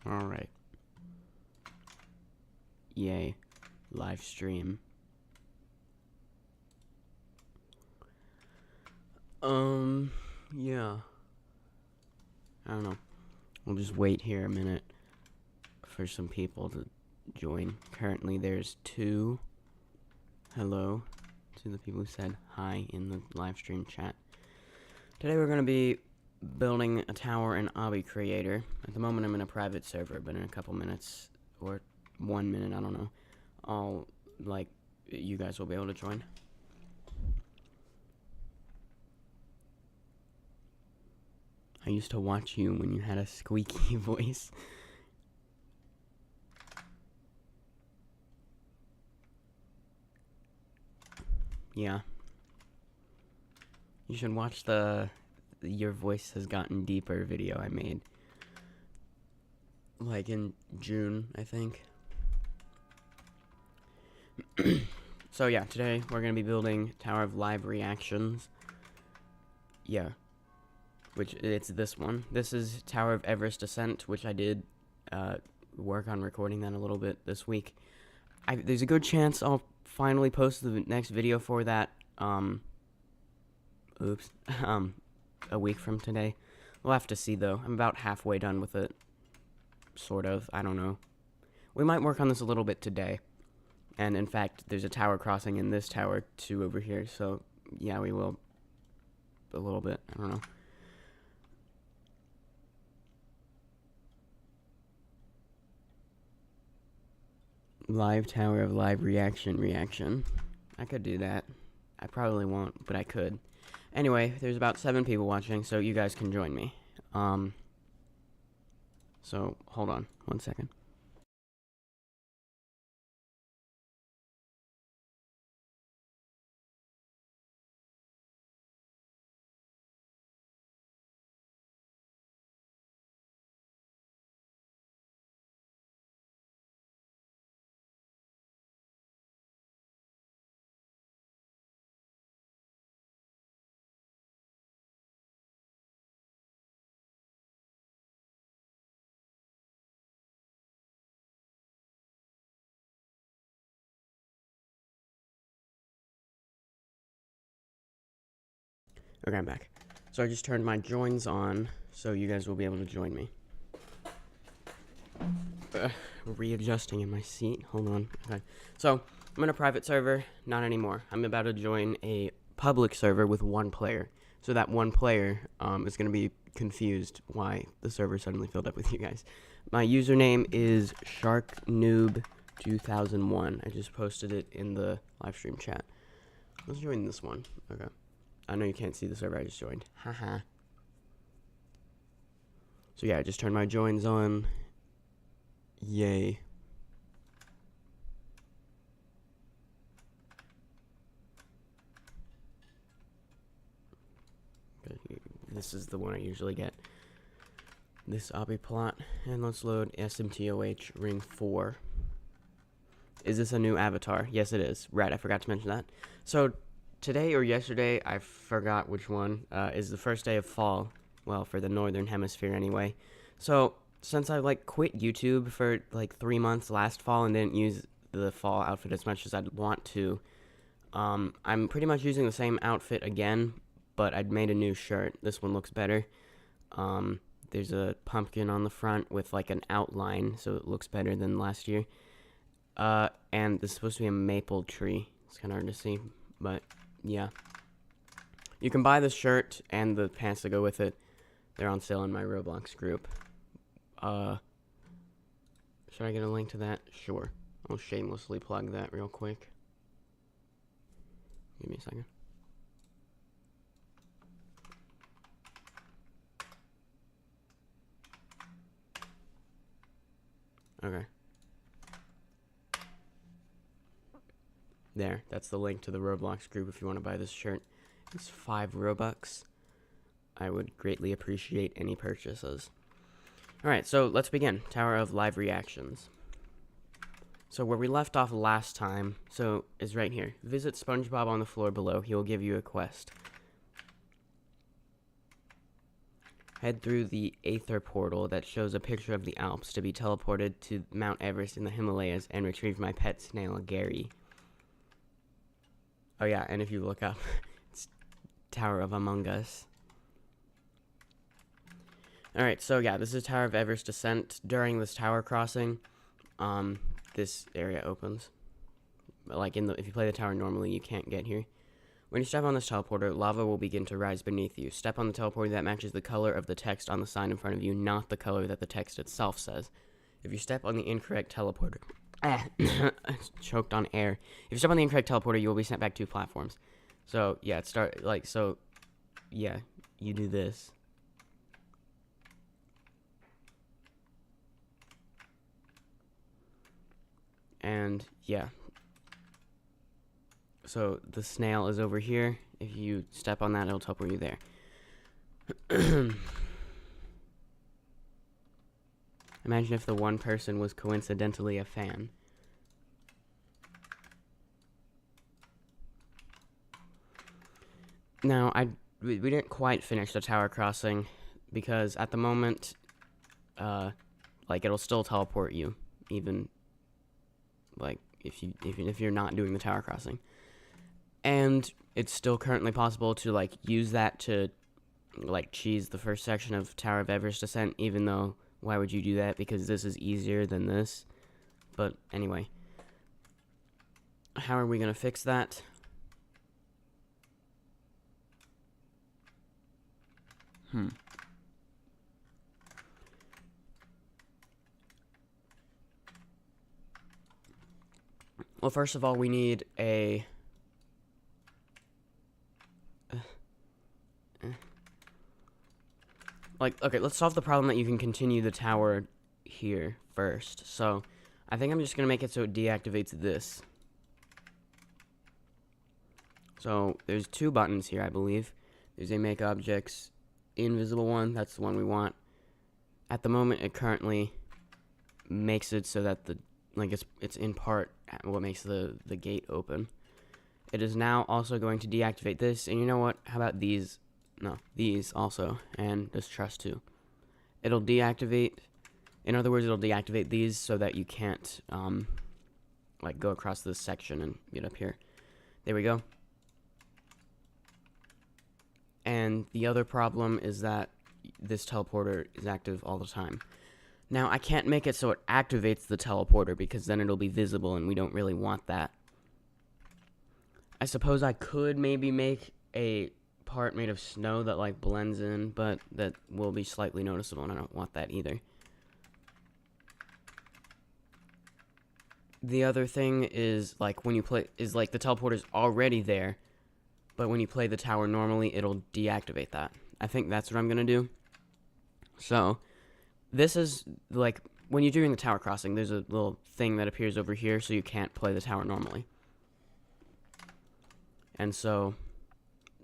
Alright. Yay. Live stream. Yeah. I don't know. We'll just wait here a minute for some people to join. Currently, there's 2. Hello to the people who said hi in the live stream chat. Today we're going to be building a tower in Obby Creator. At the moment, I'm in a private server, but in a couple minutes, or 1 minute, I don't know, you guys will be able to join. I used to watch you when you had a squeaky voice. Yeah. You should watch the Your Voice Has Gotten Deeper video I made. Like in June, I think. So yeah, today we're going to be building Tower of Live Reactions. Yeah. Which, it's this one. This is Tower of Everest Ascent, which I did work on recording that a little bit this week. There's a good chance I'll finally post the next video for that, a week from today. We'll have to see, though. I'm about halfway done with it. Sort of. I don't know. We might work on this a little bit today. And, in fact, there's a tower crossing in this tower, too, over here. So, yeah, we will. A little bit. I don't know. Live Tower of Live Reaction. I could do that. I probably won't, but I could. Anyway, there's about 7 people watching, so you guys can join me. So, hold on 1 second. Okay, I'm back. So I just turned my joins on, so you guys will be able to join me. Readjusting in my seat. Hold on. Okay. So, I'm in a private server. Not anymore. I'm about to join a public server with 1 player. So that 1 player is going to be confused why the server suddenly filled up with you guys. My username is SharkNoob2001. I just posted it in the live stream chat. Let's join this one. Okay. I know you can't see the server I just joined. Haha. So yeah, I just turned my joins on. Yay. This is the one I usually get. This Obby plot. And let's load SMTOH ring 4. Is this a new avatar? Yes, it is. Right, I forgot to mention that. So, today or yesterday, I forgot which one, is the first day of fall. Well, for the northern hemisphere anyway. So, since I, quit YouTube for, 3 months last fall and didn't use the fall outfit as much as I'd want to, I'm pretty much using the same outfit again, but I'd made a new shirt. This one looks better. There's a pumpkin on the front with, an outline, so it looks better than last year. And this is supposed to be a maple tree. It's kind of hard to see, but yeah. You can buy this shirt and the pants to go with it. They're on sale in my Roblox group. Should I get a link to that? Sure. I'll shamelessly plug that real quick. Give me a second. Okay. There, that's the link to the Roblox group if you want to buy this shirt. It's 5 Robux. I would greatly appreciate any purchases. Alright, so let's begin. Tower of Live Reactions. So where we left off last time, is right here. Visit SpongeBob on the floor below. He will give you a quest. Head through the Aether portal that shows a picture of the Alps to be teleported to Mount Everest in the Himalayas and retrieve my pet snail, Gary. Oh yeah, and if you look up, it's Tower of Among Us. Alright, so yeah, this is Tower of Everest descent. During this tower crossing, this area opens. Like, if you play the tower normally, you can't get here. When you step on this teleporter, lava will begin to rise beneath you. Step on the teleporter that matches the color of the text on the sign in front of you, not the color that the text itself says. If you step on the incorrect teleporter... choked on air. If you step on the incorrect teleporter, you will be sent back 2 platforms. So, yeah, yeah, you do this. And, yeah. So, the snail is over here. If you step on that, it'll teleport you there. Imagine if the one person was coincidentally a fan. Now, we didn't quite finish the tower crossing, because at the moment, like, it'll still teleport you, even, like, even if you're not doing the tower crossing. And it's still currently possible to, like, use that to, like, cheese the first section of Tower of Everest descent, even though, why would you do that? Because this is easier than this. But, anyway. How are we gonna fix that? Well, first of all, we need a... Like, okay, let's solve the problem that you can continue the tower here first. So, I think I'm just going to make it so it deactivates this. So, there's 2 buttons here, I believe. There's a make objects invisible one. That's the one we want. At the moment, it currently makes it so that it's in part what makes the gate open. It is now also going to deactivate this, and you know what? How about these? No, these also, and this truss too. It'll deactivate. In other words, it'll deactivate these so that you can't, like, go across this section and get up here. There we go. And the other problem is that this teleporter is active all the time. Now, I can't make it so it activates the teleporter, because then it'll be visible, and we don't really want that. I suppose I could maybe make a part made of snow that, like, blends in, but that will be slightly noticeable, and I don't want that either. The other thing is, like, when you play, is, like, the teleporter's already there, but when you play the tower normally, it'll deactivate that. I think that's what I'm gonna do. So, this is, like, when you're doing the tower crossing, there's a little thing that appears over here, so you can't play the tower normally. And so,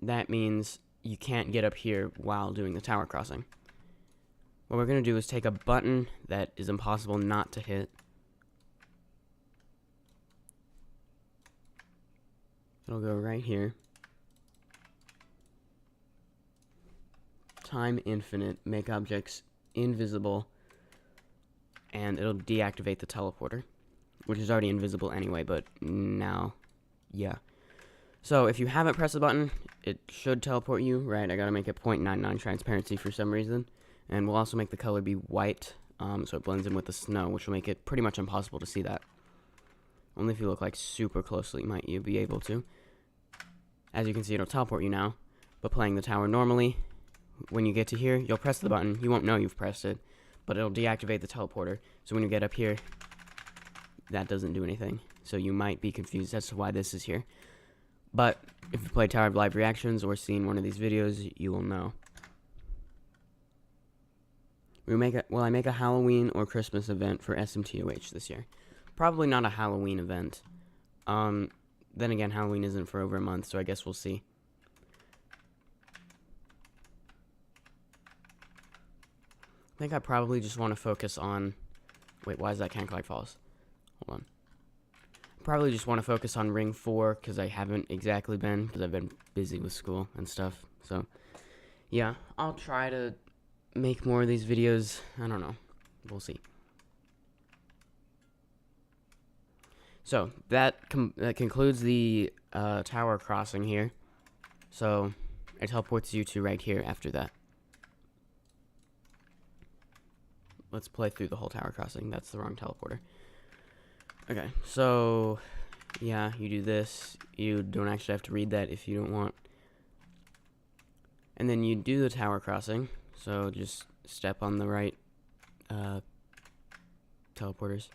that means you can't get up here while doing the tower crossing. What we're going to do is take a button that is impossible not to hit. It'll go right here. Time infinite, make objects invisible, and it'll deactivate the teleporter, which is already invisible anyway, but now, yeah. So, if you haven't pressed the button, it should teleport you, right? I gotta make it 0.99 transparency for some reason. And we'll also make the color be white, so it blends in with the snow, which will make it pretty much impossible to see that. Only if you look, like, super closely might you be able to. As you can see, it'll teleport you now. But playing the tower normally, when you get to here, you'll press the button. You won't know you've pressed it, but it'll deactivate the teleporter. So when you get up here, that doesn't do anything. So you might be confused as to why this is here. But if you play Tower of Live Reactions or seen one of these videos, you will know. I make a Halloween or Christmas event for SMTOH this year. Probably not a Halloween event. Then again, Halloween isn't for over a month, so I guess we'll see. I think I probably just want to focus on... Wait, why is that Can't Collect Falls? Hold on. Probably just want to focus on Ring 4, because I haven't exactly been, because I've been busy with school and stuff. So, yeah, I'll try to make more of these videos. I don't know. We'll see. So that concludes the tower crossing here. So it teleports you to right here after that. Let's play through the whole tower crossing. That's the wrong teleporter. Okay, so yeah, you do this. You don't actually have to read that if you don't want. And then you do the tower crossing. So just step on the right teleporters.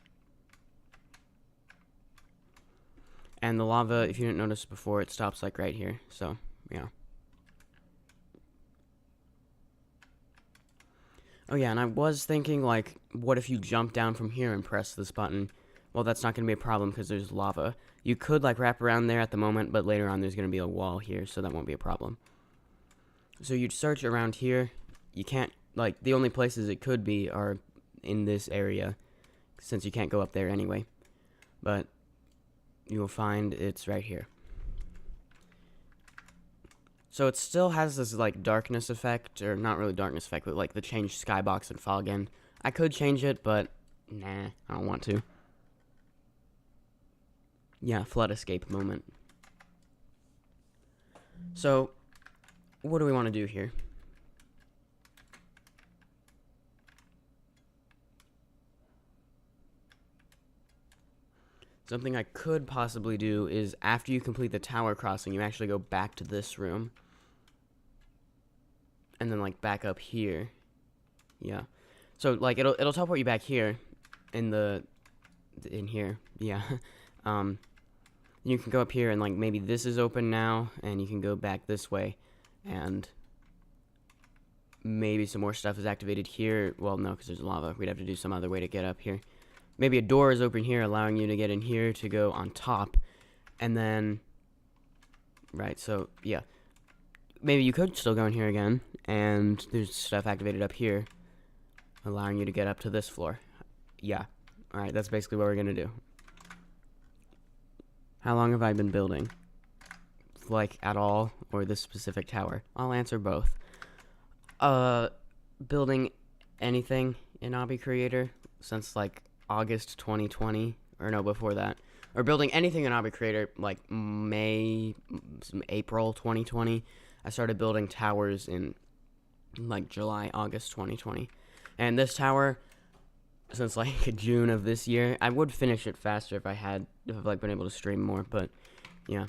And the lava, if you didn't notice before, it stops like right here. So, yeah. Oh yeah, and I was thinking, like, what if you jump down from here and press this button? Well, that's not going to be a problem because there's lava. You could, like, wrap around there at the moment, but later on there's going to be a wall here, so that won't be a problem. So you'd search around here. You can't, like, the only places it could be are in this area, since you can't go up there anyway. But you will find it's right here. So it still has this, like, darkness effect, or not really darkness effect, but, like, the change skybox and fog end. I could change it, but, nah, I don't want to. Yeah, flood escape moment. So, what do we want to do here? Something I could possibly do is, after you complete the tower crossing, you actually go back to this room. And then, like, back up here. Yeah. So, like, it'll teleport you back here. In here. Yeah. You can go up here and, like, maybe this is open now. And you can go back this way. And maybe some more stuff is activated here. Well, no, because there's lava. We'd have to do some other way to get up here. Maybe a door is open here, allowing you to get in here to go on top. And then... Right, so, yeah. Maybe you could still go in here again, and there's stuff activated up here, allowing you to get up to this floor. Yeah. Alright, that's basically what we're gonna do. How long have I been building? Like, at all, or this specific tower? I'll answer both. Building anything in Obby Creator since, like, August 2020, or no, before that. Or building anything in Obby Creator, like, April 2020. I started building towers in, like, July, August 2020. And this tower, since, like, June of this year, I would finish it faster if I've, like, been able to stream more, but, yeah.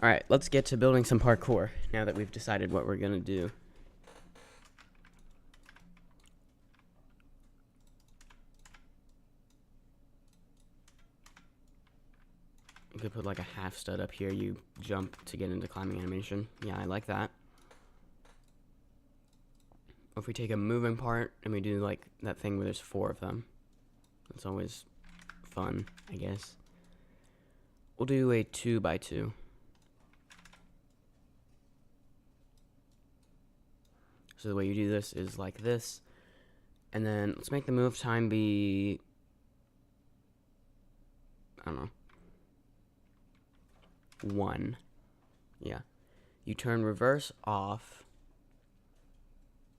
Alright, let's get to building some parkour, now that we've decided what we're gonna do. You could put, like, a half stud up here. You jump to get into climbing animation. Yeah, I like that. Or if we take a moving part and we do, like, that thing where there's 4 of them. That's always fun, I guess. We'll do a 2x2. So the way you do this is like this. And then let's make the move time be... I don't know. 1. Yeah. You turn reverse off.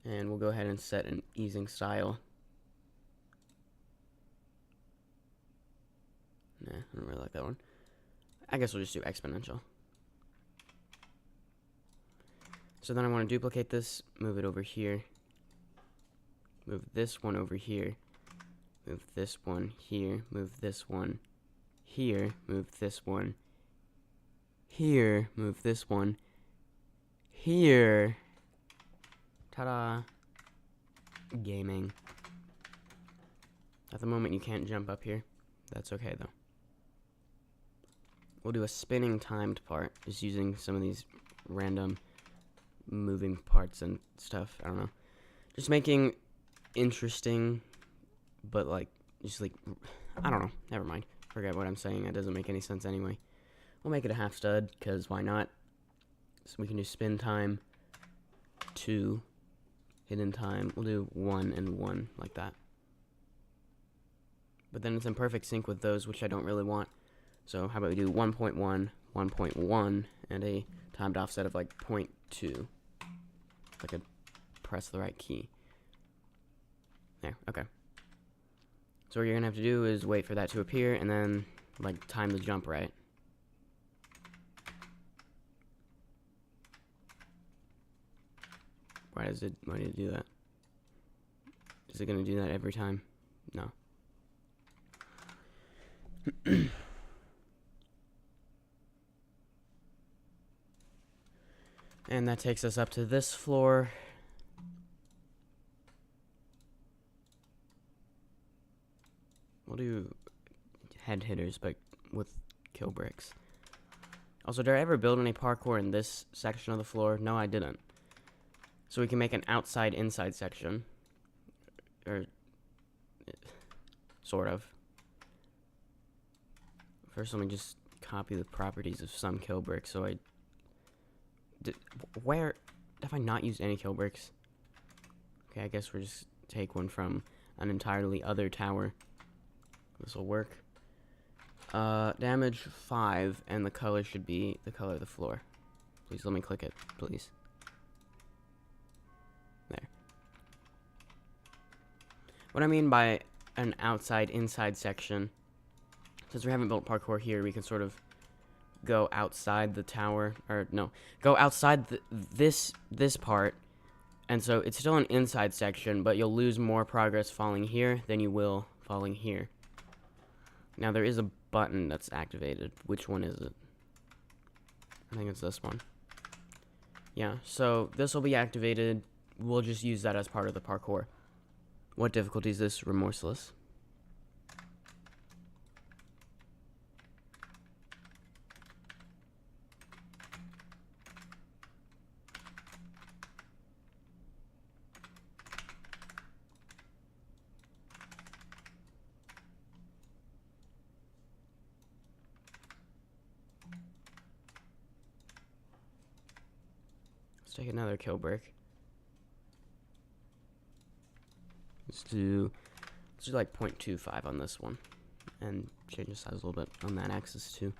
And we'll go ahead and set an easing style. Nah, I don't really like that one. I guess we'll just do exponential. So then I want to duplicate this, move it over here. Move this one over here. Move this one here. Move this one here. Move this one here. Move this one here. Ta-da. Gaming. At the moment, you can't jump up here. That's okay, though. We'll do a spinning timed part, just using some of these random moving parts and stuff. I don't know. Just making interesting, but, like, just, like, I don't know. Never mind. Forget what I'm saying. It doesn't make any sense anyway. We'll make it a half stud, because why not? So we can do spin time, 2, hidden time. We'll do 1 and 1, like that. But then it's in perfect sync with those, which I don't really want. So how about we do 1.1, 1.1, and a timed offset of, like, 0.2. Like a press the right key. There, okay. So what you're gonna have to do is wait for that to appear and then, like, time the jump right. Why did it do that? Is it gonna do that every time? No. And that takes us up to this floor. We'll do head hitters, but with kill bricks. Also, did I ever build any parkour in this section of the floor? No, I didn't. So we can make an outside-inside section. Or, sort of. First, let me just copy the properties of some kill bricks. So where have I not used any kill bricks? Okay, I guess we'll just take one from an entirely other tower. This will work. Damage 5, and the color should be the color of the floor. Please let me click it, please. There. What I mean by an outside-inside section, since we haven't built parkour here, we can sort of go outside the tower, or no, go outside this part, and so it's still an inside section, but you'll lose more progress falling here than you will falling here. Now there is a button that's activated. Which one is it? I think it's this one. Yeah, so this will be activated. We'll just use that as part of the parkour. What difficulty is this? Remorseless. Let's take another kill brick. Let's do like 0.25 on this one, and change the size a little bit on that axis too.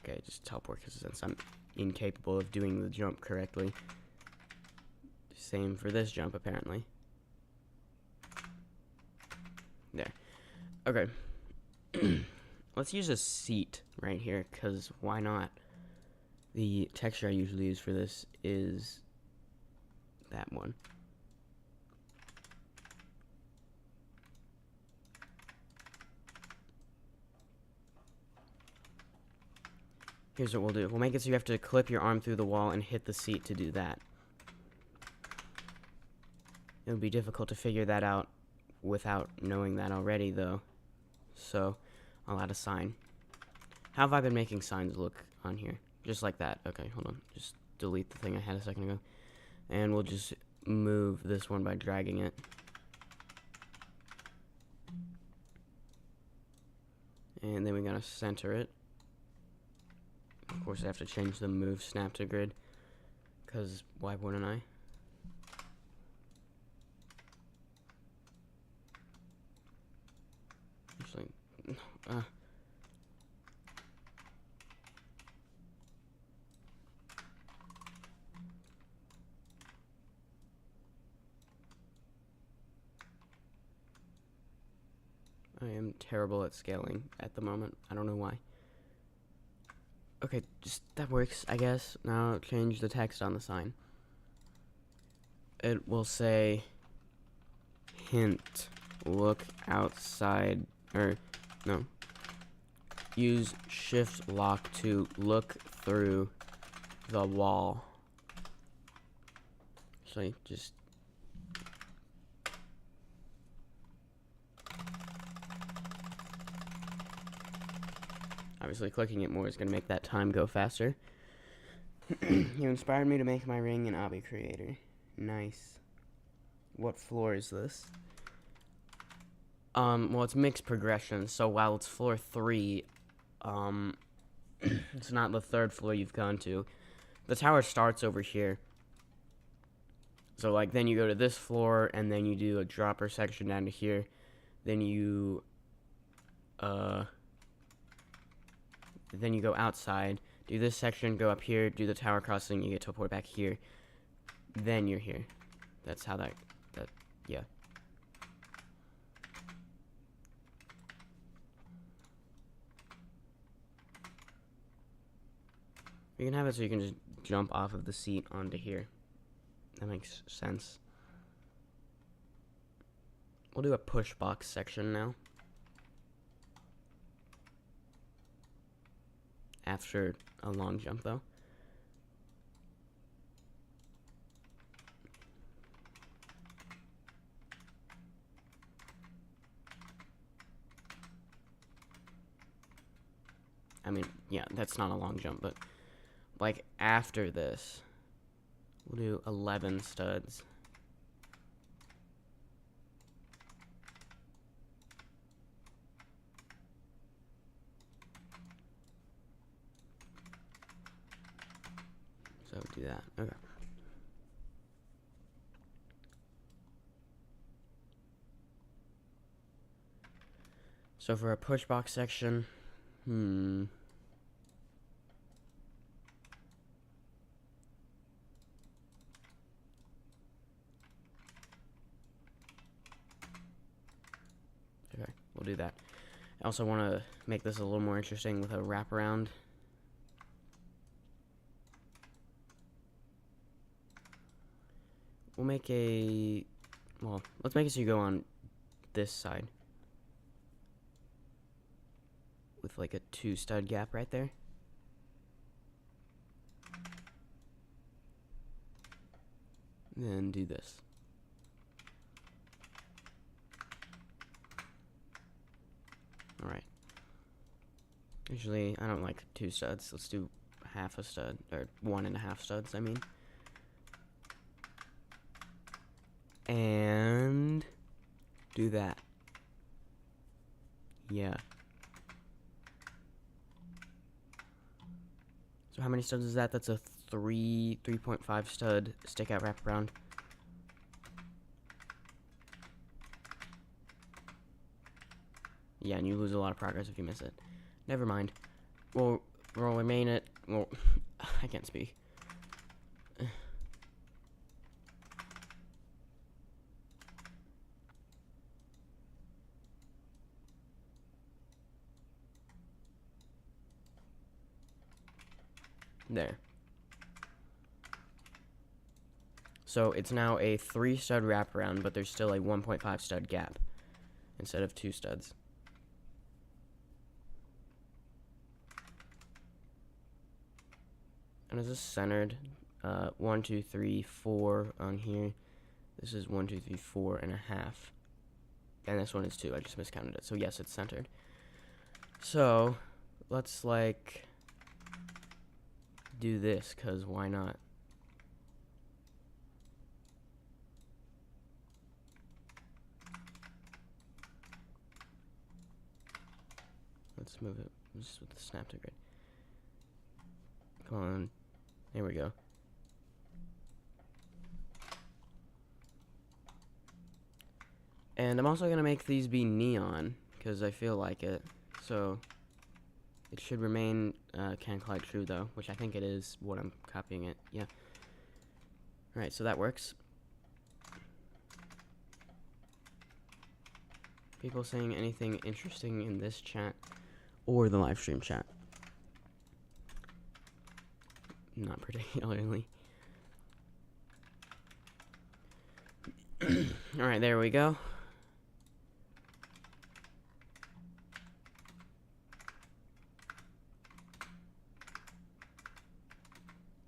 Okay, just teleport because since I'm incapable of doing the jump correctly. Same for this jump, apparently. There. Okay. Let's use a seat right here, because why not? The texture I usually use for this is that one. Here's what we'll do. We'll make it so you have to clip your arm through the wall and hit the seat to do that. It would be difficult to figure that out without knowing that already, though. So, I'll add a sign. How have I been making signs look on here? Just like that. Okay, hold on. Just delete the thing I had a second ago. And we'll just move this one by dragging it. And then we gotta center it. Of course, I have to change the move snap to grid, because why wouldn't I? Actually, I am terrible at scaling at the moment. I don't know why. Okay, just that works, I guess. Now change the text on the sign. It will say, hint, look outside, or, no. Use shift lock to look through the wall. Actually, just... Obviously, clicking it more is going to make that time go faster. You inspired me to make my ring in Obby Creator. Nice. What floor is this? Well, it's mixed progression, so while it's floor 3, It's not the third floor you've gone to. The tower starts over here. So, like, then you go to this floor, and then you do a dropper section down to here. Then you go outside, do this section, go up here, do the tower crossing, you get teleport back here. Then you're here. That's how yeah. You can have it so you can just jump off of the seat onto here. That makes sense. We'll do a push box section now. After a long jump, though. I mean, yeah, that's not a long jump, but like after this, we'll do 11 studs. So do that. Okay. So for a push box section, okay, we'll do that. I also want to make this a little more interesting with a wraparound. We'll make let's make it so you go on this side. With like a 2 stud gap right there. And then do this. Alright. Usually I don't like 2 studs. Let's do half a stud, or 1.5 studs, I mean. And do that. Yeah. So how many studs is that? That's a 3.5 stud stick out wraparound. Yeah, and you lose a lot of progress if you miss it. Never mind. We'll remain it. Well, I can't speak. There. So it's now a 3 stud wraparound, but there's still a 1.5 stud gap instead of 2 studs. And is this centered? 1, 2, 3, 4 on here. This is 1, 2, 3, 4.5. And this one is 2. I just miscounted it. So yes, it's centered. So let's like do this, cause why not? Let's move it just with the snap to grid. Come on. There we go. And I'm also gonna make these be neon, because I feel like it. So it should remain can collide true though, which I think it is what I'm copying it. Yeah. Alright, so that works. People saying anything interesting in this chat or the live stream chat? Not particularly. Alright, there we go.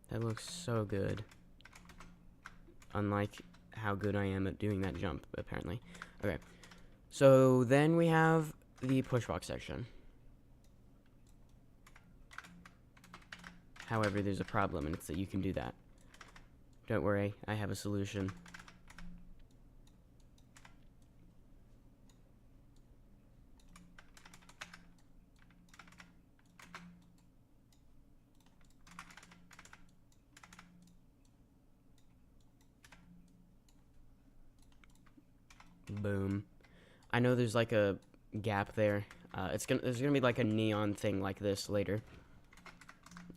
That looks so good. Unlike how good I am at doing that jump, apparently. Okay. So then we have the push box section. However, there's a problem, and it's that you can do that. Don't worry, I have a solution. Boom. I know there's like a gap there. There's gonna be like a neon thing like this later.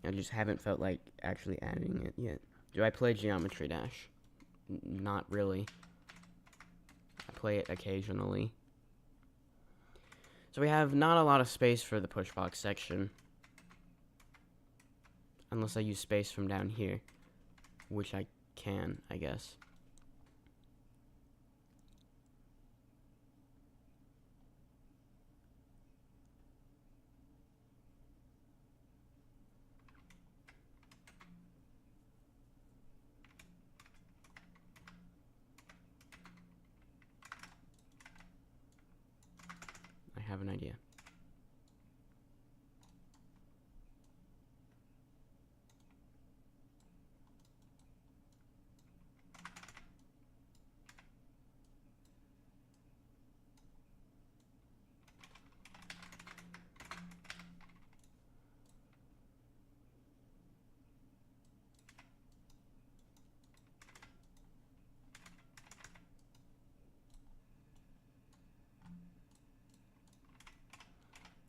I just haven't felt like actually adding it yet. Do I play Geometry Dash? Not really. I play it occasionally. So we have not a lot of space for the push box section. Unless I use space from down here. Which I can, I guess. I have an idea.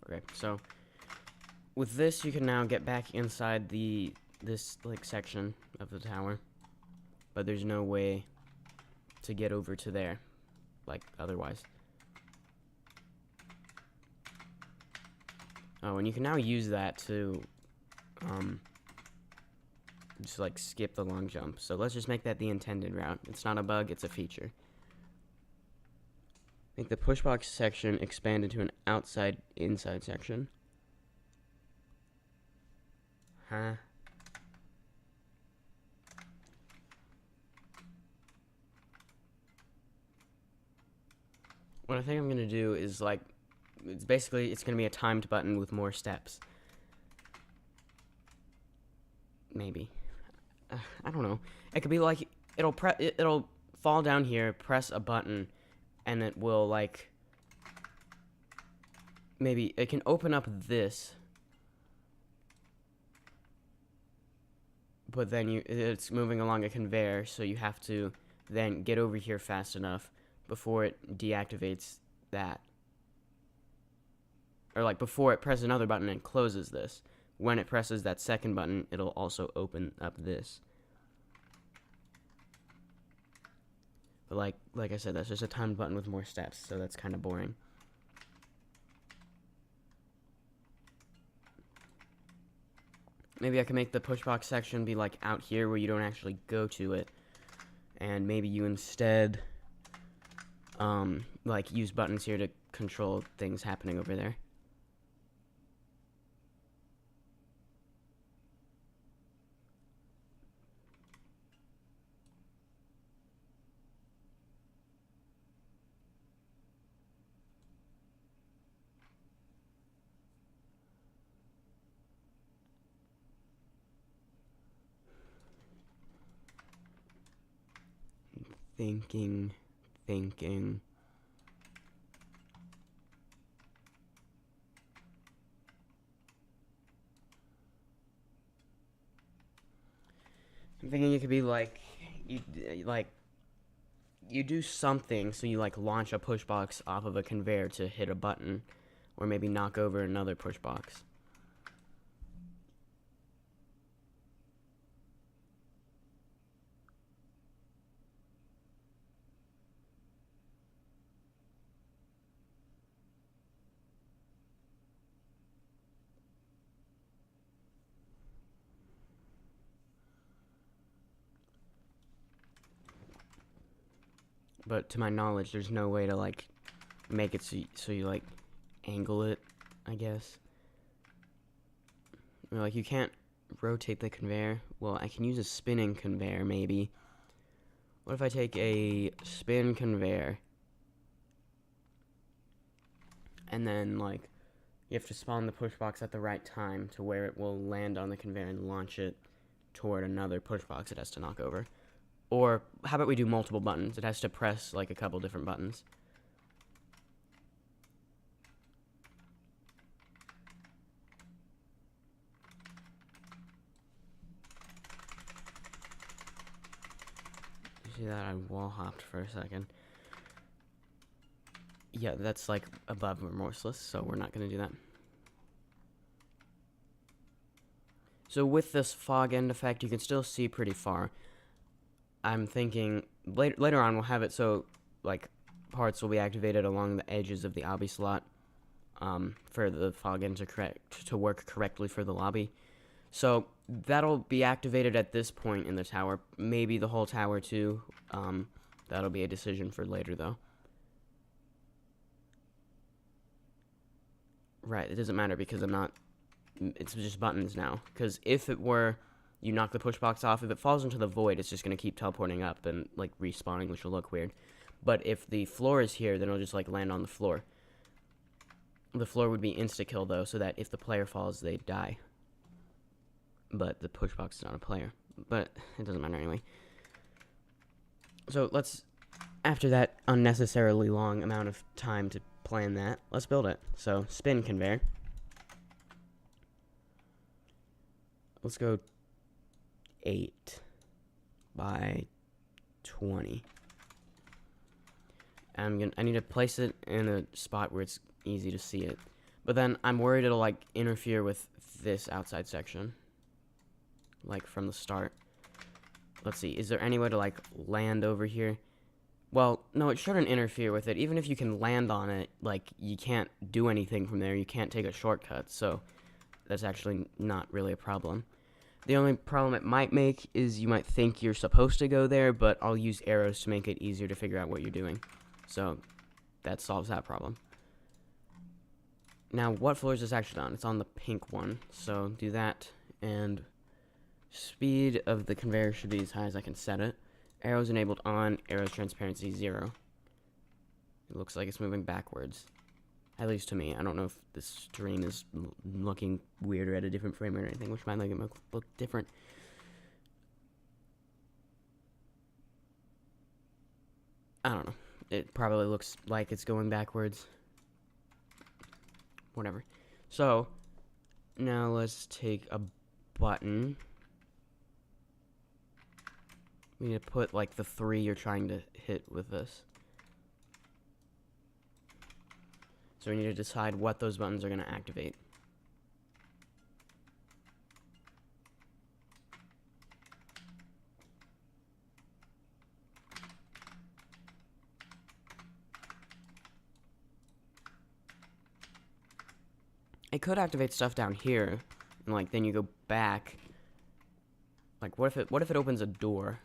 Okay, so with this you can now get back inside this like section of the tower, but there's no way to get over to there like otherwise. Oh, and you can now use that to just like skip the long jump. So let's just make that the intended route. It's not a bug, it's a feature. Make the pushbox section expand into an outside-inside section. Huh? What I think I'm gonna do is like, it's gonna be a timed button with more steps. Maybe. I don't know. It could be like, it'll fall down here, press a button, and it will like, maybe it can open up this, but then it's moving along a conveyor, so you have to then get over here fast enough before it deactivates that. Or like before it presses another button and closes this. When it presses that second button, it'll also open up this. But like I said, that's just a timed button with more steps, so that's kind of boring. Maybe I can make the pushbox section be like out here where you don't actually go to it. And maybe you instead like use buttons here to control things happening over there. Thinking. I'm thinking it could be like, you do something, so you like launch a push box off of a conveyor to hit a button, or maybe knock over another push box. But to my knowledge, there's no way to like make it so you like angle it, I guess. Or, like you can't rotate the conveyor. Well, I can use a spinning conveyor maybe. What if I take a spin conveyor and then like you have to spawn the push box at the right time to where it will land on the conveyor and launch it toward another push box it has to knock over. Or how about we do multiple buttons? It has to press like a couple different buttons. You see that? I wall hopped for a second. Yeah, that's like above remorseless, so we're not gonna do that. So with this fog end effect, you can still see pretty far. I'm thinking later on we'll have it so like parts will be activated along the edges of the obby slot for the fog end to work correctly for the lobby. So that'll be activated at this point in the tower. Maybe the whole tower too. That'll be a decision for later though. Right, it doesn't matter because it's just buttons now. Because if it were, you knock the push box off, if it falls into the void, it's just going to keep teleporting up and, like, respawning, which will look weird. But if the floor is here, then it'll just, like, land on the floor. The floor would be insta-kill, though, so that if the player falls, they die. But the push box is not a player. But it doesn't matter anyway. So let's, after that unnecessarily long amount of time to plan that, let's build it. So, spin conveyor. Let's go 8 by 20. I need to place it in a spot where it's easy to see it. But then I'm worried it'll like interfere with this outside section. Like from the start. Let's see, is there any way to like land over here? Well, no, it shouldn't interfere with it. Even if you can land on it, like you can't do anything from there. You can't take a shortcut, so that's actually not really a problem. The only problem it might make is you might think you're supposed to go there, but I'll use arrows to make it easier to figure out what you're doing. So that solves that problem. Now, what floor is this actually on? It's on the pink one. So do that, and speed of the conveyor should be as high as I can set it. Arrows enabled on, arrows transparency 0. It looks like it's moving backwards. At least to me. I don't know if this stream is looking weird or at a different frame rate or anything, which might make it look different. I don't know. It probably looks like it's going backwards. Whatever. So, now let's take a button. We need to put, like, the 3 you're trying to hit with this. So we need to decide what those buttons are going to activate. It could activate stuff down here, and like then you go back. Like what if it opens a door,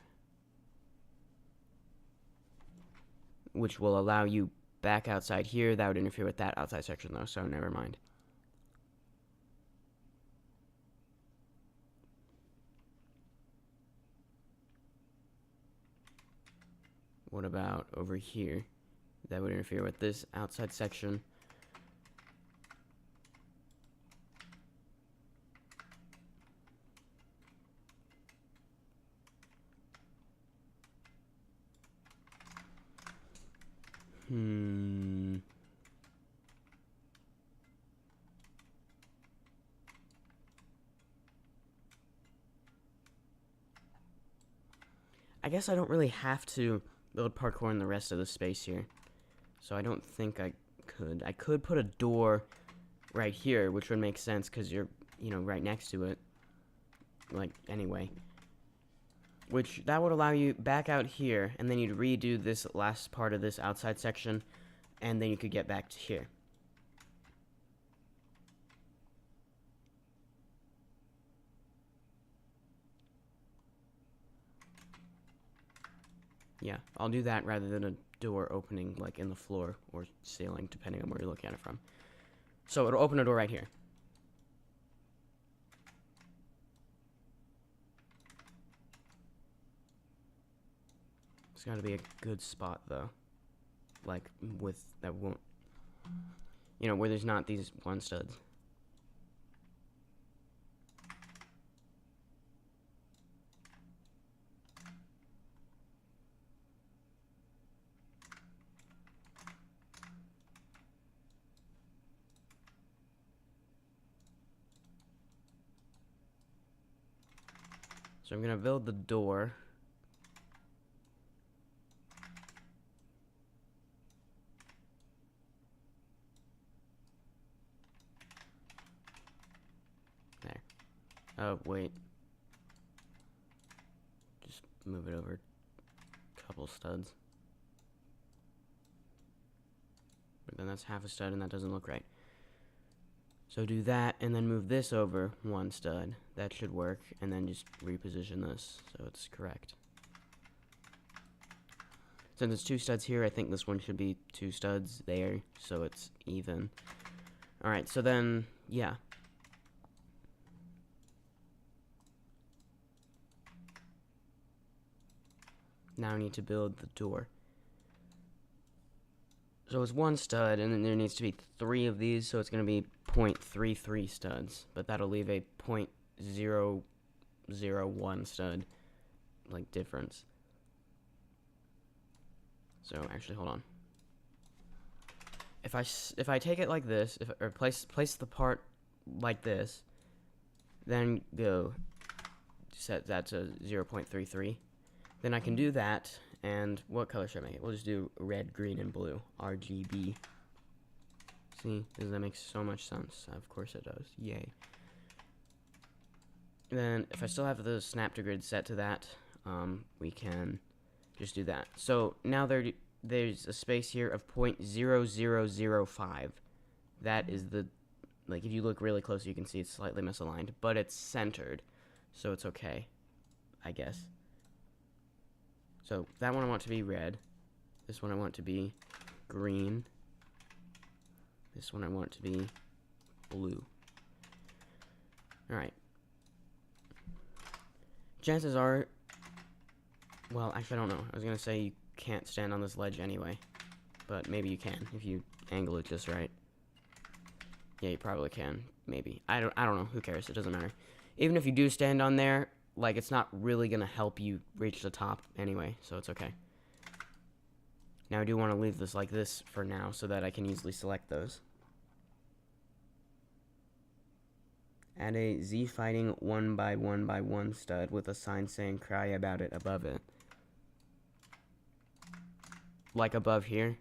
which will allow you back outside here? That would interfere with that outside section though, so never mind. What about over here? That would interfere with this outside section. I guess I don't really have to build parkour in the rest of the space here. So I don't think I could. I could put a door right here, which would make sense because you're, right next to it. Like, anyway. Which, that would allow you back out here, and then you'd redo this last part of this outside section, and then you could get back to here. Yeah, I'll do that rather than a door opening, like, in the floor or ceiling, depending on where you're looking at it from. So, it'll open a door right here. It's gotta be a good spot, though. Like, that won't... where there's not these one studs. So I'm gonna build the door. There. Oh, wait. Just move it over a couple studs. But then that's half a stud, and that doesn't look right. So do that, and then move this over one stud. That should work, and then just reposition this so it's correct. Since it's 2 studs here, I think this one should be 2 studs there, so it's even. Alright, so then, yeah. Now I need to build the door. So it's 1 stud, and then there needs to be 3 of these, so it's going to be 0.33 studs. But that'll leave a 0.001 stud, like, difference. So, actually, hold on. If I take it like this, or place the part like this, then go set that to 0.33, then I can do that. And what color should I make it? We'll just do red, green, and blue. RGB. See? Does that make so much sense? Of course it does. Yay. Then, if I still have the snap to grid set to that, we can just do that. So, now there's a space here of 0.0005. That is the, like, if you look really close, you can see it's slightly misaligned. But it's centered, so it's okay, I guess. So, that one I want to be red. This one I want to be green. This one I want to be blue. Alright. Chances are... Well, actually, I don't know. I was going to say you can't stand on this ledge anyway. But maybe you can, if you angle it just right. Yeah, you probably can. Maybe. I don't know. Who cares? It doesn't matter. Even if you do stand on there... Like, it's not really going to help you reach the top anyway, so it's okay. Now, I do want to leave this like this for now, so that I can easily select those. Add a Z fighting 1x1x1 stud with a sign saying cry about it above it. Like above here.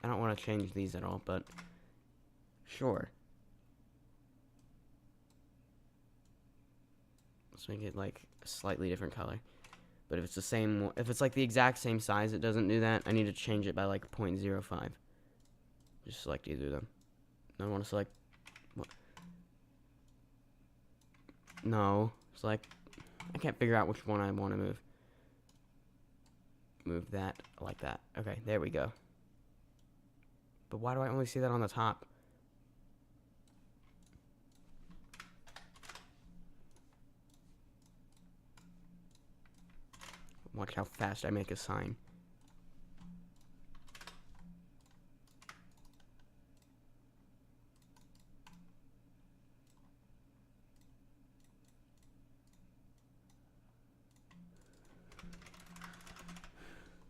I don't want to change these at all, but sure. Let's make it like a slightly different color. But if it's the same, if it's like the exact same size, it doesn't do that. I need to change it by like 0.05. Just select either of them. I want to select what? No, select. I can't figure out which one I want to move. Move that like that. Okay, there we go. But why do I only see that on the top? Watch how fast I make a sign.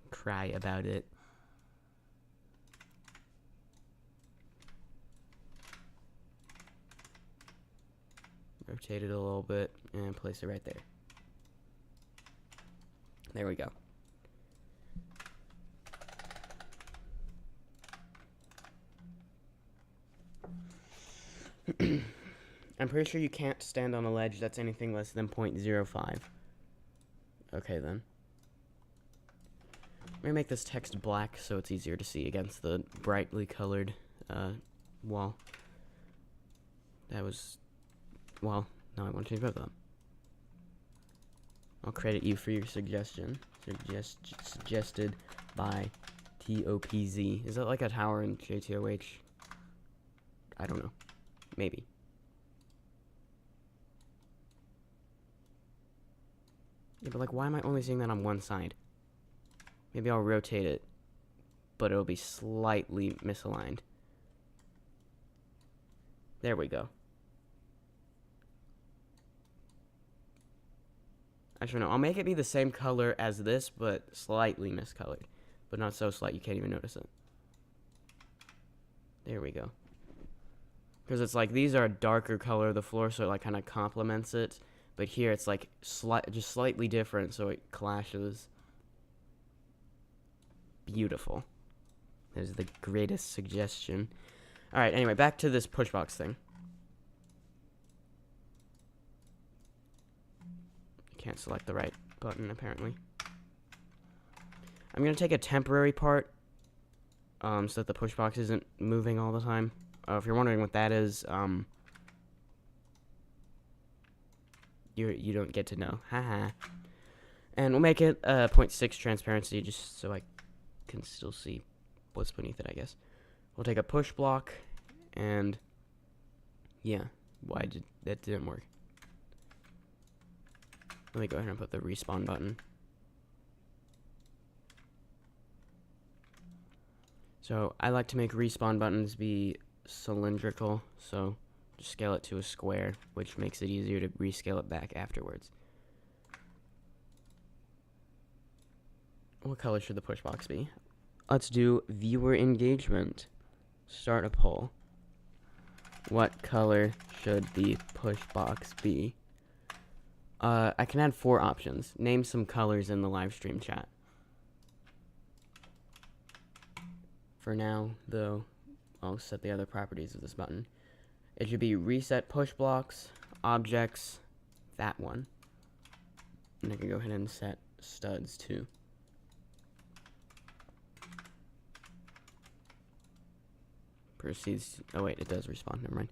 Cry about it. Rotate it a little bit and place it right there. There we go. I'm pretty sure you can't stand on a ledge that's anything less than 0.05. Okay, then. I'm gonna make this text black so it's easier to see against the brightly colored wall. That was... Well, no, I want to change both of them. I'll credit you for your suggestion. Suggested by TOPZ. Is that like a tower in JTOH? I don't know. Maybe. Yeah, but like, why am I only seeing that on one side? Maybe I'll rotate it, but it'll be slightly misaligned. There we go. Actually, no, I'll make it be the same color as this, but slightly miscolored. But not so slight you can't even notice it. There we go. Because it's like, these are a darker color of the floor, so it like kind of complements it. But here it's like just slightly different, so it clashes. Beautiful. That is the greatest suggestion. Alright, anyway, back to this push box thing. can't select the right button, apparently. I'm going to take a temporary part so that the push box isn't moving all the time. If you're wondering what that is, you don't get to know. Haha. And we'll make it 0.6 transparency just so I can still see what's beneath it, I guess. We'll take a push block, and yeah, that didn't work. Let me go ahead and put the respawn button. So I like to make respawn buttons be cylindrical, so just scale it to a square, which makes it easier to rescale it back afterwards. What color should the push box be? Let's do viewer engagement. Start a poll. What color should the push box be? I can add 4 options. Name some colors in the live stream chat. For now, though, I'll set the other properties of this button. It should be reset push blocks, objects, that one. And I can go ahead and set studs too. Proceeds. Oh wait, it does respawn. Never mind.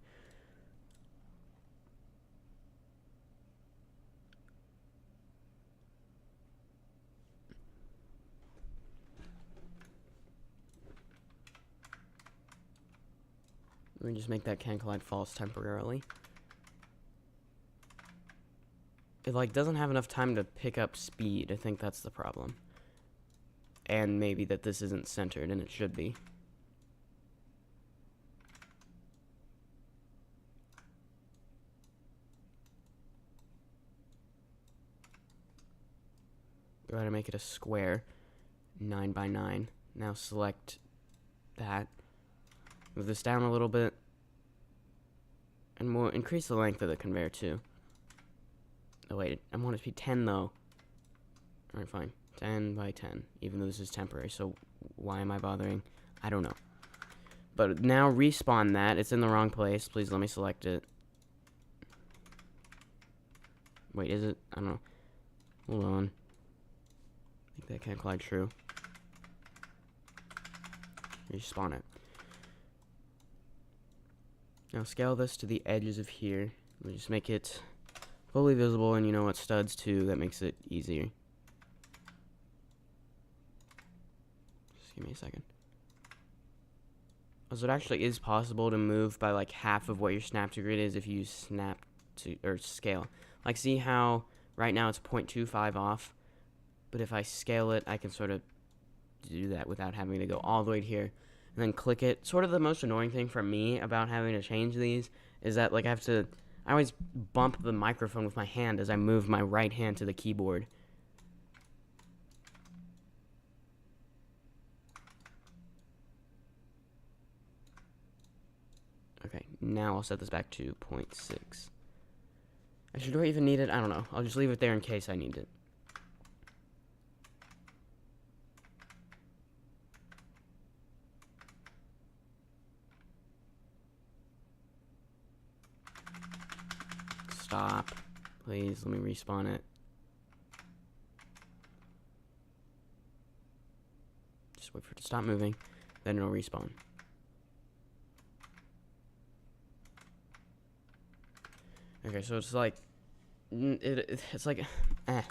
Let me just make that can collide false temporarily. It like doesn't have enough time to pick up speed. I think that's the problem. And maybe that this isn't centered, and it should be. Go ahead and make it a square, 9 by 9. Now select that. Move this down a little bit. And we'll increase the length of the conveyor too. Oh wait, I want it to be 10 though. Alright, fine. 10 by 10, even though this is temporary, so why am I bothering? I don't know. But now respawn that. It's in the wrong place. Please let me select it. Wait, is it? I don't know. Hold on. I think that can't collide true. Respawn it. Now scale this to the edges of here. Let me just make it fully visible, and you know what, studs too. That makes it easier. Just give me a second. So it actually is possible to move by like half of what your snap to grid is if you snap to or scale. Like, see how right now it's 0.25 off, but if I scale it, I can sort of do that without having to go all the way to here and then click it. Sort of the most annoying thing for me about having to change these is that like I always bump the microphone with my hand as I move my right hand to the keyboard. Okay, now I'll set this back to 0.6. Actually, do I even need it? I don't know. I'll just leave it there in case I need it. Stop. Please, let me respawn it. Just wait for it to stop moving, then it'll respawn. Okay, so it's like, it's like, eh.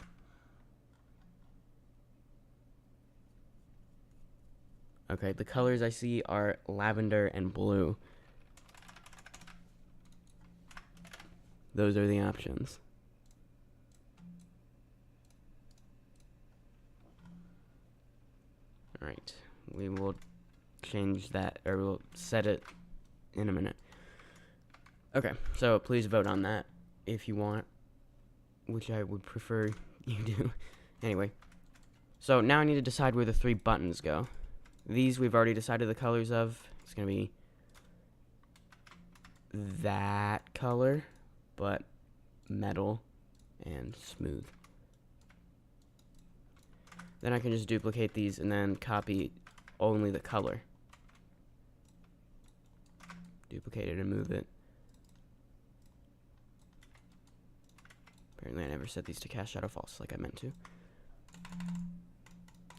Okay, the colors I see are lavender and blue. Those are the options. Alright, we will change that, or we'll set it in a minute. Okay, so please vote on that if you want, which I would prefer you do. Anyway, so now I need to decide where the 3 buttons go. These we've already decided the colors of. It's going to be that color, but metal and smooth. Then I can just duplicate these and then copy only the color. Duplicate it and move it. Apparently I never set these to cast shadow false like I meant to.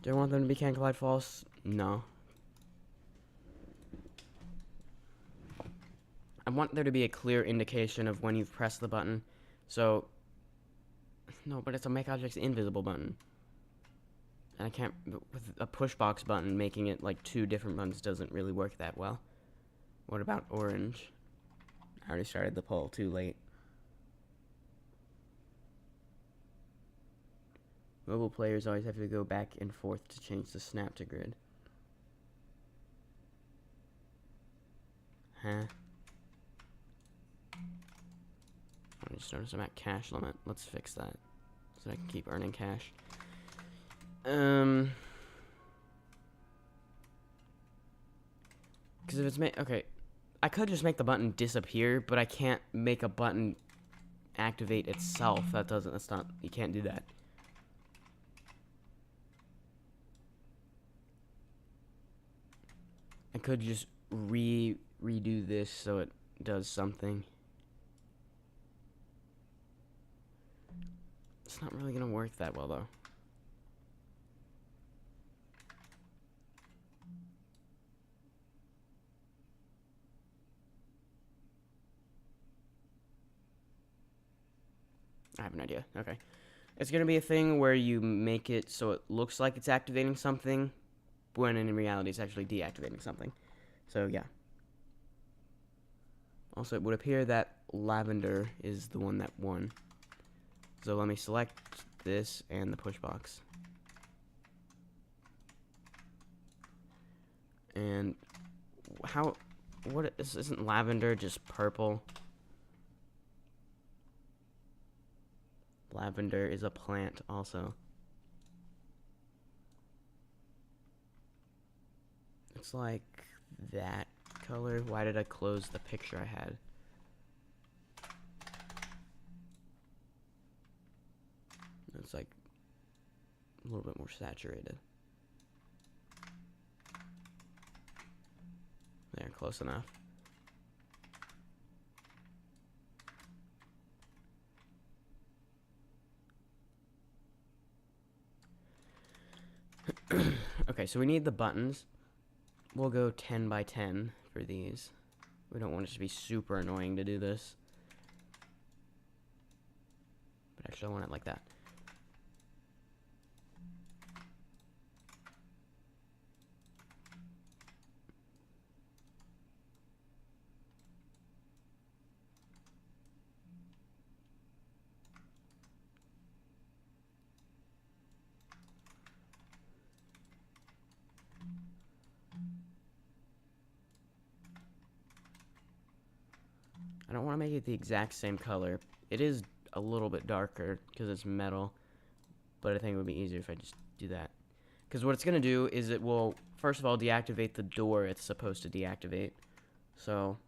Do I want them to be can collide false? No. I want there to be a clear indication of when you've pressed the button. So, no, but it's a make objects invisible button. And I can't, with a push box button, making it like 2 different buttons doesn't really work that well. What about orange? I already started the poll too late. Mobile players always have to go back and forth to change the snap to grid. Huh? I just noticed I'm at cash limit. Let's fix that so I can keep earning cash. Because if it's okay, I could just make the button disappear, but I can't make a button activate itself. That's not, you can't do that. I could just redo this so it does something. It's not really gonna work that well though. I have an idea. Okay. It's gonna be a thing where you make it so it looks like it's activating something, when in reality it's actually deactivating something. So yeah. Also, it would appear that lavender is the one that won. So let me select this and the push box. And isn't lavender just purple? Lavender is a plant also. It's like that color. Why did I close the picture I had? It's like a little bit more saturated. There, close enough. Okay, so we need the buttons. We'll go 10 by 10 for these. We don't want it to be super annoying to do this. But actually I want it like that. I don't want to make it the exact same color. It is a little bit darker because it's metal, but I think it would be easier if I just do that. Because what it's going to do is it will, first of all, deactivate the door it's supposed to deactivate. So,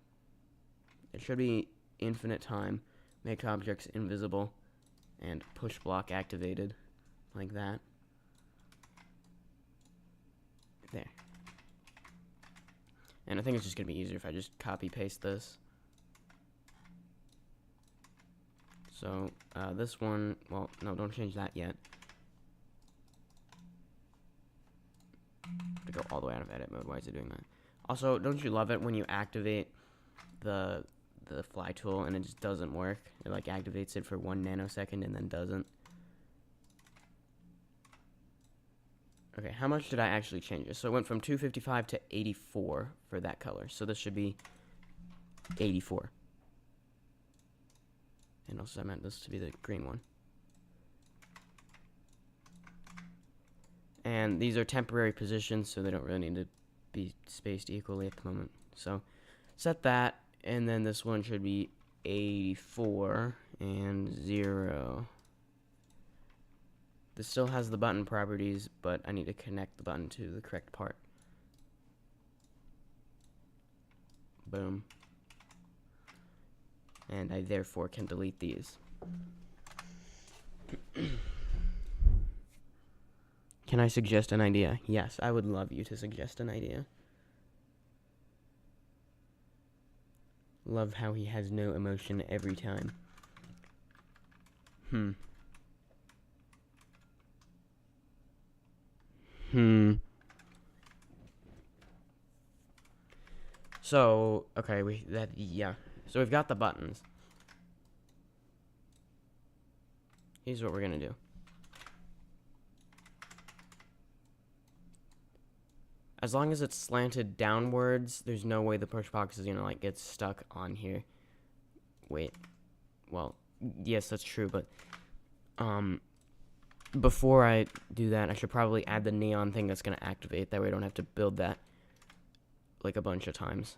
it should be infinite time, make objects invisible, and push block activated, like that. There. And I think it's just going to be easier if I just copy paste this. So, this one, well, no, don't change that yet. To go all the way out of edit mode, why is it doing that? Also, don't you love it when you activate the fly tool and it just doesn't work? It like activates it for 1 nanosecond and then doesn't. Okay, how much did I actually change it? So it went from 255 to 84 for that color. So this should be 84. And also I meant this to be the green one. And these are temporary positions, so they don't really need to be spaced equally at the moment. So set that, and then this one should be 84 and 0. This still has the button properties, but I need to connect the button to the correct part. Boom. And I therefore can delete these. Can I suggest an idea? Yes, I would love you to suggest an idea. Love how he has no emotion every time. Hmm. Hmm. So, okay, yeah. So we've got the buttons. Here's what we're gonna do. As long as it's slanted downwards, there's no way the push box is gonna like get stuck on here. Wait. Well, yes, that's true, but before I do that, I should probably add the neon thing that's gonna activate. That way I don't have to build that like a bunch of times.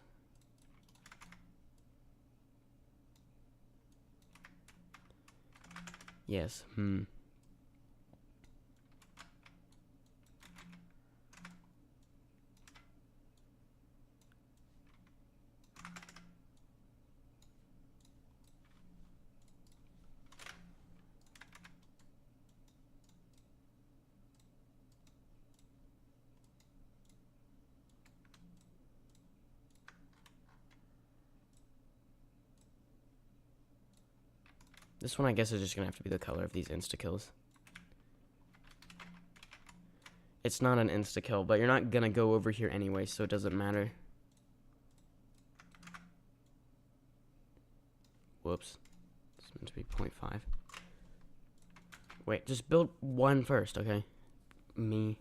Yes. This one, I guess, is just gonna have to be the color of these insta-kills. It's not an insta-kill, but you're not gonna go over here anyway, so it doesn't matter. Whoops. It's meant to be 0.5. Wait, just build one first, okay? Me.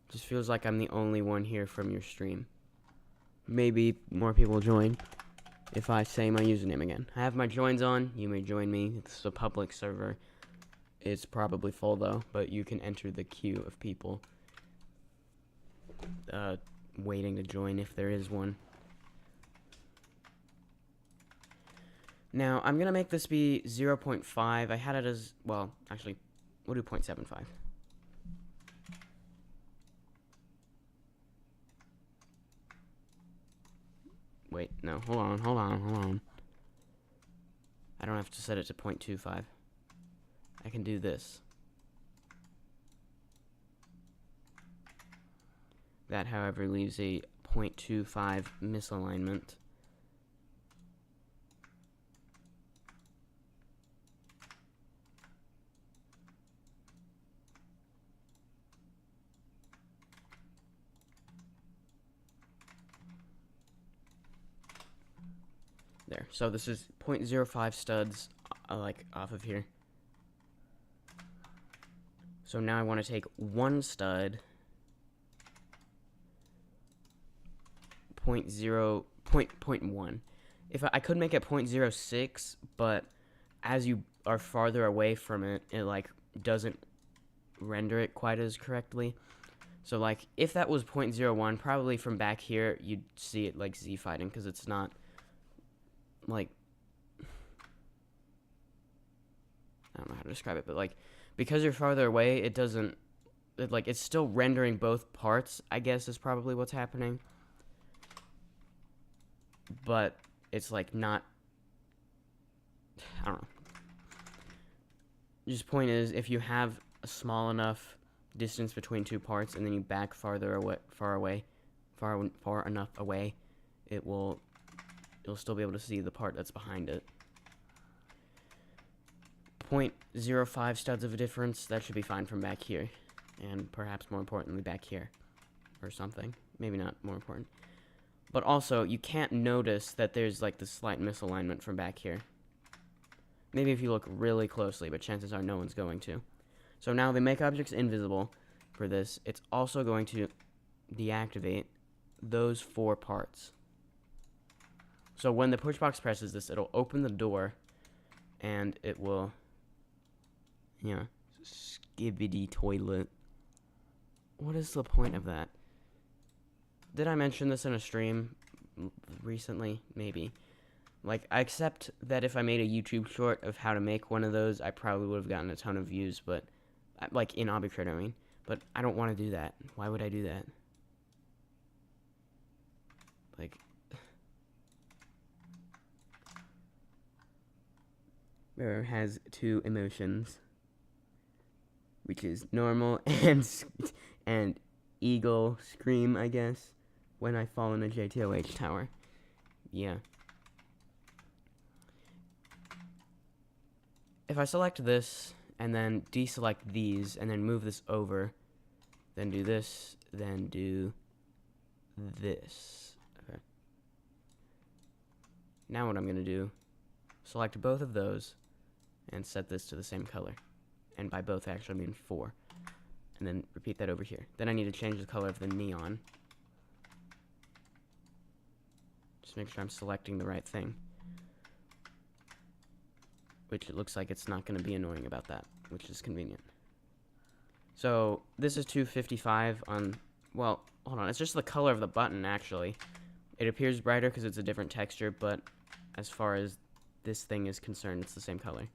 Just feels like I'm the only one here from your stream. Maybe more people will join if I say my username again. I have my joins on. You may join me. It's a public server. It's probably full, though, but you can enter the queue of people waiting to join if there is one. Now, I'm going to make this be 0.5. I had it as, well, actually, we'll do 0.75. Wait, no, hold on. I don't have to set it to 0.25. I can do this. That, however, leaves a 0.25 misalignment. There. So this is 0.05 studs, like, off of here. So now I want to take one stud, 0.1. If I could make it 0.06, but as you are farther away from it, it, like, doesn't render it quite as correctly. So, like, if that was 0.01, probably from back here, you'd see it, like, Z-fighting, because it's not, like, I don't know how to describe it, but, like, because you're farther away, it doesn't, it's still rendering both parts, I guess, is probably what's happening. But it's, like, not, I don't know. Just point is, if you have a small enough distance between two parts, and then you back far enough away, you'll still be able to see the part that's behind it. 0.05 studs of a difference, that should be fine from back here. And perhaps more importantly, back here. Or something. Maybe not more important. But also, you can't notice that there's, like, this slight misalignment from back here. Maybe if you look really closely, but chances are no one's going to. So now the make objects invisible for this. It's also going to deactivate those 4 parts. So when the push box presses this, it'll open the door, and it will, yeah, skibbity toilet. What is the point of that? Did I mention this in a stream recently? Maybe. Like, I accept that if I made a YouTube short of how to make one of those, I probably would have gotten a ton of views, but, like, in Obby Creator, I mean. But I don't want to do that. Why would I do that? Like, Roro has 2 emotions, which is normal and eagle scream, I guess, when I fall in a JTOH tower. Yeah. if I select this and then deselect these and then move this over, then do this, then do this. Okay. Now what I'm going to do, select both of those and set this to the same color. And by both I actually mean 4. And then repeat that over here. Then I need to change the color of the neon. Just make sure I'm selecting the right thing. Which it looks like it's not going to be annoying about that, which is convenient. So this is 255 on, well, hold on, it's just the color of the button actually. It appears brighter because it's a different texture, but as far as this thing is concerned, it's the same color.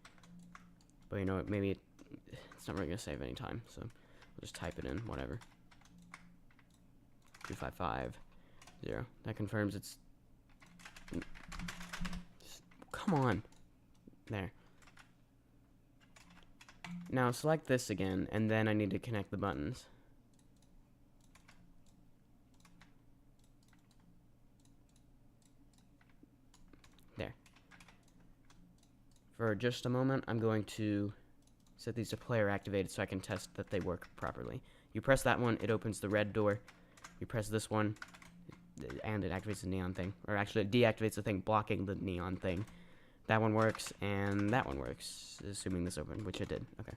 But you know what, maybe it's not really going to save any time, so we'll just type it in, whatever. 2550. That confirms it's... Come on. There. Now select this again, and then I need to connect the buttons. There. For just a moment, I'm going to set these to player activated so I can test that they work properly. You press that one, it opens the red door. You press this one, and it activates the neon thing. Or actually, it deactivates the thing blocking the neon thing. That one works, and that one works, assuming this opened, which it did. Okay.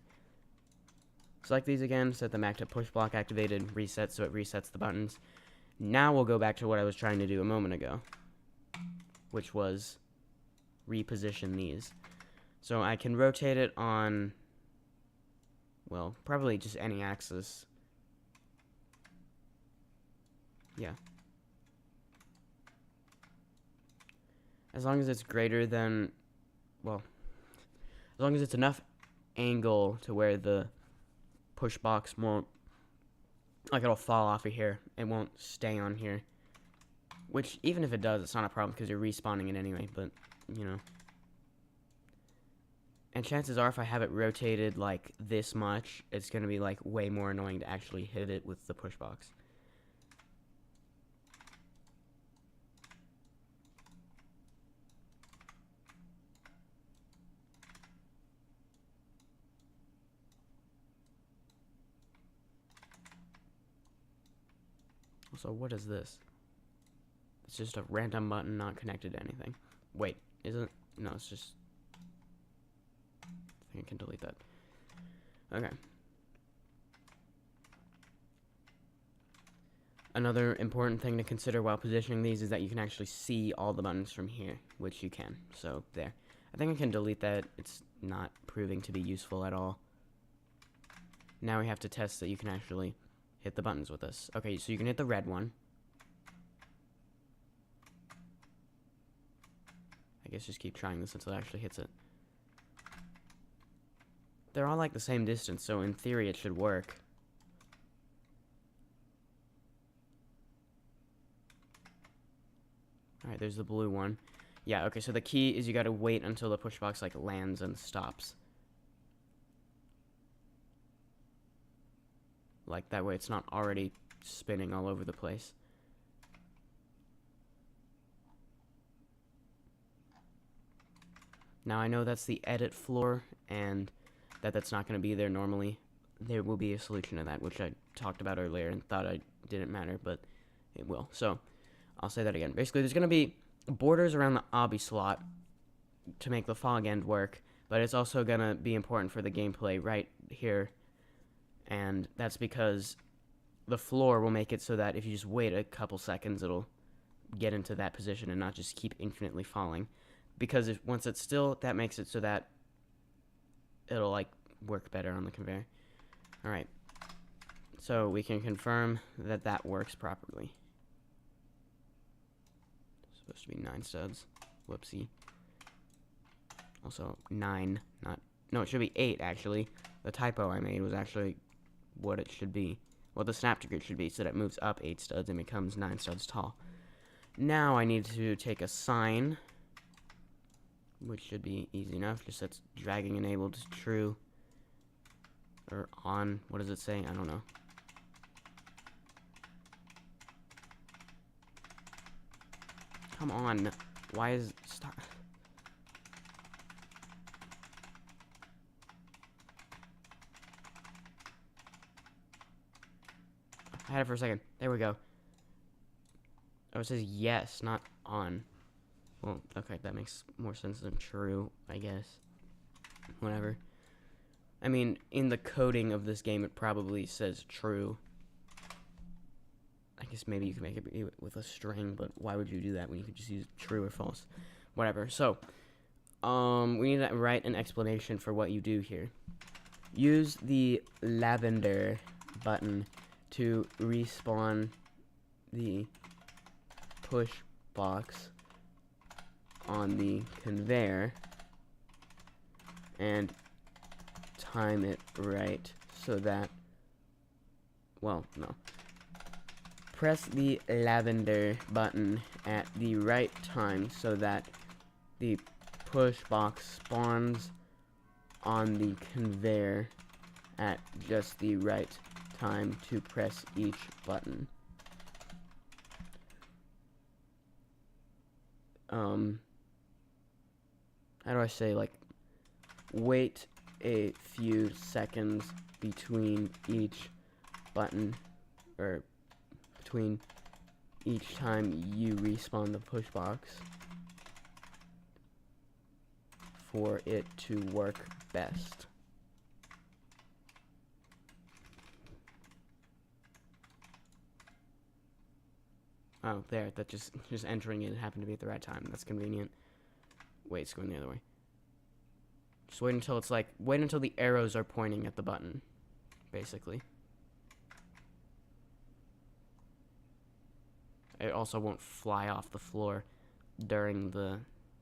Select these again, set them back to push block activated, reset so it resets the buttons. Now we'll go back to what I was trying to do a moment ago, which was reposition these. So I can rotate it on, well, probably just any axis. Yeah. As long as it's greater than, well, as long as it's enough angle to where the push box won't, like, it'll fall off of here. It won't stay on here. Which, even if it does, it's not a problem because you're respawning it anyway, but, you know. And chances are if I have it rotated, like, this much, it's going to be, like, way more annoying to actually hit it with the push box. So what is this? It's just a random button not connected to anything. Wait, isn't it? No, it's just... I think I can delete that. Okay. Another important thing to consider while positioning these is that you can actually see all the buttons from here, which you can. So, there. I think I can delete that. It's not proving to be useful at all. Now we have to test that you can actually hit the buttons with this. Okay, so you can hit the red one. I guess just keep trying this until it actually hits it. They're all like the same distance, so in theory it should work. Alright, there's the blue one. Yeah, okay, so the key is you gotta wait until the push box like lands and stops. Like, that way it's not already spinning all over the place. Now, I know that's the edit floor, and that's not going to be there normally. There will be a solution to that, which I talked about earlier and thought I didn't matter, but it will. So, I'll say that again. Basically, there's going to be borders around the obby slot to make the fog end work, but it's also going to be important for the gameplay right here. And that's because the floor will make it so that if you just wait a couple seconds, it'll get into that position and not just keep infinitely falling. Because if once it's still, that makes it so that it'll, like, work better on the conveyor. Alright. So we can confirm that that works properly. It's supposed to be 9 studs. Whoopsie. Also, 9, not... No, it should be 8, actually. The typo I made was actually what it should be. What the snap to grid should be, so that it moves up 8 studs and becomes 9 studs tall. Now I need to take a sign, which should be easy enough. Just that's dragging enabled to true. Or on. What does it say? I don't know. Come on. Why is... Stop. I had it for a second. There we go. Oh, it says yes, not on. Well, okay, that makes more sense than true, I guess. Whatever. I mean, in the coding of this game, it probably says true. I guess maybe you can make it with a string, but why would you do that when you could just use true or false? Whatever. So, we need to write an explanation for what you do here. Use the lavender button to respawn the push box on the conveyor and time it right so that, well, no. Press the lavender button at the right time so that the push box spawns on the conveyor at just the right time to press each button. How do I say, like, wait a few seconds between each button, or between each time you respawn the push box for it to work best. Oh, there, that just entering it happened to be at the right time. That's convenient. Wait, it's going the other way. Just wait until it's like, wait until the arrows are pointing at the button, basically. It also won't fly off the floor during the,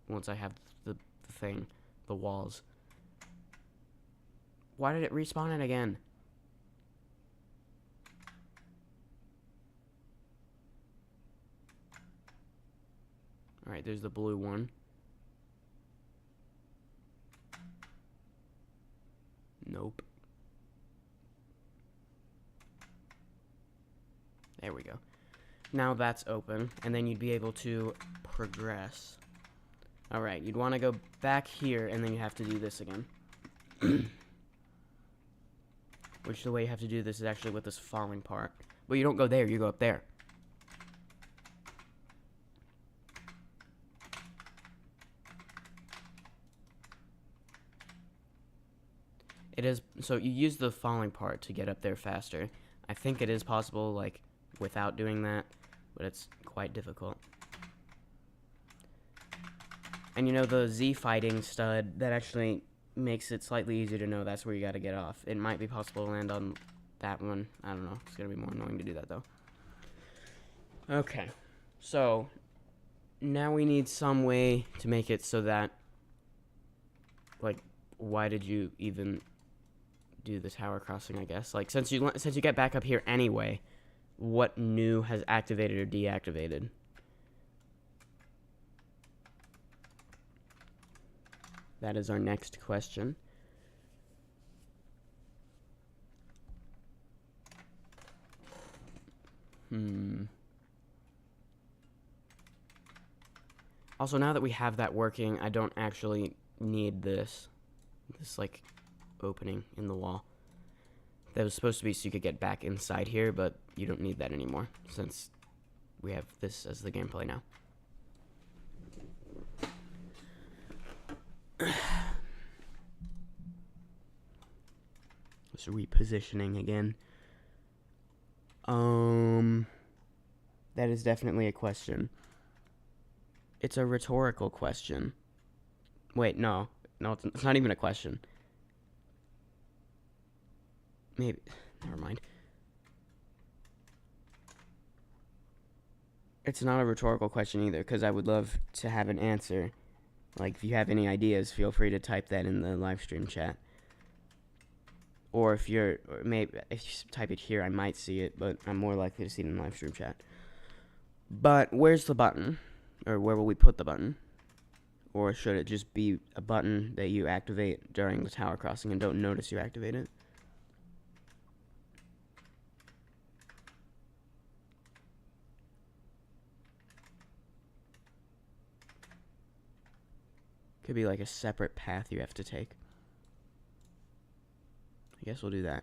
once I have the thing, the walls. Why did it respawn it again? Alright, there's the blue one. Nope. There we go. Now that's open, and then you'd be able to progress. Alright, you'd want to go back here, and then you have to do this again. Which the way you have to do this is actually with this falling part. But you don't go there, you go up there. It is, so you use the falling part to get up there faster. I think it is possible, like, without doing that, but it's quite difficult. And you know, the Z fighting stud, that actually makes it slightly easier to know that's where you gotta get off. It might be possible to land on that one. I don't know. It's gonna be more annoying to do that, though. Okay. So, now we need some way to make it so that, like, why did you even do the tower crossing, I guess? Like, since you get back up here anyway, what new has activated or deactivated? That is our next question. Also, now that we have that working, I don't actually need this like opening in the wall. That was supposed to be so you could get back inside here, but you don't need that anymore since we have this as the gameplay now. Just repositioning again. That is definitely a question. It's a rhetorical question. Wait, no, it's not even a question. Maybe, never mind. It's not a rhetorical question either, because I would love to have an answer. Like, if you have any ideas, feel free to type that in the live stream chat. Or if you type it here, I might see it, but I'm more likely to see it in the live stream chat. But where's the button? Or where will we put the button? Or should it just be a button that you activate during the tower crossing and don't notice you activate it? Could be like a separate path you have to take. I guess we'll do that.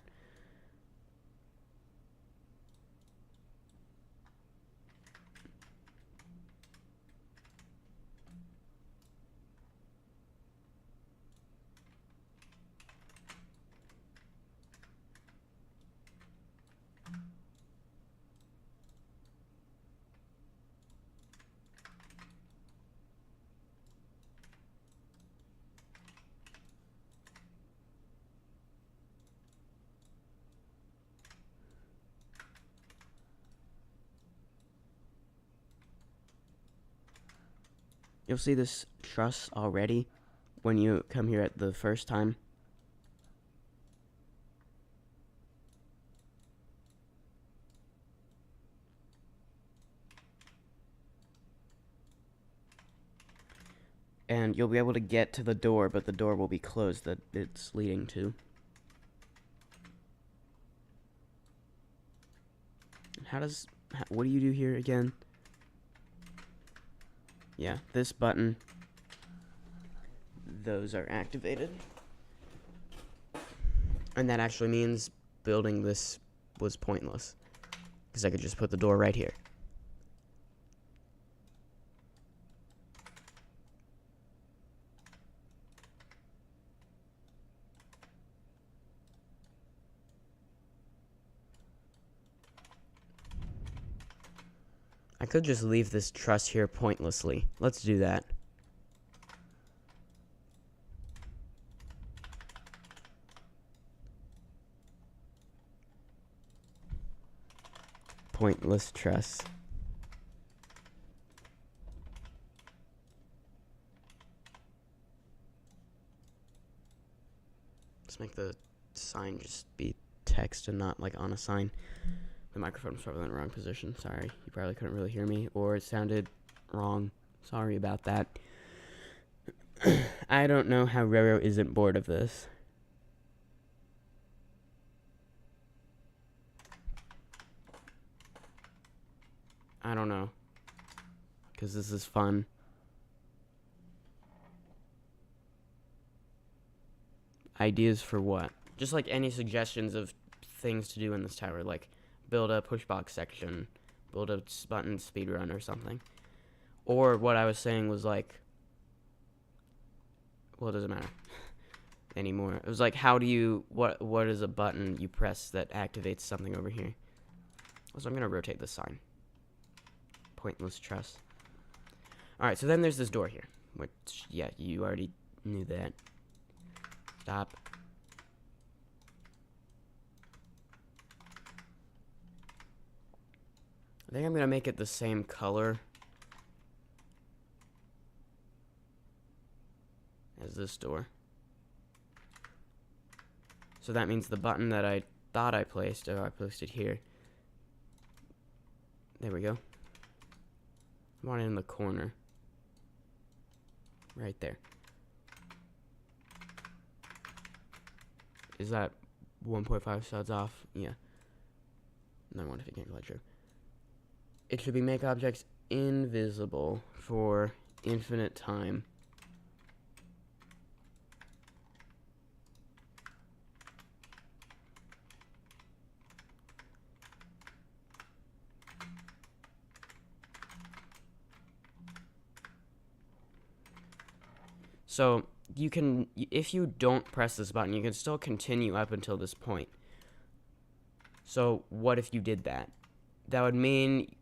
You'll see this truss already when you come here at the first time. And you'll be able to get to the door, but the door will be closed that it's leading to. What do you do here again? Yeah, this button, those are activated. And that actually means building this was pointless, because I could just put the door right here. I could just leave this truss here pointlessly. Let's do that. Pointless truss. Let's make the sign just be text and not like on a sign. The microphone was probably in the wrong position. Sorry. You probably couldn't really hear me, or it sounded wrong. Sorry about that. I don't know how Roro isn't bored of this. I don't know. Because this is fun. Ideas for what? Just like any suggestions of things to do in this tower, like build a push box section, build a button speedrun or something. Or what I was saying was like, well, it doesn't matter anymore. It was like, how do you, what is a button you press that activates something over here? So I'm going to rotate this sign. Pointless truss. Alright, so then there's this door here, which, yeah, you already knew that. Stop. I think I'm going to make it the same color as this door. So that means the button that I thought I placed, I placed it here. There we go. I want it in the corner. Right there. Is that 1.5 studs off? Yeah. No, I wonder if you can't glide through. It should be make objects invisible for infinite time. So you can, if you don't press this button, you can still continue up until this point. So what if you did that? That would mean,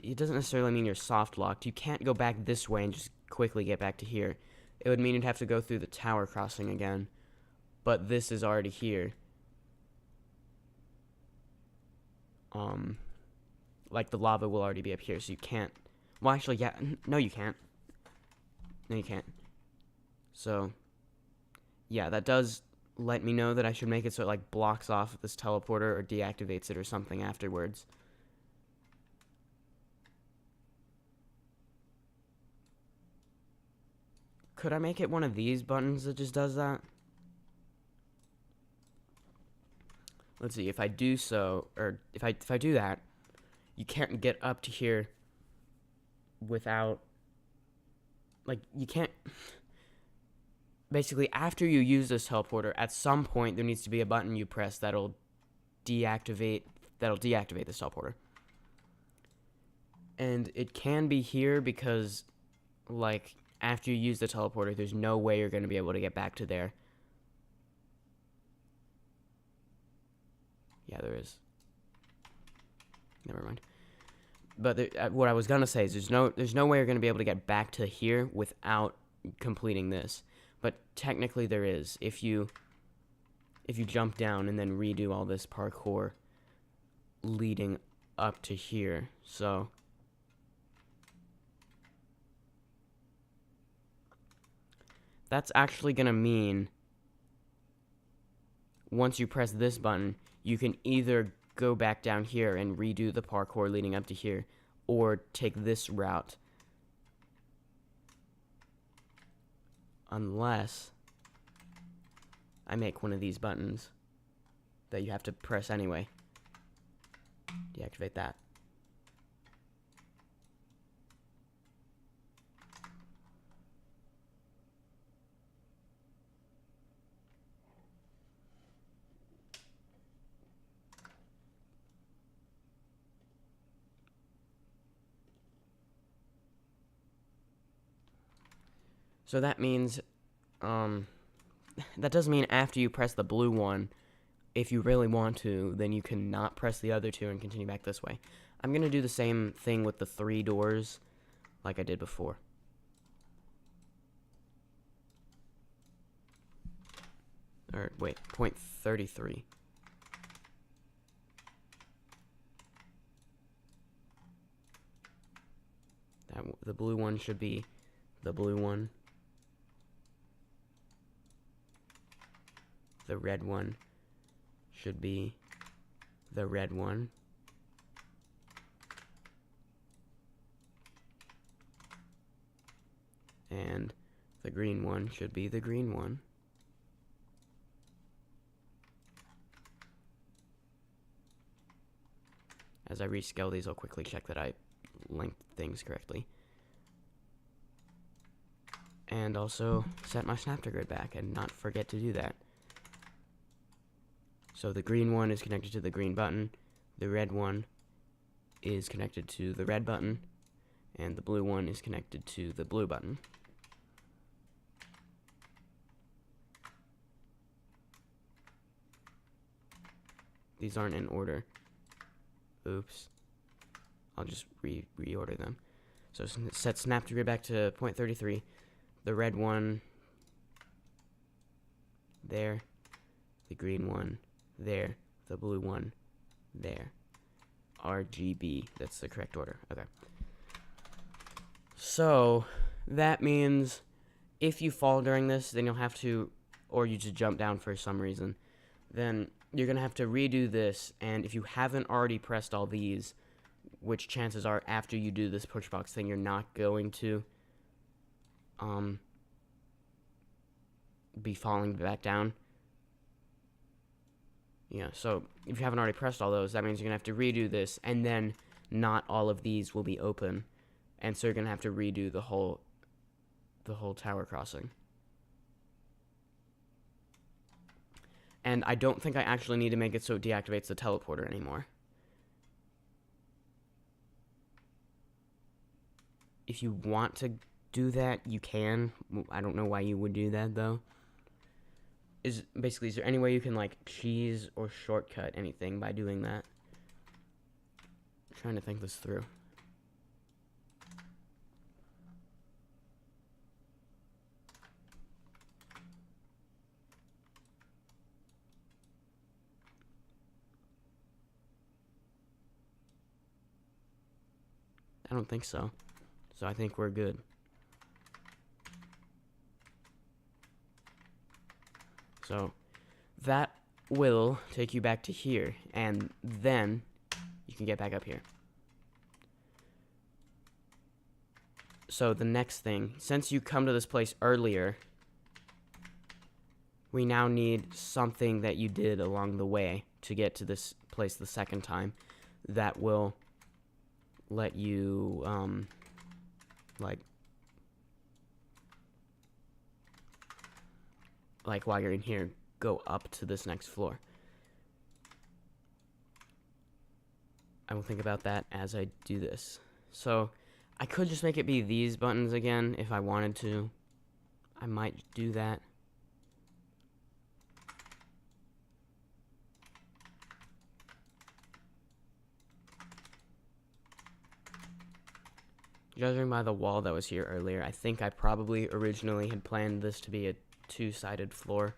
it doesn't necessarily mean you're soft locked. You can't go back this way and just quickly get back to here. It would mean you'd have to go through the tower crossing again. But this is already here. Like the lava will already be up here, so you can't. Well, actually, yeah, no, you can't. No, you can't. So, yeah, that does let me know that I should make it so it, like, blocks off this teleporter or deactivates it or something afterwards. Could I make it one of these buttons that just does that? Let's see, if I do so, or if I do that, you can't get up to here without, like, you can't... Basically, after you use this teleporter, at some point there needs to be a button you press that'll deactivate this teleporter. And it can be here because, like, after you use the teleporter, there's no way you're going to be able to get back to there. Yeah, there is. Never mind. But what I was going to say is there's no way you're going to be able to get back to here without completing this. But technically there is. If you jump down and then redo all this parkour leading up to here. So that's actually gonna mean once you press this button, you can either go back down here and redo the parkour leading up to here, or take this route. Unless I make one of these buttons that you have to press anyway. Deactivate that. So that means, that doesn't mean after you press the blue one, if you really want to, then you cannot press the other two and continue back this way. I'm going to do the same thing with the 3 doors like I did before. Or, wait, point 33. The blue one should be the blue one. The red one should be the red one. And the green one should be the green one. As I rescale these, I'll quickly check that I linked things correctly. And also set my snap to grid back and not forget to do that. So the green one is connected to the green button, the red one is connected to the red button, and the blue one is connected to the blue button. These aren't in order. Oops. I'll just reorder them. So set snap to grid back to point 33. The red one there. The green one there. The blue one there. RGB. That's the correct order. Okay. So that means if you fall during this, then you'll have to, or you just jump down for some reason, then you're going to have to redo this. And if you haven't already pressed all these, which chances are after you do this push box thing, you're not going to be falling back down. Yeah, so if you haven't already pressed all those, that means you're going to have to redo this, and then not all of these will be open. And so you're going to have to redo the whole tower crossing. And I don't think I actually need to make it so it deactivates the teleporter anymore. If you want to do that, you can. I don't know why you would do that, though. Is there any way you can, like, cheese or shortcut anything by doing that? I'm trying to think this through. I don't think so. So I think we're good. So that will take you back to here, and then you can get back up here. So the next thing, since you come to this place earlier, we now need something that you did along the way to get to this place the second time that will let you, like while you're in here, go up to this next floor. I will think about that as I do this. So I could just make it be these buttons again if I wanted to. I might do that. Judging by the wall that was here earlier, I think I probably originally had planned this to be a 2-sided floor.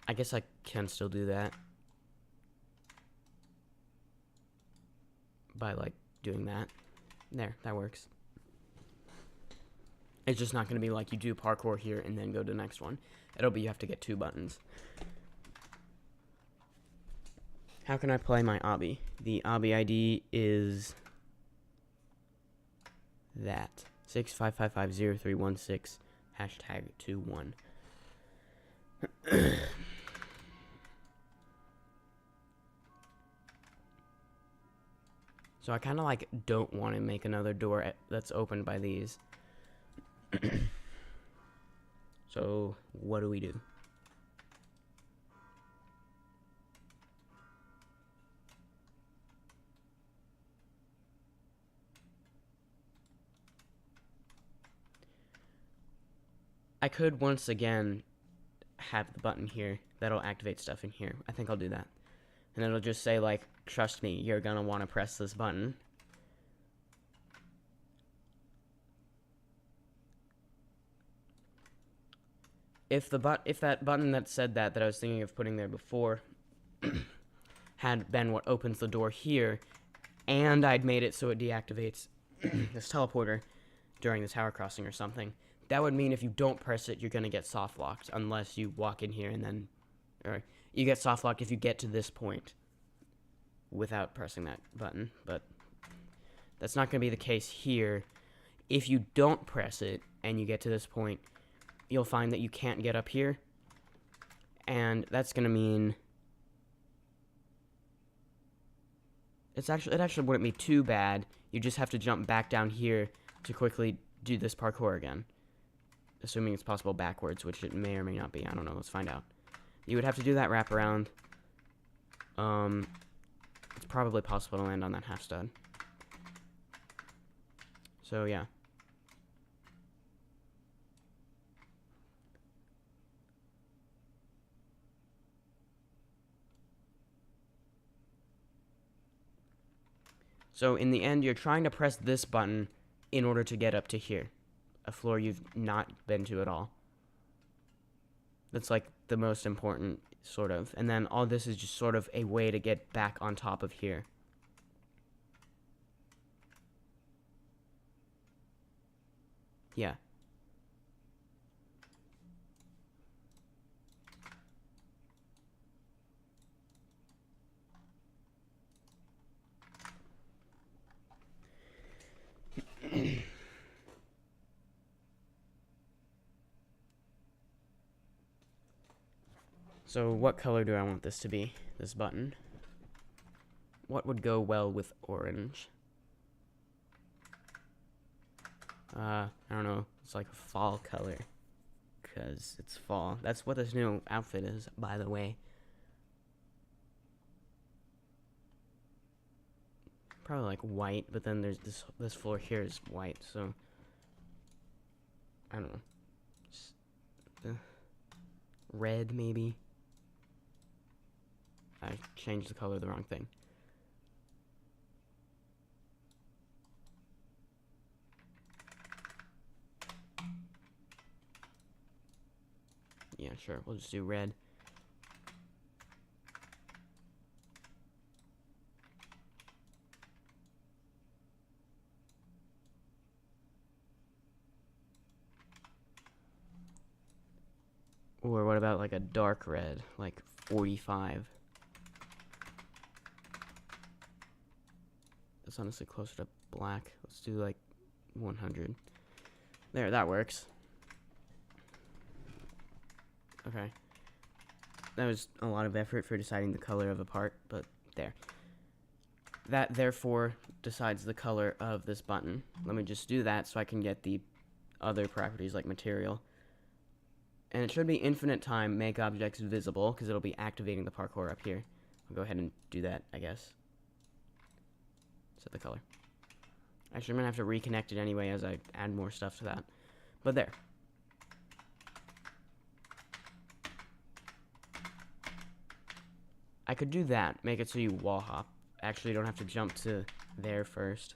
I guess I can still do that by, like, doing that. There, that works. It's just not going to be like you do parkour here and then go to the next one. It'll be you have to get 2 buttons. How can I play my Obby? The Obby ID is that 655500316 #21. So I kind of like don't want to make another door that's opened by these. So what do we do? I could once again have the button here that'll activate stuff in here. I think I'll do that. And it'll just say, like, trust me, you're gonna want to press this button. If that button that said that I was thinking of putting there before had been what opens the door here, and I'd made it so it deactivates this teleporter during the tower crossing or something, that would mean if you don't press it, you're gonna get soft locked unless you walk in here and then, or you get soft locked if you get to this point without pressing that button, but that's not gonna be the case here. If you don't press it and you get to this point, you'll find that you can't get up here, and that's gonna mean it actually wouldn't be too bad. You just have to jump back down here to quickly do this parkour again, assuming it's possible backwards, which it may or may not be. I don't know. Let's find out. You would have to do that wraparound. It's probably possible to land on that half stud. So yeah. So in the end, you're trying to press this button in order to get up to here, a floor you've not been to at all. That's like the most important, sort of. And then all this is just sort of a way to get back on top of here. Yeah. So what color do I want this to be, this button? What would go well with orange? I don't know. It's like a fall color, because it's fall. That's what this new outfit is, by the way. Probably like white, but then there's this floor here is white, so I don't know. Just, red, maybe. I changed the color of the wrong thing. Yeah, sure. We'll just do red. Or what about like a dark red, like 45? That's honestly closer to black. Let's do like 100. There, that works. Okay. That was a lot of effort for deciding the color of a part, but there. That, therefore, decides the color of this button. Let me just do that so I can get the other properties like material. And it should be infinite time, make objects visible, because it'll be activating the parkour up here. I'll go ahead and do that, I guess. Set the color. Actually, I'm going to have to reconnect it anyway as I add more stuff to that. But there. I could do that, make it so you wall hop. Actually, you don't have to jump to there first.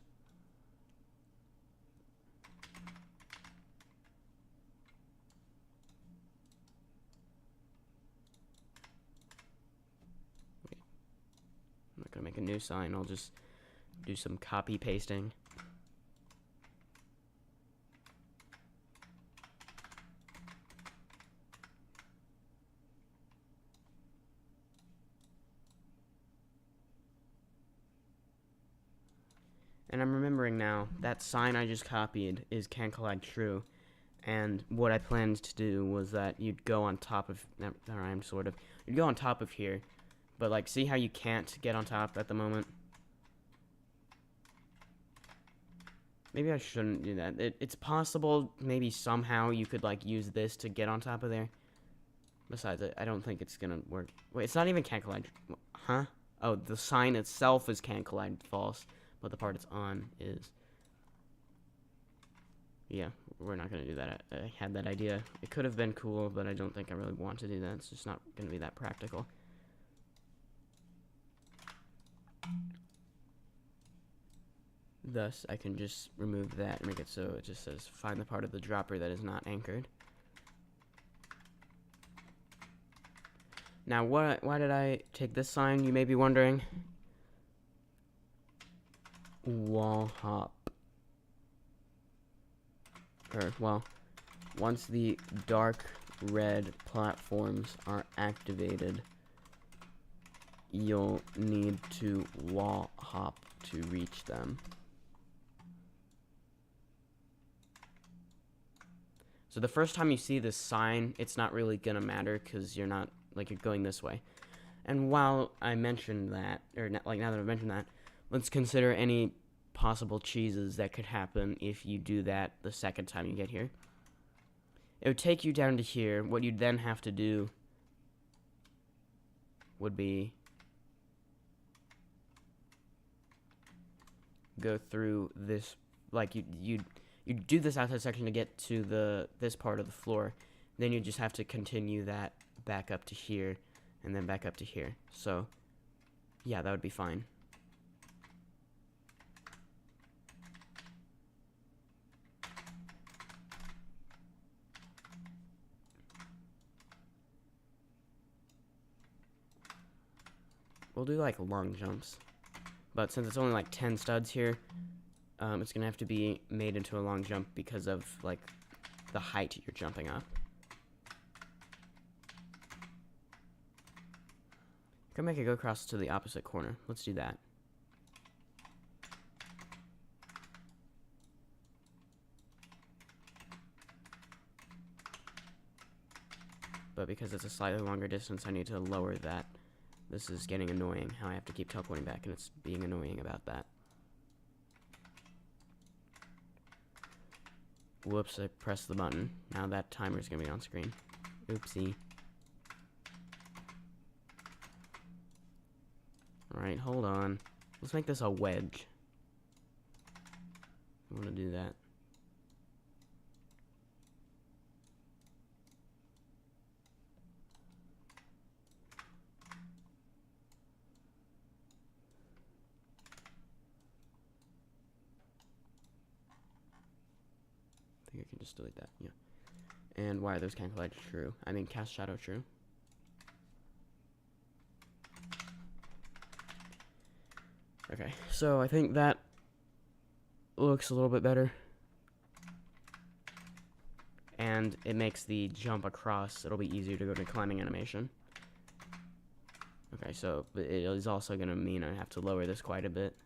Wait. I'm not gonna make a new sign, I'll just do some copy pasting. And I'm remembering now, that sign I just copied is can collide true. And what I planned to do was that you'd go on top of, that rhymed sort of, you'd go on top of here, but like, see how you can't get on top at the moment? Maybe I shouldn't do that. It's possible, maybe somehow you could like use this to get on top of there. Besides, I don't think it's gonna work. Wait, it's not even can collide, huh? Oh, the sign itself is can collide false, but the part it's on is. Yeah, we're not gonna do that. I had that idea. It could have been cool, but I don't think I really want to do that. It's just not gonna be that practical. Thus, I can just remove that and make it so it just says find the part of the dropper that is not anchored. Now, why did I take this sign, you may be wondering? Wall hop. Well, once the dark red platforms are activated, you'll need to wall hop to reach them. So the first time you see this sign, it's not really gonna matter because you're not, like, you're going this way. And while I mentioned that, or like now that I've mentioned that, let's consider any possible cheeses that could happen if you do that the second time you get here. It would take you down to here. What you'd then have to do would be go through this, like you'd do this outside section to get to this part of the floor. Then you just have to continue that back up to here and then back up to here. So yeah, that would be fine. We'll do like long jumps, but since it's only like 10 studs here, it's gonna have to be made into a long jump because of like the height you're jumping up. Can make it go across to the opposite corner. Let's do that. But because it's a slightly longer distance, I need to lower that. This is getting annoying, how I have to keep teleporting back, and it's being annoying about that. Whoops, I pressed the button. Now that timer's gonna be on screen. Oopsie. Alright, hold on. Let's make this a wedge. I want to do that. I think I can just delete that, yeah. And why are those can't collide true? I mean, cast shadow true. Okay, so I think that looks a little bit better. And it makes the jump across, it'll be easier to go to climbing animation. Okay, so it is also going to mean I have to lower this quite a bit.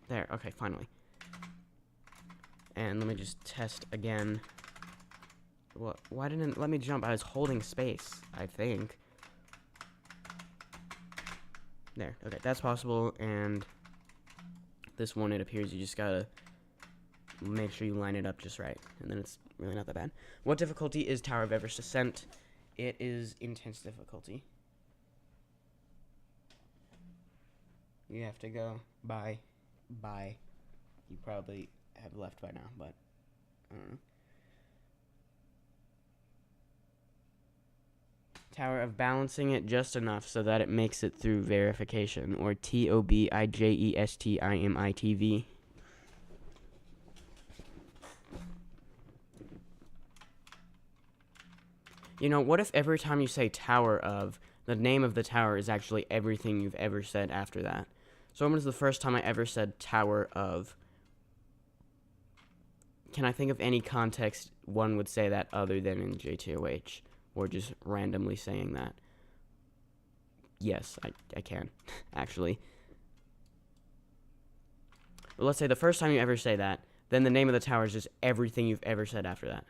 There, okay, finally. And let me just test again. What? Why didn't it let me jump? I was holding space, I think. There, okay, that's possible, and this one, it appears you just gotta make sure you line it up just right, and then it's really not that bad. What difficulty is Tower of Everest Ascent? It is intense difficulty. You have to go by. You probably have left by now, but I don't know. Tower of balancing it just enough so that it makes it through verification, or TOBIJESTIMITV. You know, what if every time you say tower of, the name of the tower is actually everything you've ever said after that? So when was the first time I ever said tower of? Can I think of any context one would say that other than in JTOH? Or just randomly saying that? Yes, I can, actually. But let's say the first time you ever say that, then the name of the tower is just everything you've ever said after that.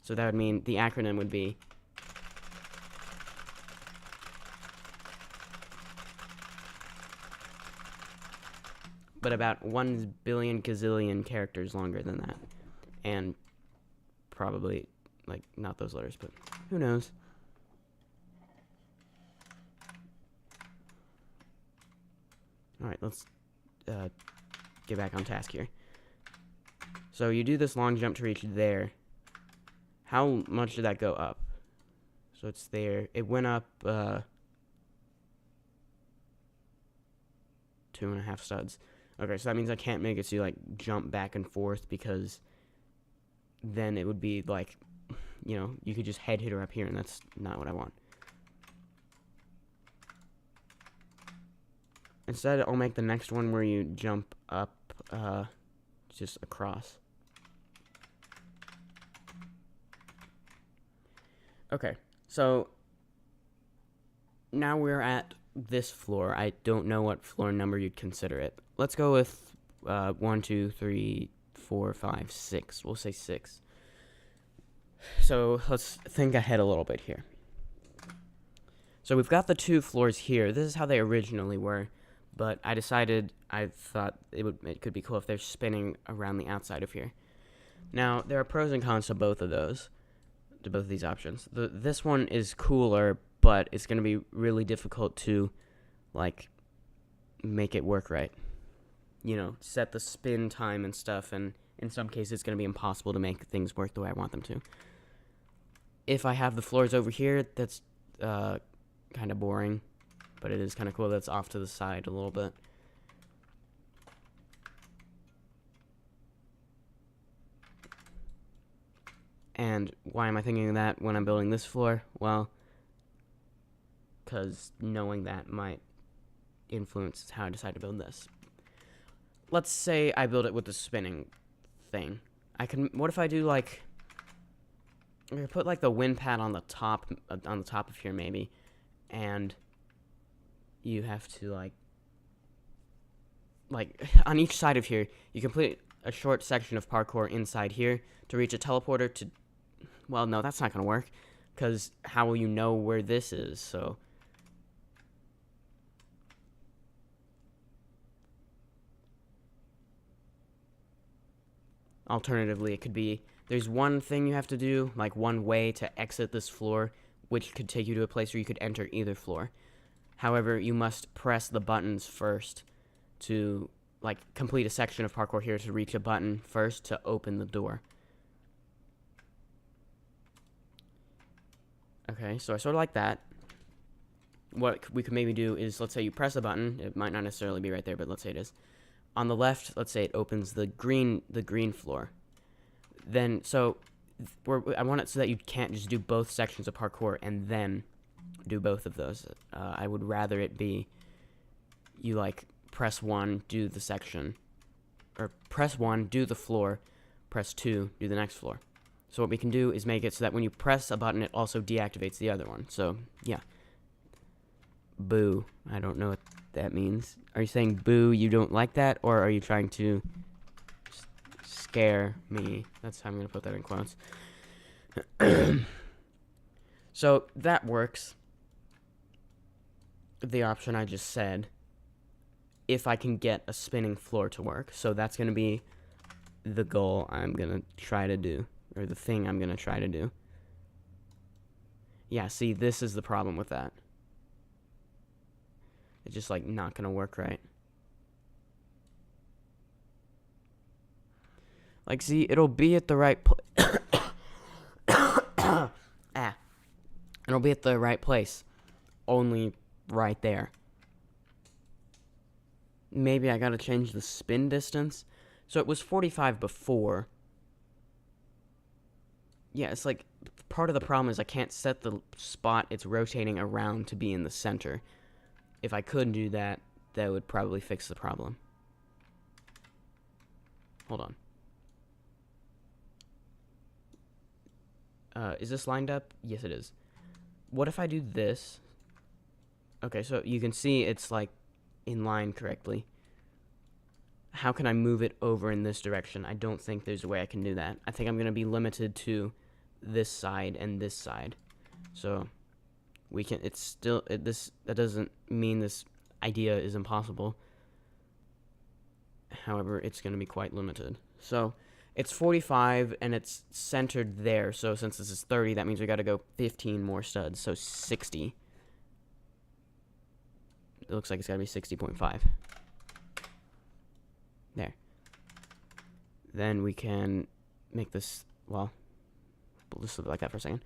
So that would mean the acronym would be but about 1 billion gazillion characters longer than that. And probably, like, not those letters, but who knows? Alright, let's get back on task here. So you do this long jump to reach there. How much did that go up? So it's there. It went up 2.5 studs. Okay, so that means I can't make it so you, like, jump back and forth, because then it would be, like, you know, you could just head hit her up here, and that's not what I want. Instead, I'll make the next one where you jump up, just across. Okay, so now we're at this floor. I don't know what floor number you'd consider it. Let's go with 1, 2, 3, 4, 5, 6. We'll say 6. So let's think ahead a little bit here. So we've got the 2 floors here. This is how they originally were, but I thought it could be cool if they're spinning around the outside of here. Now, there are pros and cons to both of those, to both of these options. This one is cooler, but it's going to be really difficult to, like, make it work right. You know, set the spin time and stuff, and in some cases it's going to be impossible to make things work the way I want them to. If I have the floors over here, that's kind of boring, but it is kind of cool that's off to the side a little bit. And why am I thinking of that when I'm building this floor? Well, because knowing that might influence how I decide to build this. Let's say I build it with the spinning thing. What if I do, like, I could put, like, the wind pad on the top of here, maybe, and you have to, like, on each side of here, you complete a short section of parkour inside here to reach a teleporter to, well, no, that's not going to work, because how will you know where this is? So alternatively, it could be, there's one thing you have to do, like one way to exit this floor, which could take you to a place where you could enter either floor. However, you must press the buttons first to, like, complete a section of parkour here to reach a button first to open the door. Okay, so I sort of like that. What we could maybe do is, let's say you press a button. It might not necessarily be right there, but let's say it is. On the left, let's say it opens the green floor. Then, so I want it so that you can't just do both sections of parkour and then do both of those. I would rather it be you, like, press 1, do the section, or press 1, do the floor, press 2, do the next floor. So what we can do is make it so that when you press a button, it also deactivates the other one. So, yeah. Boo. I don't know what that means. Are you saying boo, you don't like that? Or are you trying to scare me? That's how I'm going to put that in quotes. So, that works. The option I just said. If I can get a spinning floor to work. So, that's going to be the goal I'm going to try to do. Or the thing I'm going to try to do. Yeah, see, this is the problem with that. It's just, like, not going to work right. Like, see, it'll be at the right place. It'll be at the right place. Only right there. Maybe I gotta change the spin distance. So it was 45 before. Yeah, it's like part of the problem is I can't set the spot it's rotating around to be in the center. If I could do that, that would probably fix the problem. Hold on. Is this lined up? Yes, it is. What if I do this? Okay, so you can see it's like in line correctly. How can I move it over in this direction? I don't think there's a way I can do that. I think I'm going to be limited to this side and this side. So we can, it's still, that doesn't mean this idea is impossible. However, it's going to be quite limited. So it's 45 and it's centered there. So since this is 30, that means we got to go 15 more studs. So 60. It looks like it's got to be 60.5. There. Then we can make this, well, we'll just leave it like that for a second.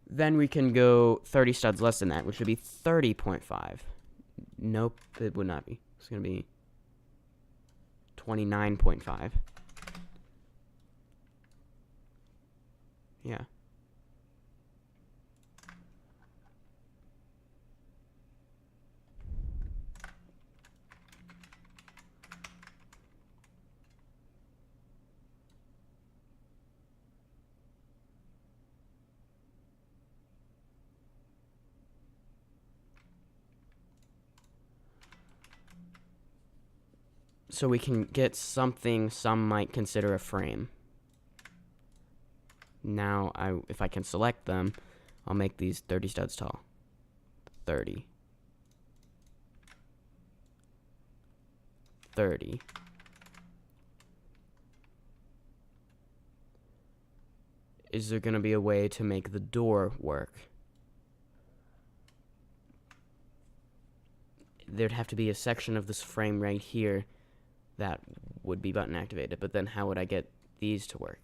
Then we can go 30 studs less than that, which would be 30.5. Nope, it would not be. It's going to be 29.5. Yeah. So we can get something some might consider a frame. Now, if I can select them, I'll make these 30 studs tall. 30. 30. Is there going to be a way to make the door work? There'd have to be a section of this frame right here that would be button activated, but then how would I get these to work?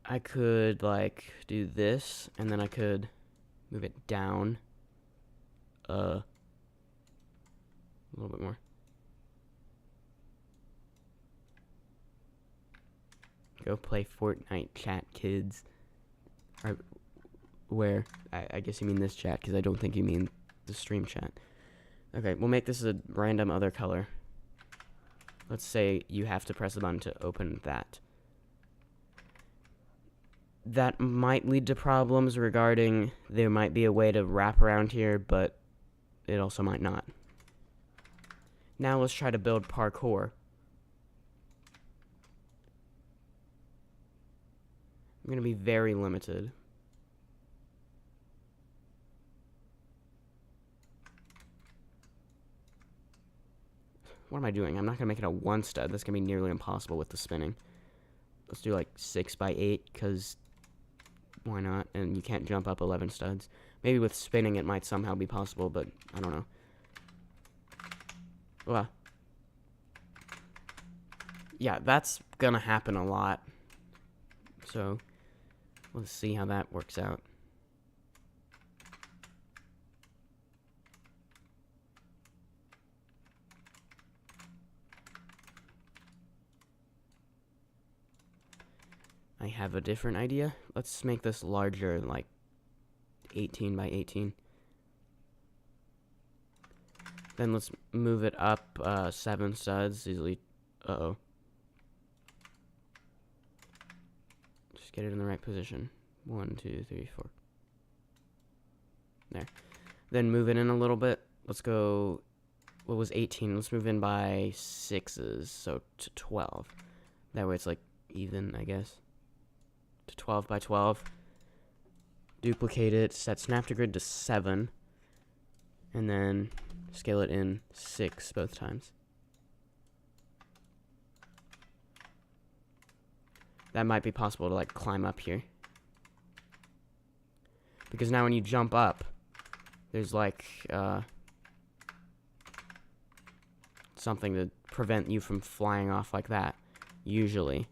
I could, like, do this, and then I could move it down a little bit more. Go play Fortnite, chat, kids. Or, where? I guess you mean this chat, because I don't think you mean the stream chat. Okay, we'll make this a random other color. Let's say you have to press a button to open that. That might lead to problems regarding there might be a way to wrap around here, but it also might not. Now let's try to build parkour. I'm going to be very limited. What am I doing? I'm not going to make it a 1 stud. That's going to be nearly impossible with the spinning. Let's do like 6 by 8, because why not? And you can't jump up 11 studs. Maybe with spinning it might somehow be possible, but I don't know. Well, yeah, that's going to happen a lot. So let's see how that works out. I have a different idea. Let's make this larger, like 18 by 18. Then let's move it up 7 studs easily. Uh-oh. Just get it in the right position. 1, 2, 3, 4. There. Then move it in a little bit. Let's go, what was 18? Let's move in by 6s, so to 12. That way it's like even, I guess. To 12 by 12. Duplicate it, set snap to grid to 7, and then scale it in 6 both times. That might be possible to like climb up here. Because now when you jump up, there's like something to prevent you from flying off like that, usually.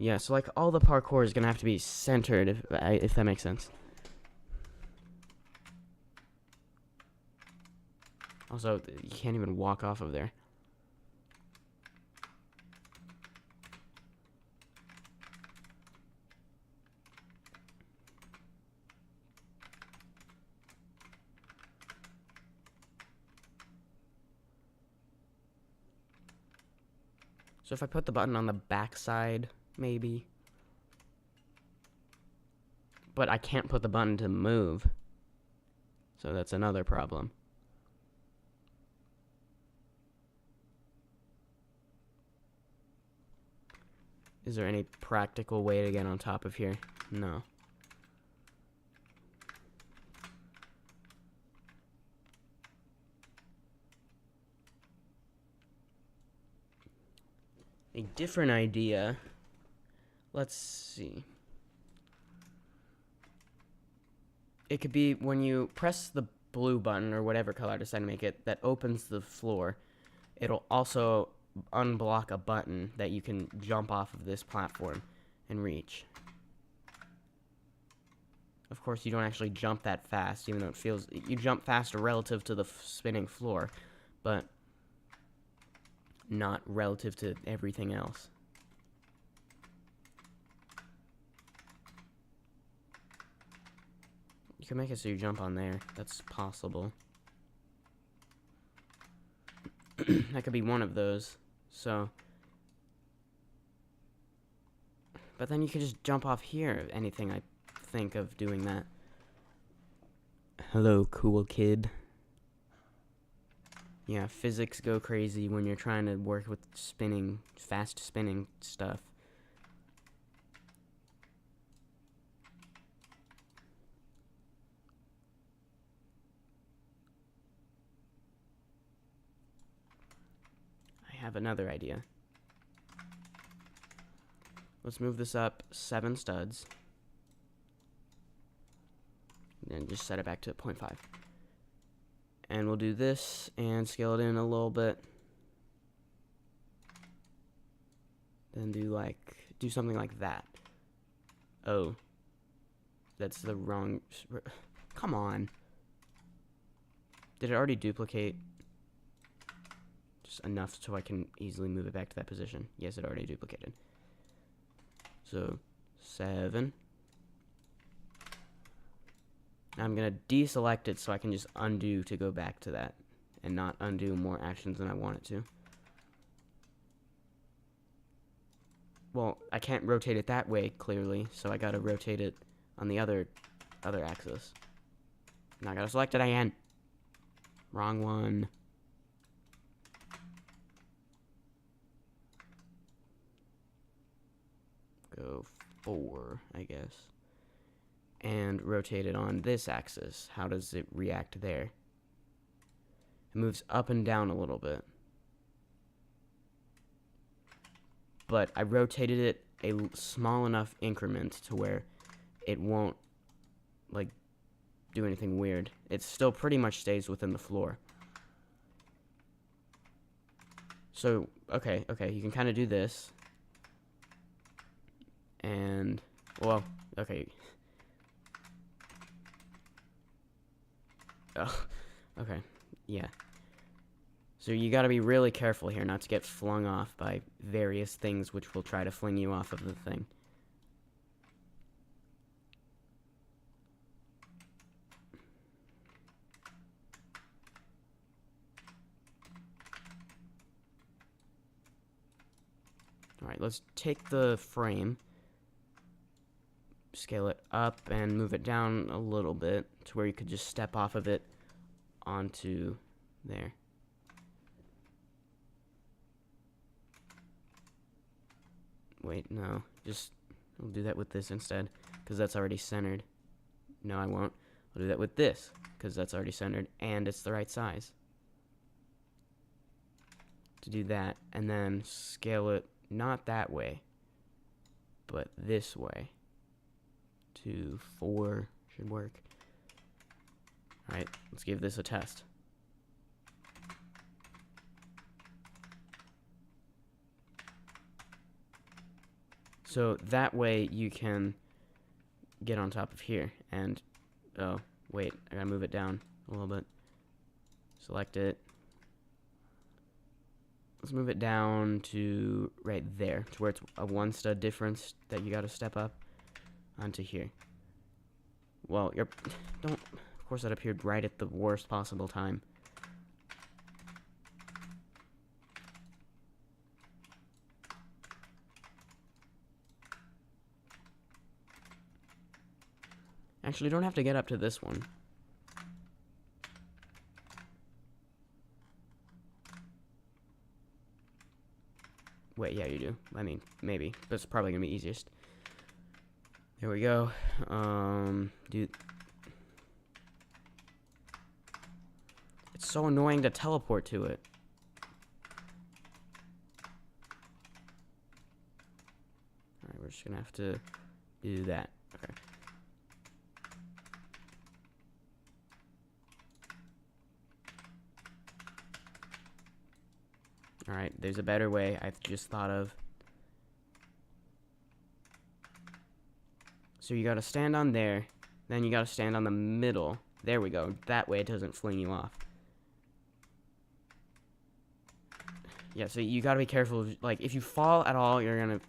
Yeah, so like all the parkour is gonna have to be centered, if that makes sense. Also, you can't even walk off of there. So if I put the button on the back side, maybe. But I can't put the button to move. So that's another problem. Is there any practical way to get on top of here? No. A different idea. Let's see. It could be when you press the blue button or whatever color I decide to make it, that opens the floor. It'll also unblock a button that you can jump off of this platform and reach. Of course, you don't actually jump that fast, even though it feels... You jump faster relative to the spinning floor, but not relative to everything else. You can make it so you jump on there. That's possible. That could be one of those. So... But then you could just jump off here, if anything, I think of doing that. Hello, cool kid. Yeah, physics go crazy when you're trying to work with spinning, fast spinning stuff. I have another idea. Let's move this up 7 studs. And just set it back to 0.5. And we'll do this and scale it in a little bit. Then do something like that. Oh. That's the wrong... Come on. Did it already duplicate? Just enough so I can easily move it back to that position. Yes, it already duplicated. So, 7. I'm going to deselect it so I can just undo to go back to that. And not undo more actions than I want it to. Well, I can't rotate it that way, clearly. So I got to rotate it on the other axis. Now I got to select it again. Wrong one. Go 4, I guess. And rotate it on this axis. How does it react there? It moves up and down a little bit. But I rotated it a small enough increment to where it won't, like, do anything weird. It still pretty much stays within the floor. So, okay, you can kind of do this. And, well, okay. Oh, okay, yeah. So you gotta be really careful here not to get flung off by various things which will try to fling you off of the thing. Alright, let's take the frame, scale it up, and move it down a little bit to where you could just step off of it onto there. Wait, no. I'll do that with this instead, because that's already centered. No, I won't. I'll do that with this, because that's already centered, and it's the right size. To do that, and then scale it not that way, but this way. To 4 should work. Alright, let's give this a test. So that way you can get on top of here. And, oh, wait, I gotta move it down a little bit. Select it. Let's move it down to right there, to where it's a 1 stud difference that you gotta step up onto here. Well, of course that appeared right at the worst possible time. Actually, you don't have to get up to this one. Wait, yeah, you do. I mean, maybe. But it's probably gonna be easiest. There we go. Dude. It's so annoying to teleport to it. Alright, we're just gonna have to do that. Okay. Alright, there's a better way I've just thought of. So you gotta stand on there, then you gotta stand on the middle. There we go. That way it doesn't fling you off. Yeah, so you gotta be careful. Like, if you fall at all, you're gonna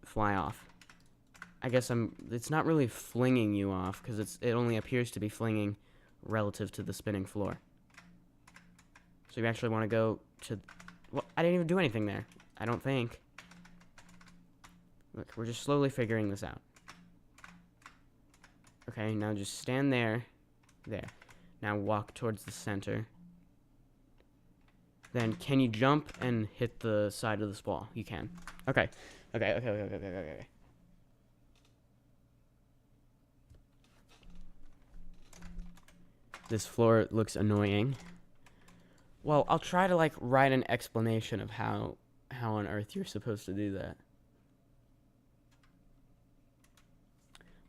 fly off. I guess it's not really flinging you off, because it only appears to be flinging relative to the spinning floor. So you actually want to go to... Well, I didn't even do anything there. I don't think. Look, we're just slowly figuring this out. Okay, now just stand there. There. Now walk towards the center. Then, can you jump and hit the side of this wall? You can. Okay. Okay. This floor looks annoying. Well, I'll try to, like, write an explanation of how on earth you're supposed to do that.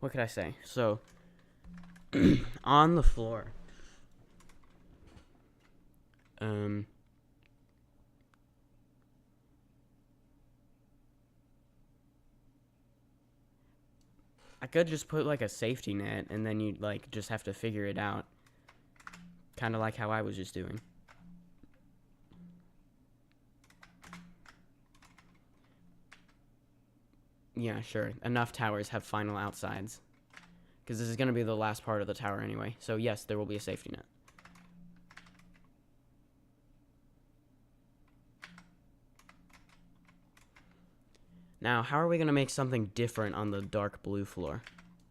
What could I say? So, on the floor, I could just put, like, a safety net, and then you'd, like, just have to figure it out. Kind of like how I was just doing. Yeah, sure. Enough towers have final outsides. Because this is going to be the last part of the tower anyway. So, yes, there will be a safety net. Now, how are we going to make something different on the dark blue floor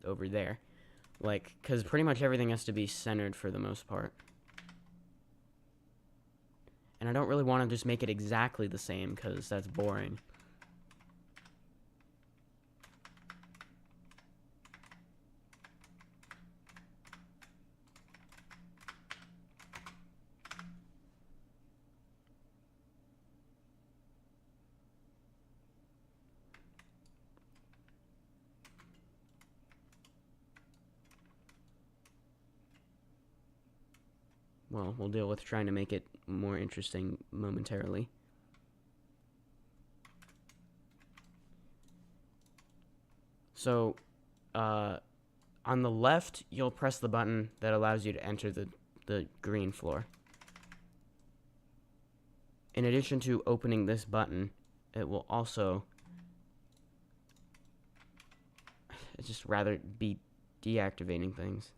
over there? Like, because pretty much everything has to be centered for the most part. And I don't really want to just make it exactly the same, because that's boring. Well, we'll deal with trying to make it more interesting momentarily. So, on the left, you'll press the button that allows you to enter the green floor. In addition to opening this button, it will also just rather be deactivating things.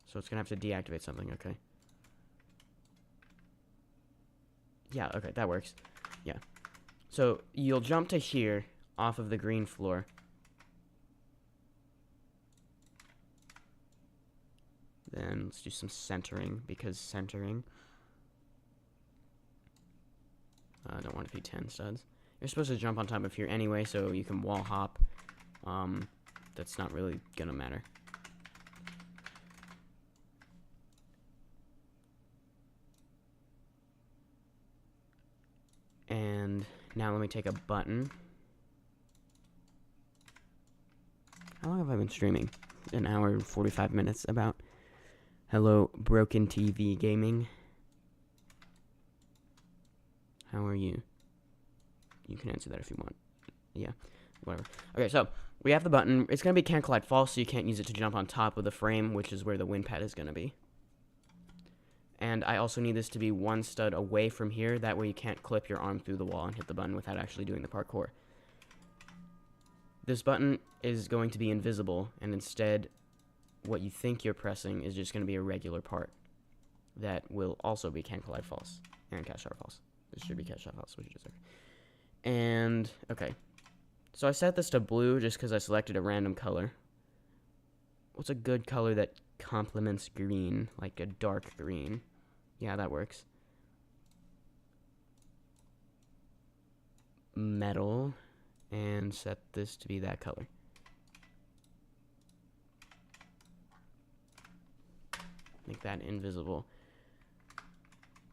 So it's going to have to deactivate something, okay. Yeah, okay, that works. Yeah. So you'll jump to here, off of the green floor. Then let's do some centering, because centering. I don't want to be 10 studs. You're supposed to jump on top of here anyway, so you can wall hop. That's not really going to matter. And now let me take a button. How long have I been streaming? An hour and 45 minutes about. Hello, Broken TV Gaming. How are you? You can answer that if you want. Yeah, whatever. Okay, so we have the button. It's going to be can't collide false, so you can't use it to jump on top of the frame, which is where the wind pad is going to be. And I also need this to be one stud away from here. That way you can't clip your arm through the wall and hit the button without actually doing the parkour. This button is going to be invisible, and instead, what you think you're pressing is just going to be a regular part. That will also be can't collide false and catch sharp false. This should be catch sharp false, which is okay. And, okay. So I set this to blue just because I selected a random color. what's a good color that complements green, like a dark green? Yeah, that works. Metal, and set this to be that color. Make that invisible.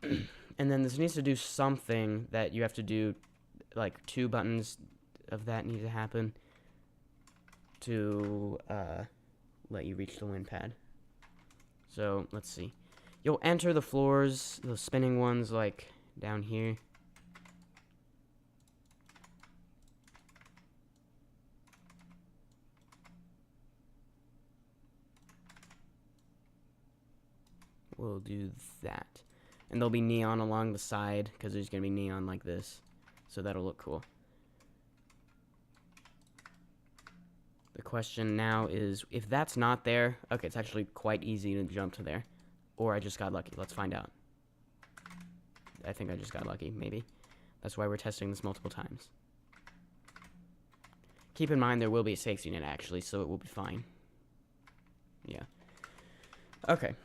And then this needs to do something that you have to do, like 2 buttons of that need to happen to let you reach the wind pad. So let's see. You'll enter the floors, the spinning ones, like down here. We'll do that. And there'll be neon along the side, because there's going to be neon like this. So that'll look cool. The question now is, if that's not there, okay, it's actually quite easy to jump to there. Or I just got lucky. Let's find out. I think I just got lucky, maybe. That's why we're testing this multiple times. Keep in mind there will be a safety net, actually, so it will be fine. Yeah. Okay.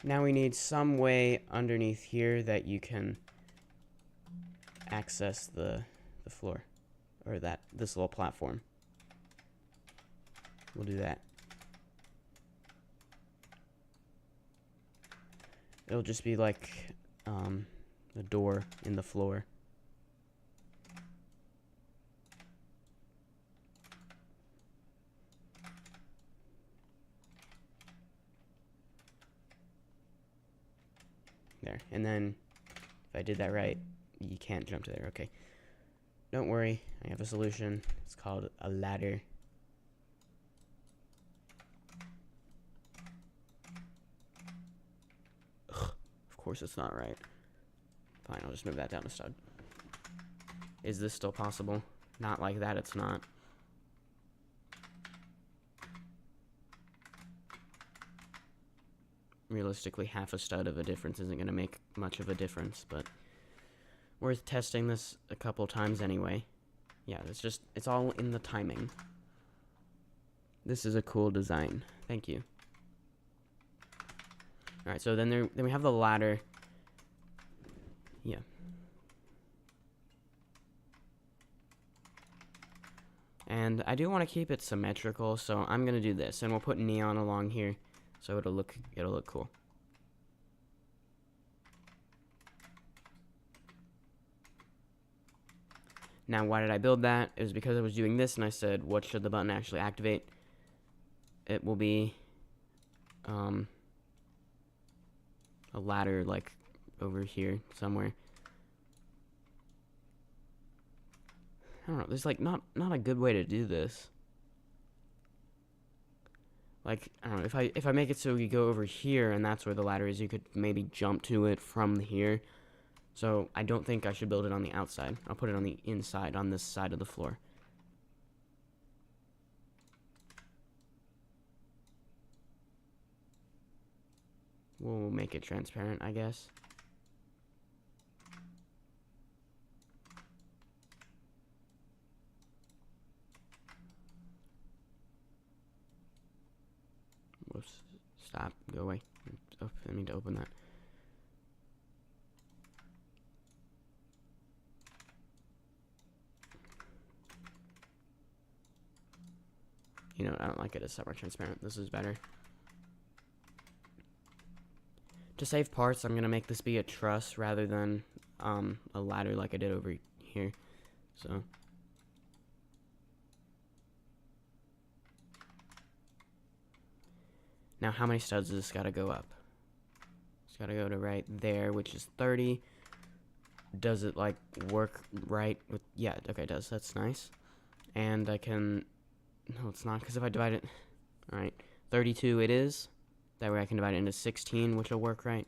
Now we need some way underneath here that you can access the floor, or this little platform. We'll do that. It'll just be like a door in the floor. There, and then if I did that right, you can't jump to there. Okay, don't worry, I have a solution. It's called a ladder. Ugh, of course it's not right. Fine, I'll just move that down a stud. Is this still possible? Not like that, it's not. Realistically, half a stud of a difference isn't going to make much of a difference, but worth testing this a couple times anyway. Yeah, it's all in the timing. This is a cool design. Thank you. Alright, so then we have the ladder. Yeah. And I do want to keep it symmetrical, so I'm going to do this, and we'll put neon along here. So it'll look cool. Now, why did I build that? It was because I was doing this, and I said, what should the button actually activate? It will be a ladder, like, over here somewhere. I don't know, there's, like, not a good way to do this. Like, I don't know, if I make it so you go over here and that's where the ladder is, you could maybe jump to it from here. So I don't think I should build it on the outside. I'll put it on the inside, on this side of the floor. We'll make it transparent, I guess. Whoops. Stop. Go away. Oh, I need to open that. You know, I don't like it as separate transparent. This is better. To save parts, I'm going to make this be a truss rather than a ladder like I did over here. So... Now, how many studs does this gotta go up? It's gotta go to right there, which is 30. Does it, like, work right with... Yeah, okay, it does. That's nice. And I can... No, it's not, because if I divide it... Alright, 32 it is. That way I can divide it into 16, which will work right.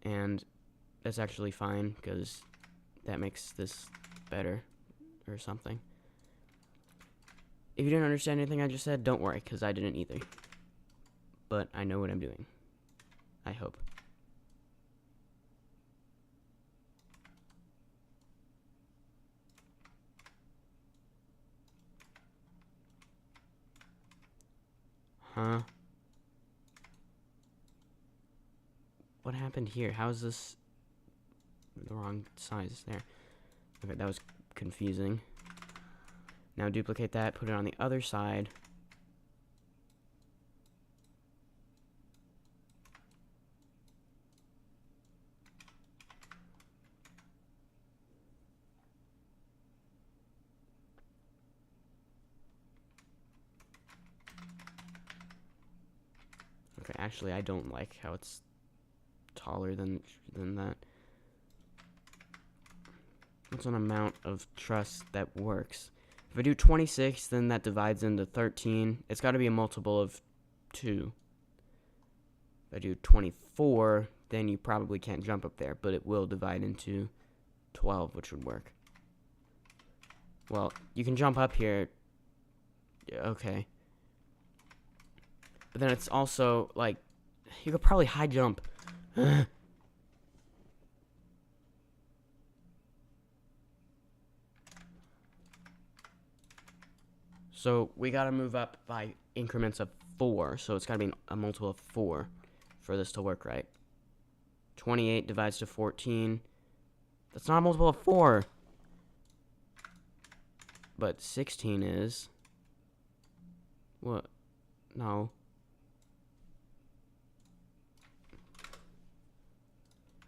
And that's actually fine, because that makes this better, or something. If you didn't understand anything I just said, don't worry, because I didn't either. But I know what I'm doing. I hope. Huh? What happened here? How is this the wrong size there? Okay, that was confusing. Now duplicate that, put it on the other side. Okay, actually, I don't like how it's taller than that. What's an amount of truss that works? If I do 26, then that divides into 13. It's got to be a multiple of 2. If I do 24, then you probably can't jump up there, but it will divide into 12, which would work. Well, you can jump up here. Okay. But then it's also, like, you could probably high jump. So we gotta move up by increments of 4. So it's gotta be a multiple of 4 for this to work right. 28 divides to 14. That's not a multiple of 4. But 16 is. What? No.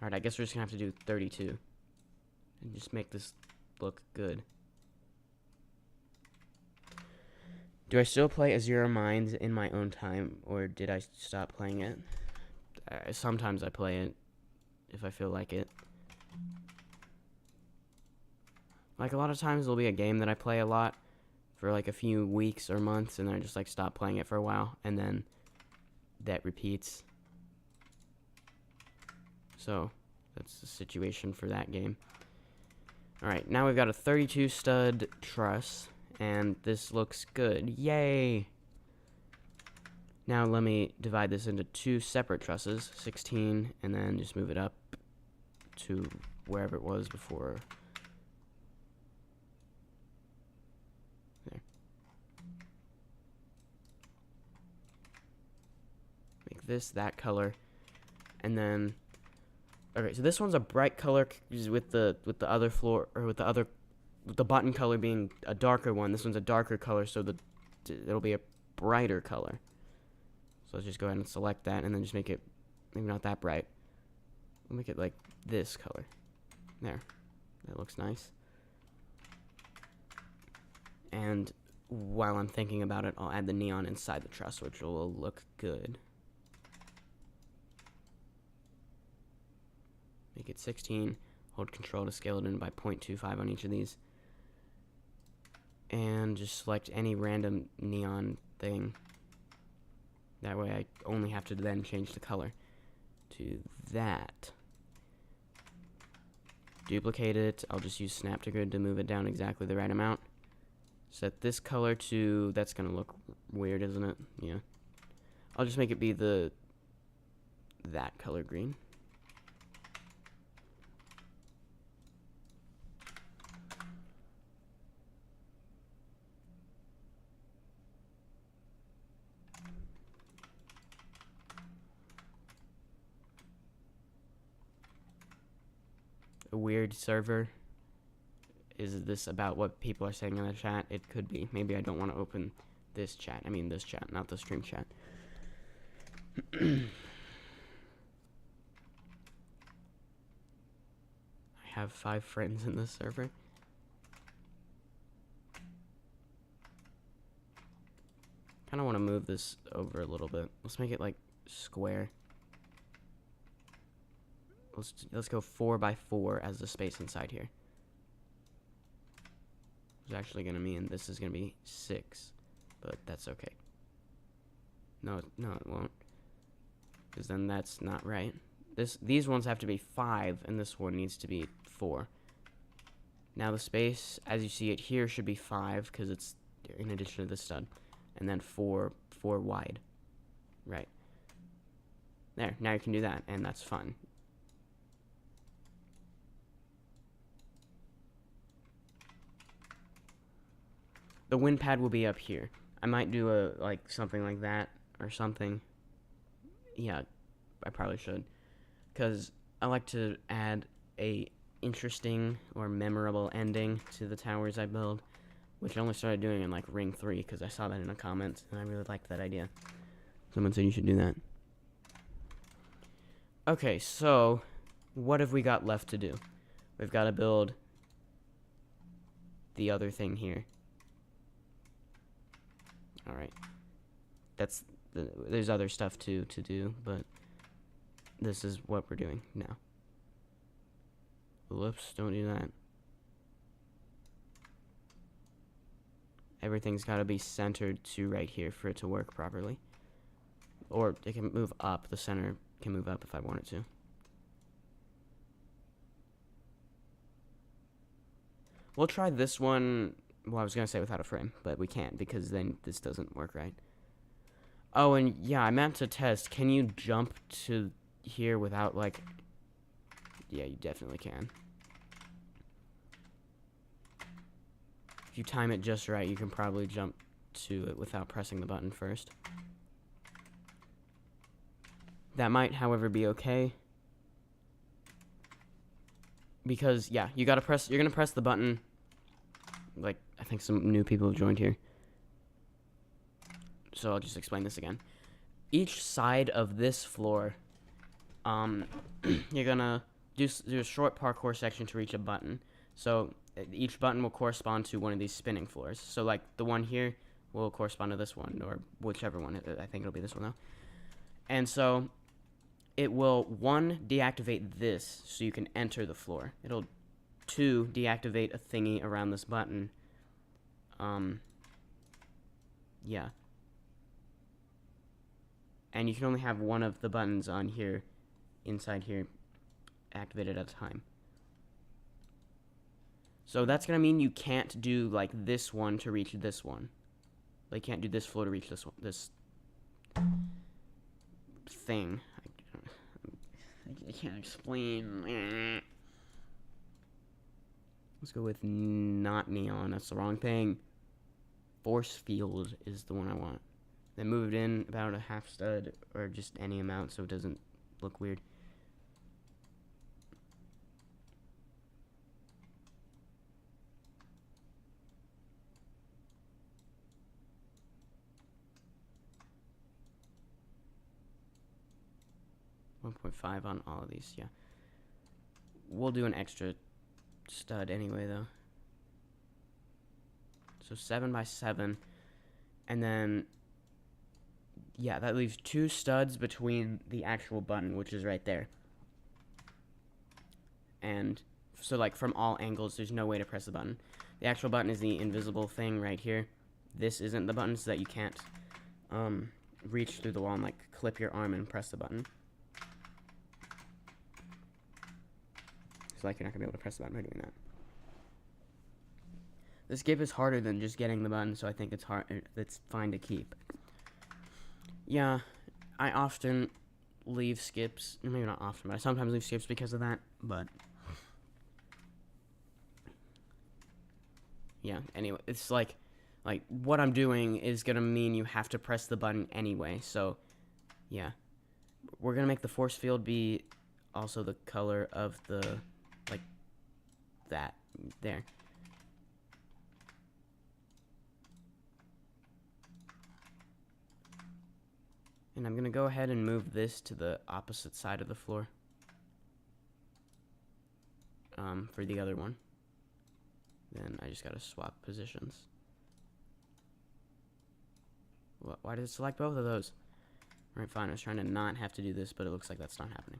Alright, I guess we're just gonna have to do 32. And just make this look good. Do I still play Azure Mines in my own time, or did I stop playing it? Sometimes I play it, if I feel like it. Like, a lot of times there'll be a game that I play a lot for, like, a few weeks or months, and then I just, like, stop playing it for a while, and then that repeats. So, that's the situation for that game. Alright, now we've got a 32 stud truss. And this looks good. Yay! Now let me divide this into 2 separate trusses, 16, and then just move it up to wherever it was before. There. Make this that color, and then okay. So this one's a bright color with the other floor, or with the button color being a darker one. This one's a darker color, so it'll be a brighter color. So let's just go ahead and select that, and then just make it maybe not that bright. We'll make it like this color. There. That looks nice. And while I'm thinking about it, I'll add the neon inside the truss, which will look good. Make it 16. Hold control to scale it in by 0.25 on each of these. And just select any random neon thing. That way I only have to then change the color to that. Duplicate it. I'll just use snap to grid to move it down exactly the right amount. Set this color to, that's gonna look weird, isn't it? Yeah. I'll just make it be that color green. A weird server. Is this about what people are saying in the chat? It could be. Maybe I don't want to open this chat. I mean this chat, not the stream chat. I have 5 friends in this server. Kind of want to move this over a little bit. Let's make it like square. Let's go 4 by 4 as the space inside here. It's actually gonna mean this is gonna be 6, but that's okay. No, it won't, because then that's not right. These ones have to be 5, and this one needs to be 4. Now the space, as you see it here, should be 5 because it's in addition to the stud, and then 4 wide. Right. There. Now you can do that, and that's fun. The wind pad will be up here. I might do something like that, or something. Yeah, I probably should. Because I like to add a interesting or memorable ending to the towers I build, which I only started doing in like Ring 3 because I saw that in a comment and I really liked that idea. Someone said you should do that. Okay, so what have we got left to do? We've got to build the other thing here. Alright. There's other stuff too to do, but this is what we're doing now. Whoops, don't do that. Everything's got to be centered to right here for it to work properly. Or it can move up. The center can move up if I want it to. We'll try this one. Well, I was going to say without a frame, but we can't because then this doesn't work right. Oh, and yeah, I meant to test. Can you jump to here without, like... Yeah, you definitely can. If you time it just right, you can probably jump to it without pressing the button first. That might, however, be okay. Because, yeah, you're gonna press the button. Like, I think some new people have joined here. So I'll just explain this again. Each side of this floor, you're gonna do a short parkour section to reach a button. So each button will correspond to one of these spinning floors. So like the one here will correspond to this one, or whichever one. I think it'll be this one though. And so it will, 1, deactivate this so you can enter the floor. It'll 2, deactivate a thingy around this button. Yeah. And you can only have one of the buttons on here, inside here, activated at a time. So that's gonna mean you can't do like this one to reach this one. Like you can't do this floor to reach this one. This thing. I can't explain. Let's go with not neon. That's the wrong thing. Force field is the one I want. Then move it in about a half stud or just any amount so it doesn't look weird. .5 on all of these, yeah. We'll do an extra stud anyway, though. So 7 by 7, and then yeah, that leaves 2 studs between the actual button, which is right there. And so like from all angles, there's no way to press the button. The actual button is the invisible thing right here. This isn't the button, so that you can't reach through the wall and like clip your arm and press the button. So like you're not gonna be able to press the button by doing that. This skip is harder than just getting the button, so I think it's fine to keep. Yeah, I often leave skips. Maybe not often, but I sometimes leave skips because of that. But yeah, anyway, it's like what I'm doing is gonna mean you have to press the button anyway. So yeah, we're gonna make the force field be also the color of the like that there. And I'm going to go ahead and move this to the opposite side of the floor for the other one. Then I just got to swap positions. Why did it select both of those? Alright, fine. I was trying to not have to do this, but it looks like that's not happening.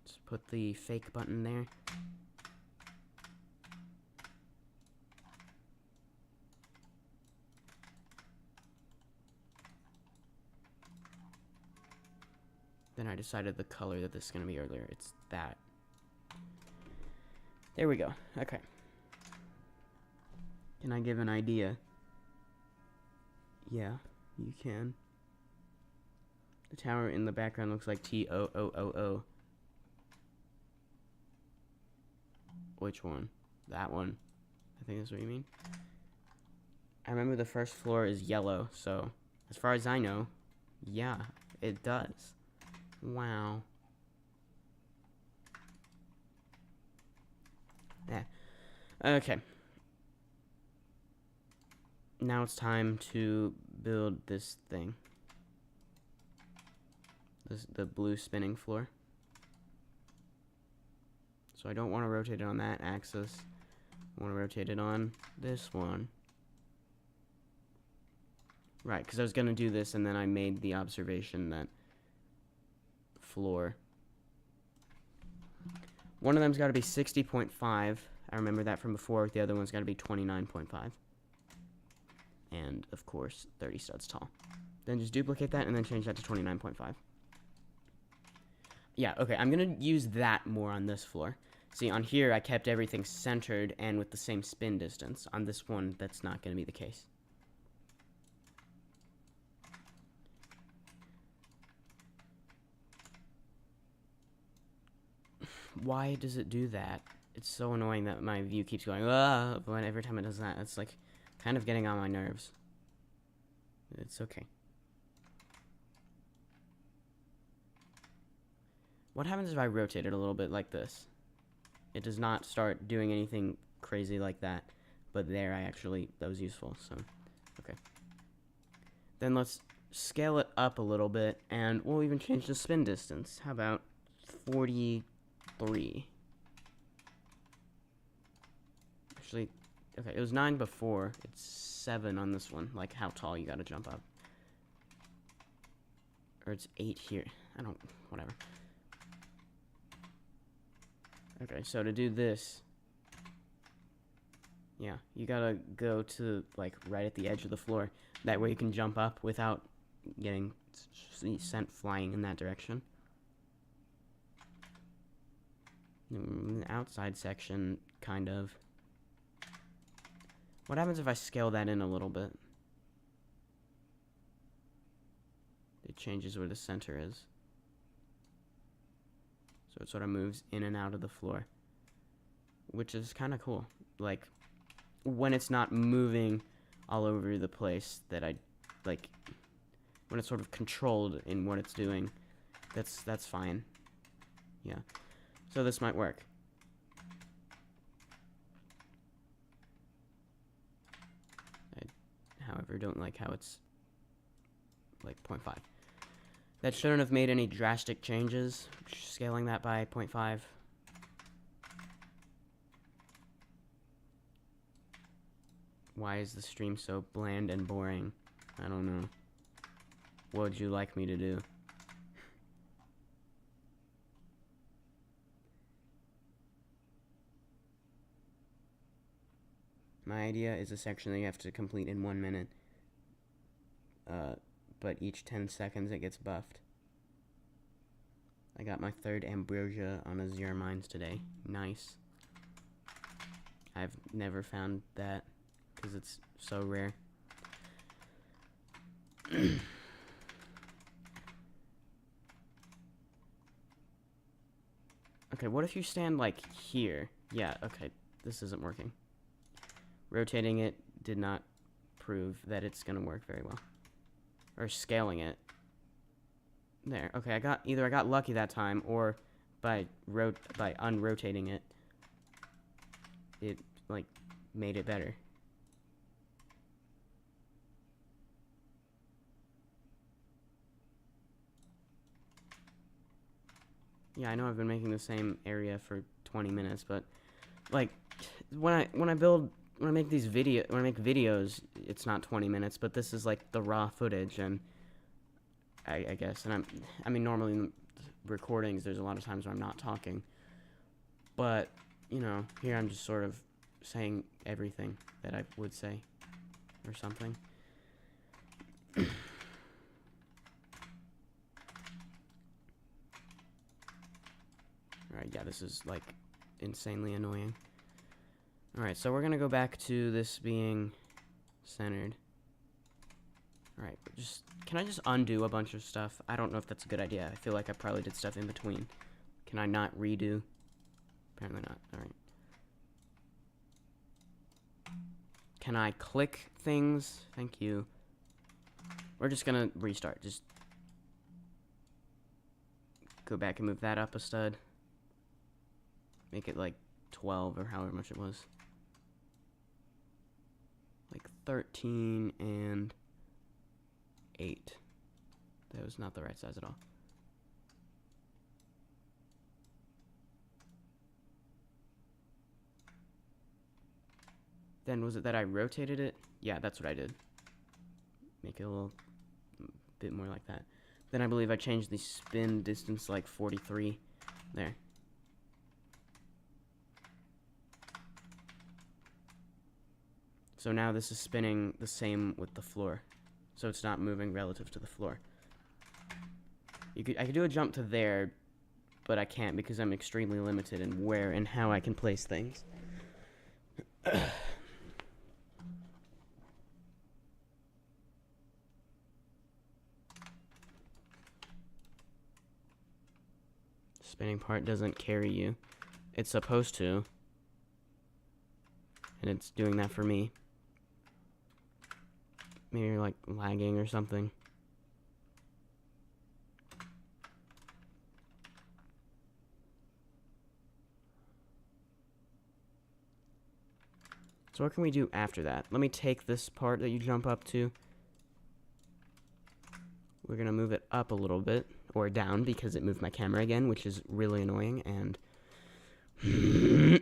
Let's put the fake button there. Then I decided the color that this is going to be earlier. It's that. There we go. Okay. Can I give an idea? Yeah, you can. The tower in the background looks like T-O-O-O-O. Which one? That one. I think that's what you mean. I remember the first floor is yellow, so as far as I know, yeah, it does. Wow. Yeah. Okay. Now it's time to build this thing. The blue spinning floor. So I don't want to rotate it on that axis. I want to rotate it on this one. Right, because I was going to do this, and then I made the observation that floor. One of them's got to be 60.5. I remember that from before. The other one's got to be 29.5. And, of course, 30 studs tall. Then just duplicate that, and then change that to 29.5. Yeah, okay, I'm going to use that more on this floor. See, on here, I kept everything centered and with the same spin distance. On this one, that's not going to be the case. Why does it do that? It's so annoying that my view keeps going, but every time it does that, it's like kind of getting on my nerves. It's okay. What happens if I rotate it a little bit like this? It does not start doing anything crazy like that, but there that was useful, so, okay. Then let's scale it up a little bit, and we'll even change the spin distance. How about 43? Actually, okay, it was 9 before. It's 7 on this one, like how tall you gotta jump up. Or it's 8 here. Whatever. Okay, so to do this, yeah, you gotta go to, like, right at the edge of the floor. That way you can jump up without getting sent flying in that direction. The outside section, kind of. What happens if I scale that in a little bit? It changes where the center is. So it sort of moves in and out of the floor, which is kind of cool. Like, when it's not moving all over the place, that when it's sort of controlled in what it's doing, that's fine. Yeah. So this might work. I, however, don't like how it's like 0.5. That shouldn't have made any drastic changes. Scaling that by 0.5. Why is the stream so bland and boring? I don't know. What would you like me to do? My idea is a section that you have to complete in 1 minute. But each 10 seconds it gets buffed. I got my 3rd ambrosia on Azure Mines today. Nice. I've never found that because it's so rare. Okay, what if you stand like here? Yeah, okay, this isn't working. Rotating it did not prove that it's gonna work very well. Or scaling it. There. Okay, I got lucky that time, or by unrotating it, it like made it better. Yeah, I know I've been making the same area for 20 minutes, but like when I make videos, it's not 20 minutes, but this is like the raw footage, and I guess, and I mean, normally in recordings, there's a lot of times where I'm not talking, but, you know, here I'm just sort of saying everything that I would say, or something. Alright, yeah, this is, like, insanely annoying. Alright, so we're gonna go back to this being centered. Alright, can I just undo a bunch of stuff? I don't know if that's a good idea. I feel like I probably did stuff in between. Can I not redo? Apparently not. Alright. can I click things? Thank you. We're just gonna restart. Just go back and move that up a stud. Make it like 12 or however much it was. Like 13 and 8. That was not the right size at all. Then was it that I rotated it? Yeah, that's what I did. Make it a little bit more like that. Then I believe I changed the spin distance like 43. There. So now this is spinning the same with the floor. So it's not moving relative to the floor. I could do a jump to there, but I can't because I'm extremely limited in where and how I can place things. Spinning part doesn't carry you. It's supposed to. And it's doing that for me. Maybe you're like lagging or something. So what can we do after that? Let me take this part that you jump up to. We're gonna move it up a little bit, or down, because it moved my camera again, which is really annoying, and... And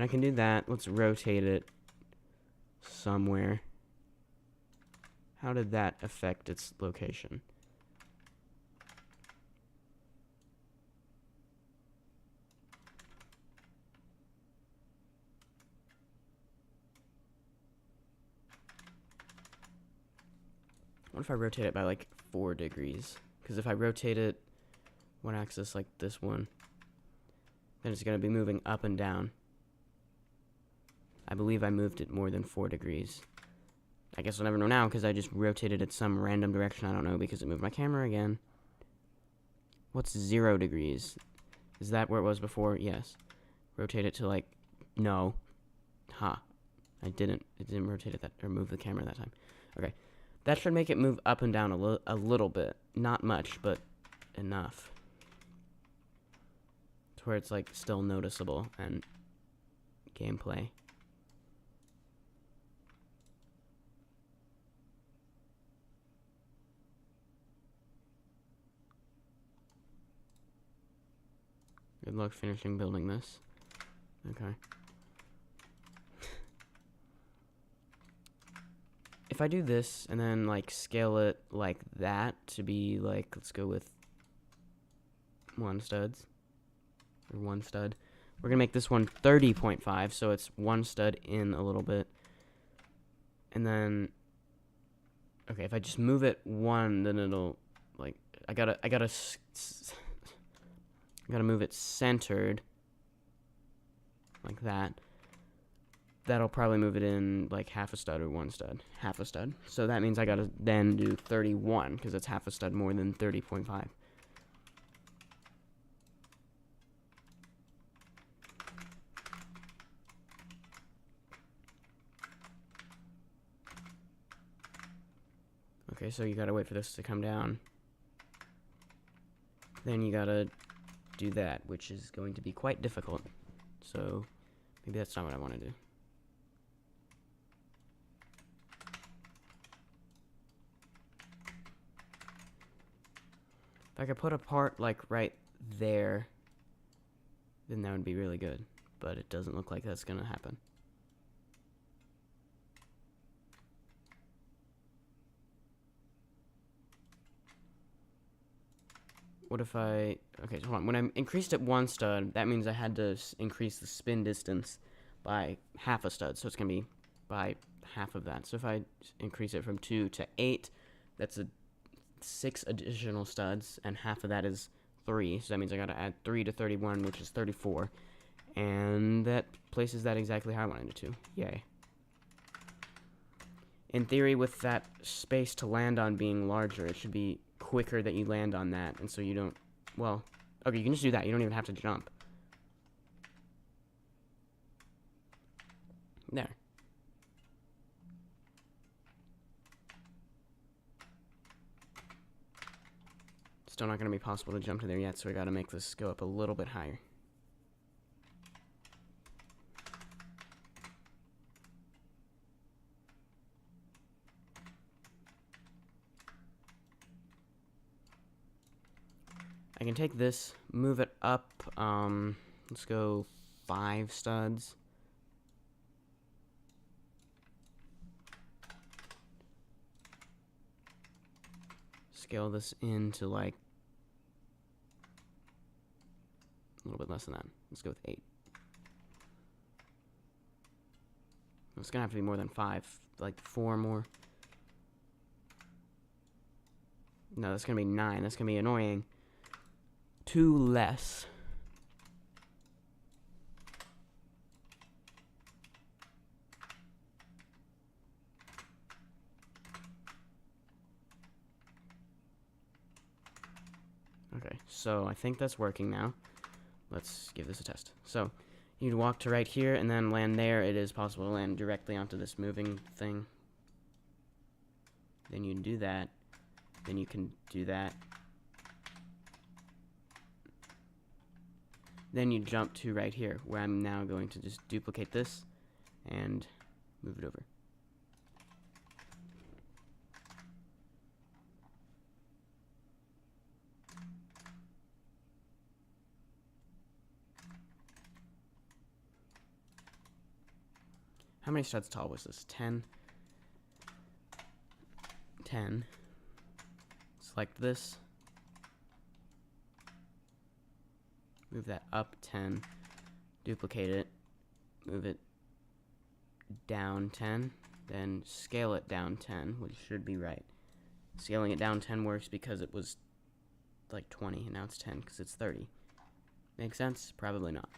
I can do that. Let's rotate it somewhere. How did that affect its location? What if I rotate it by like 4 degrees? Because if I rotate it one axis like this one, then it's going to be moving up and down. I believe I moved it more than 4 degrees. I guess I'll never know now because I just rotated it some random direction. I don't know because it moved my camera again. What's 0 degrees? Is that where it was before? Yes. Rotate it to like... No. Ha. I didn't. It didn't rotate it that... or move the camera that time. Okay. That should make it move up and down a little bit. Not much, but enough. To where it's like still noticeable and gameplay. Good luck finishing building this. Okay. If I do this and then like scale it like that to be like, let's go with 1 studs or 1 stud. We're gonna make this one 30.5, so it's 1 stud in a little bit. And then, okay, if I just move it 1, then it'll like I gotta move it centered like that. That'll probably move it in like half a stud or 1 stud. Half a stud. So that means I gotta then do 31 because it's half a stud more than 30.5. Okay, so you gotta wait for this to come down. Then you gotta do that, which is going to be quite difficult. So maybe that's not what I want to do. If I could put a part like right there, then that would be really good. But it doesn't look like that's gonna happen. What if I... Okay, so hold on. When I increased it 1 stud, that means I had to increase the spin distance by half a stud. So it's going to be by half of that. So if I increase it from 2 to 8, that's 6 additional studs, and half of that is 3. So that means I got to add 3 to 31, which is 34. And that places that exactly how I wanted it to. Yay. In theory, with that space to land on being larger, it should be quicker that you land on that, and so you don't... Well, okay, you can just do that. You don't even have to jump. There. Still not going to be possible to jump to there yet, so we got to make this go up a little bit higher. I can take this, move it up, let's go 5 studs. Scale this into like a little bit less than that. Let's go with 8. It's gonna have to be more than 5, like 4 more. No, that's gonna be 9. That's gonna be annoying. 2 less. Okay, so I think that's working now. Let's give this a test. So, you'd walk to right here and then land there. It is possible to land directly onto this moving thing. Then you do that. Then you can do that. Then you jump to right here, where I'm now going to just duplicate this and move it over. How many studs tall was this? 10. 10. Select this. Move that up 10. Duplicate it. Move it down 10. Then scale it down 10, which should be right. Scaling it down 10 works because it was like 20, and now it's 10 because it's 30. Make sense? Probably not.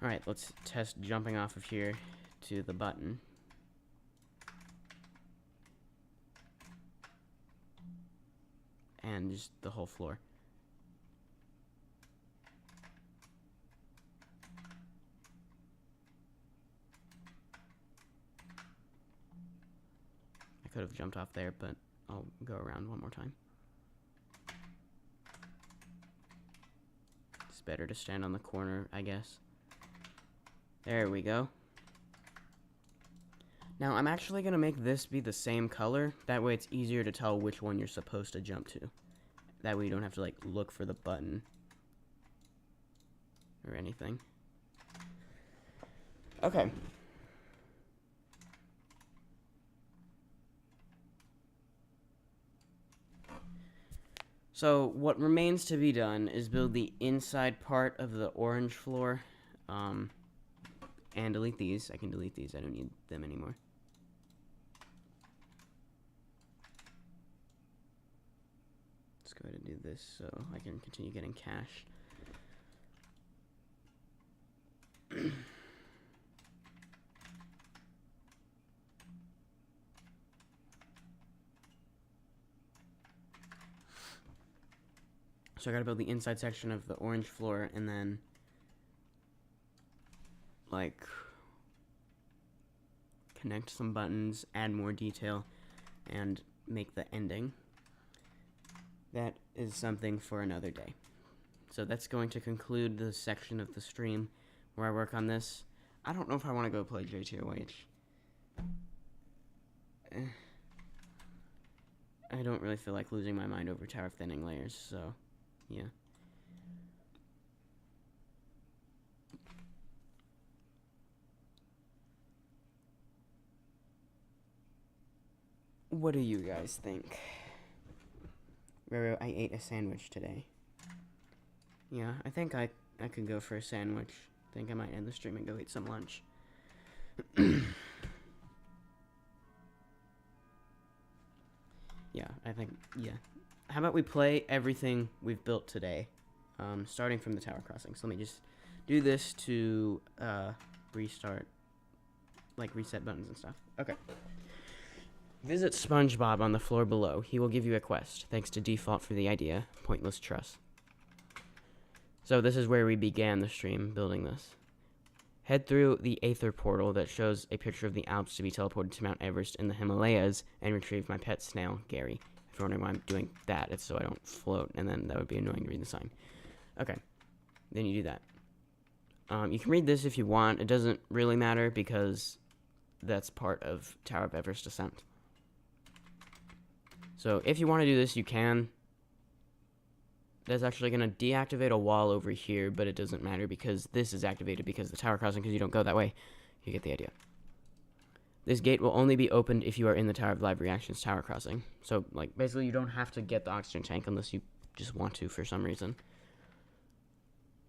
Alright, let's test jumping off of here to the button. And just the whole floor. I could have jumped off there, but I'll go around one more time. It's better to stand on the corner, I guess. There we go. Now, I'm actually going to make this be the same color. That way it's easier to tell which one you're supposed to jump to. That way you don't have to, like, look for the button or anything. Okay. So, what remains to be done is build the inside part of the orange floor. And delete these. I can delete these. I don't need them anymore. Let's go ahead and do this so I can continue getting cash. So I gotta build the inside section of the orange floor and then like connect some buttons, add more detail, and make the ending. That is something for another day. So that's going to conclude the section of the stream where I work on this. I don't know if I want to go play JTOH. I don't really feel like losing my mind over tower thinning layers, so yeah. What do you guys think? Roro, I ate a sandwich today. Yeah, I think I could go for a sandwich. I think I might end the stream and go eat some lunch. Yeah, I think, yeah. How about we play everything we've built today, starting from the tower crossing. So let me just do this to restart like reset buttons and stuff. Okay. Visit SpongeBob on the floor below. He will give you a quest. Thanks to Default for the idea. Pointless trust. So this is where we began the stream, building this. Head through the Aether portal that shows a picture of the Alps to be teleported to Mount Everest in the Himalayas and retrieve my pet snail, Gary. If you're wondering why I'm doing that, it's so I don't float, and then that would be annoying to read the sign. Okay, then you do that. You can read this if you want. It doesn't really matter because that's part of Tower of Everest Ascent. So if you want to do this, you can. That's actually going to deactivate a wall over here, but it doesn't matter because this is activated because of the tower crossing, because you don't go that way. You get the idea. This gate will only be opened if you are in the Tower of Live Reactions tower crossing. So, like, basically you don't have to get the oxygen tank unless you just want to for some reason.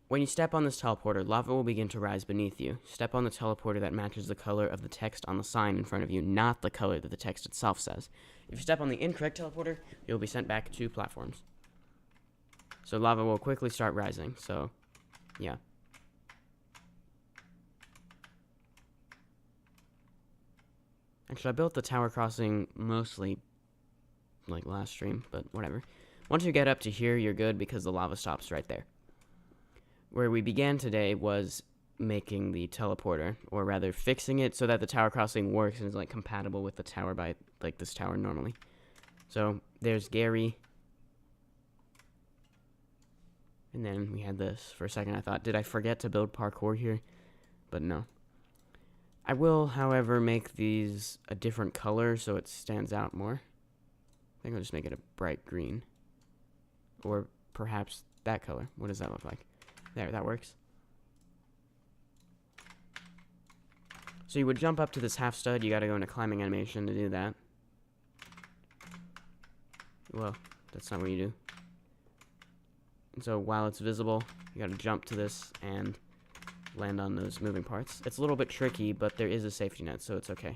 When you step on this teleporter, lava will begin to rise beneath you. Step on the teleporter that matches the color of the text on the sign in front of you, not the color that the text itself says. If you step on the incorrect teleporter, you'll be sent back to platforms. So lava will quickly start rising, so, yeah. Actually, I built the tower crossing mostly, like, last stream, but whatever. Once you get up to here, you're good because the lava stops right there. Where we began today was making the teleporter, or rather fixing it so that the tower crossing works and is, like, compatible with the tower by, like, this tower normally. So, there's Gary. And then we had this. For a second I thought, did I forget to build parkour here? But no. I will, however, make these a different color so it stands out more. I think I'll just make it a bright green. Or perhaps that color. What does that look like? There, that works. So you would jump up to this half stud. You gotta go into climbing animation to do that. Well, that's not what you do. And so while it's visible, you gotta jump to this and land on those moving parts. It's a little bit tricky, but there is a safety net, so it's okay.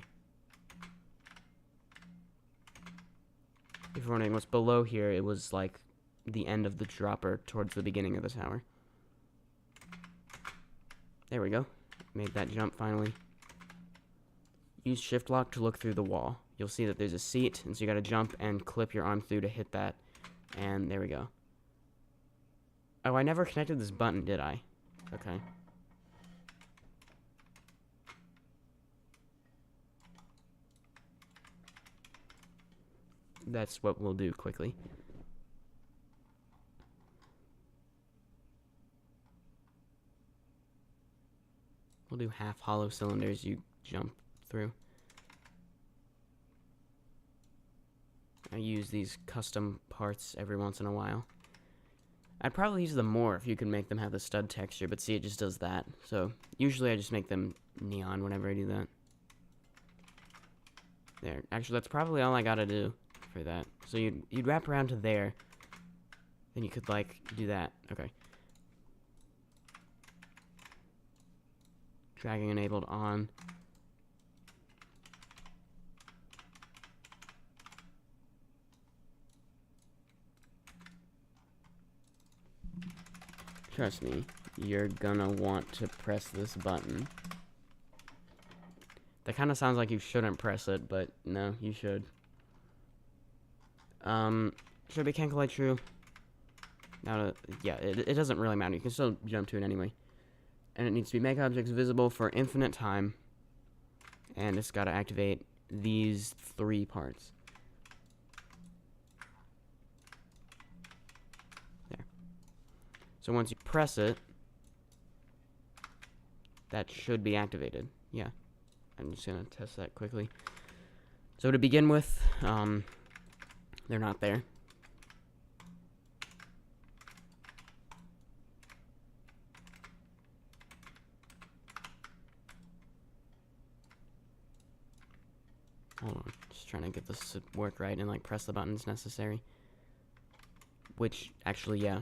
If you're wondering what's below here, it was like the end of the dropper towards the beginning of the tower. There we go. Made that jump finally. Use shift lock to look through the wall. You'll see that there's a seat, and so you gotta jump and clip your arm through to hit that. And there we go. Oh, I never connected this button, did I? Okay. That's what we'll do quickly. We'll do half hollow cylinders you jump through. I use these custom parts every once in a while. I'd probably use them more if you could make them have the stud texture, but see, it just does that. So, usually I just make them neon whenever I do that. There. Actually, that's probably all I gotta do for that. So you'd wrap around to there. Then you could, like, do that. Okay. Dragging enabled on. Trust me, you're gonna want to press this button. That kind of sounds like you shouldn't press it, but no, you should. Should it be Kankalite true? Now, yeah, it doesn't really matter. You can still jump to it anyway. And it needs to be make objects visible for infinite time. And it's got to activate these 3 parts. There. So once you press it, that should be activated. Yeah. I'm just going to test that quickly. So to begin with, they're not there. Hold on, just trying to get this to work right and like press the buttons necessary. Which, actually, yeah.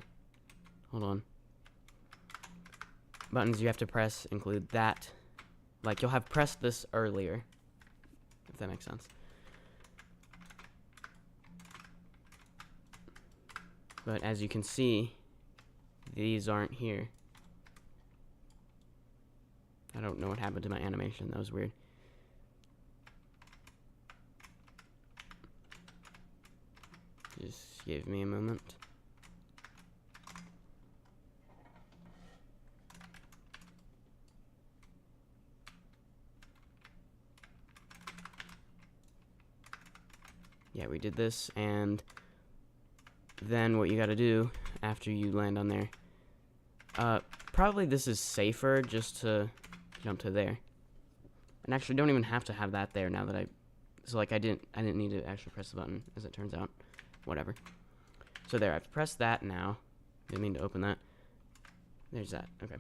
Hold on. Buttons you have to press include that. Like, you'll have pressed this earlier. If that makes sense. But as you can see, these aren't here. I don't know what happened to my animation. That was weird. Just give me a moment. Yeah, we did this, and then what you gotta do after you land on there, probably this is safer just to jump to there. And actually don't even have to have that there now that I didn't need to actually press the button, as it turns out. Whatever. So there, I've pressed that now. Didn't mean to open that. There's that, okay.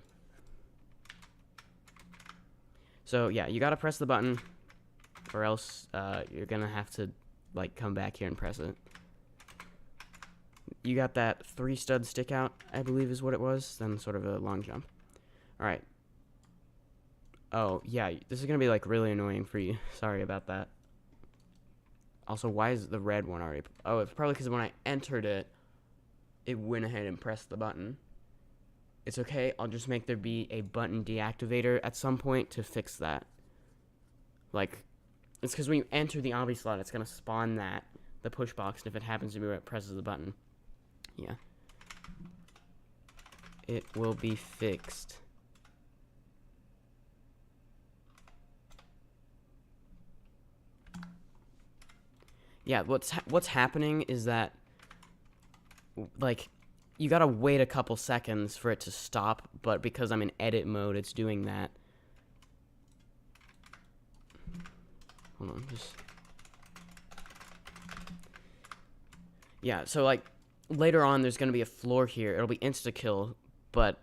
So yeah, you gotta press the button, or else you're gonna have to like come back here and press it. You got that 3 stud stick out, I believe is what it was, then sort of a long jump. Alright. Oh, yeah, this is gonna be like really annoying for you. Sorry about that. Also, why is the red one already? Oh, it's probably because when I entered it, it went ahead and pressed the button. It's okay, I'll just make there be a button deactivator at some point to fix that. Like, it's because when you enter the Obby slot, it's going to spawn the push box, and if it happens to be where it presses the button. Yeah. It will be fixed. Yeah, what's happening is that, like, you gotta wait a couple seconds for it to stop, but because I'm in edit mode, it's doing that. Hold on, just... Yeah, so, like, later on, there's gonna be a floor here. It'll be insta-kill, but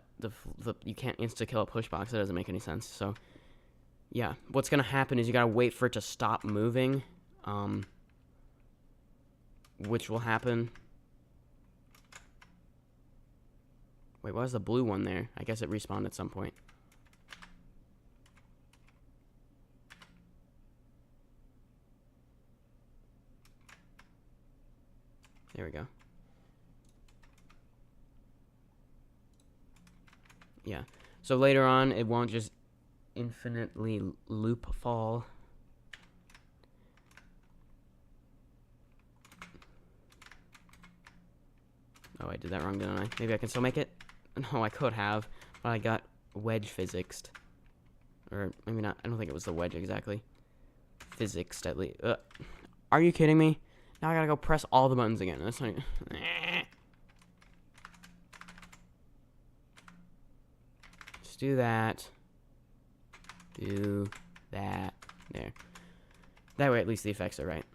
you can't insta-kill a push box. That doesn't make any sense, so... Yeah, what's gonna happen is you gotta wait for it to stop moving, which will happen... Wait, why was the blue one there? I guess it respawned at some point. There we go. Yeah. So later on, it won't just infinitely loop fall. Oh, I did that wrong, didn't I? Maybe I can still make it? No, I could have, but I got wedge physicsed. Or maybe not. I don't think it was the wedge exactly. Physicsed, at least. Are you kidding me? Now I gotta go press all the buttons again. That's not... Just do that. Do that. There. That way at least the effects are right.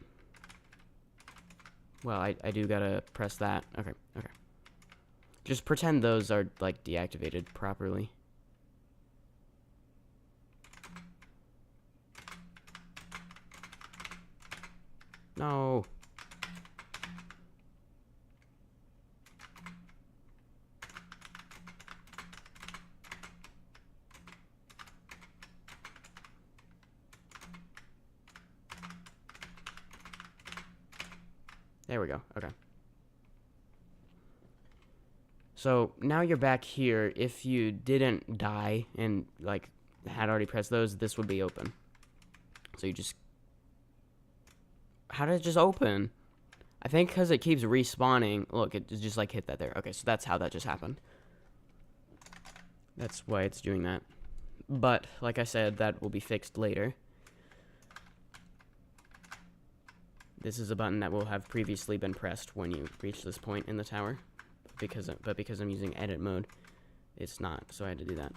Well, I do gotta press that. Okay, okay. Just pretend those are, like, deactivated properly. No. There we go. Okay. So now you're back here. If you didn't die and like had already pressed those, this would be open. So you just... How did it just open? I think because it keeps respawning. Look, it just like hit that there. Okay, so that's how that just happened. That's why it's doing that. But like I said, that will be fixed later. This is a button that will have previously been pressed when you reach this point in the tower. But because I'm using edit mode, it's not, so I had to do that.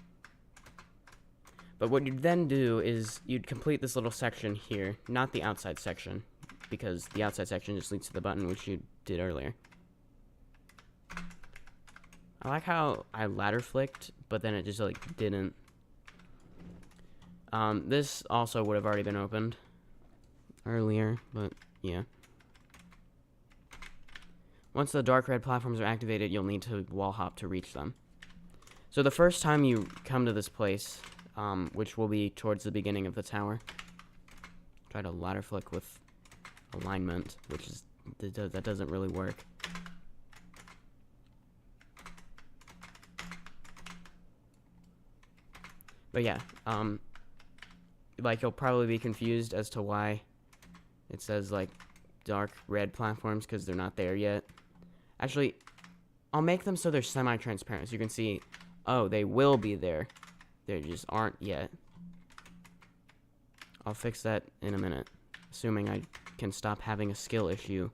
But what you'd then do is you'd complete this little section here, not the outside section, because the outside section just leads to the button, which you did earlier. I like how I ladder flicked, but then it just like didn't. This also would have already been opened earlier, but yeah. Once the dark red platforms are activated, you'll need to wall hop to reach them. So the first time you come to this place, which will be towards the beginning of the tower, try to ladder flick with alignment, which is that doesn't really work. But yeah, like you'll probably be confused as to why it says like dark red platforms, because they're not there yet. Actually, I'll make them so they're semi-transparent. So you can see, oh, they will be there. They just aren't yet. I'll fix that in a minute. Assuming I can stop having a skill issue.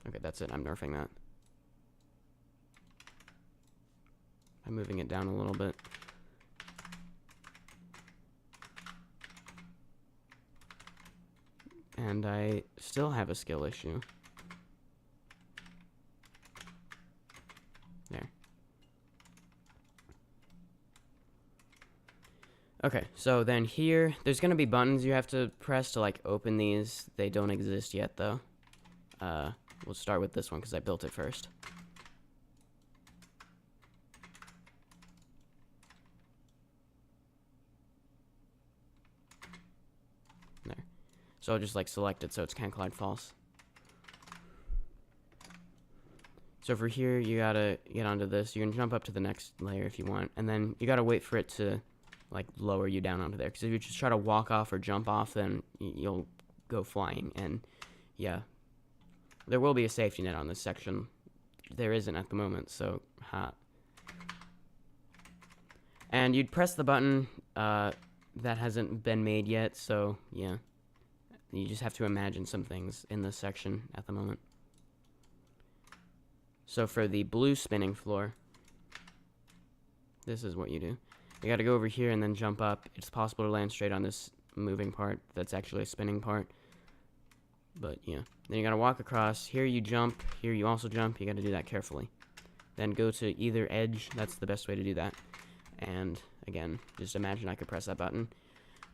Okay, that's it. I'm nerfing that. I'm moving it down a little bit. And I still have a skill issue. There. Okay, so then here, there's going to be buttons you have to press to, like, open these. They don't exist yet, though. We'll start with this one, because I built it first. There. So I'll just, like, select it so it's can't collide false. So for here, you gotta get onto this. You can jump up to the next layer if you want, and then you gotta wait for it to, like, lower you down onto there. Because if you just try to walk off or jump off, then you'll go flying, and yeah. There will be a safety net on this section. There isn't at the moment, so ha. And you'd press the button that hasn't been made yet, so yeah. You just have to imagine some things in this section at the moment. So for the blue spinning floor, this is what you do. You gotta go over here and then jump up. It's possible to land straight on this moving part that's actually a spinning part. But yeah. Then you gotta walk across. Here you jump. Here you also jump. You gotta do that carefully. Then go to either edge. That's the best way to do that. And again, just imagine I could press that button.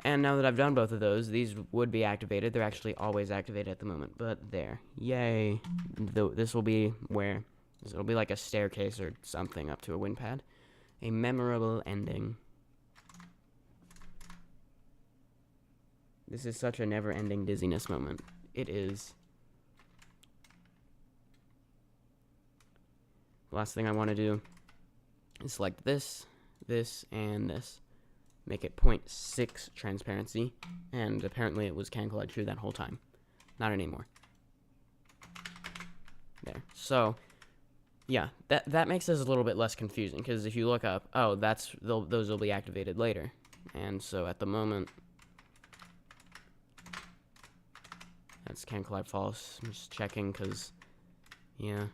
And now that I've done both of those, these would be activated. They're actually always activated at the moment. But there. Yay. This will be where... It'll be like a staircase or something up to a wind pad. A memorable ending. This is such a never-ending dizziness moment. It is. The last thing I want to do is select this, this, and this. Make it 0.6 transparency. And apparently it was can collide true that whole time. Not anymore. There. So... yeah, that makes this a little bit less confusing, because if you look up, oh, those will be activated later. And so at the moment, that's can collide false. I'm just checking, because, yeah,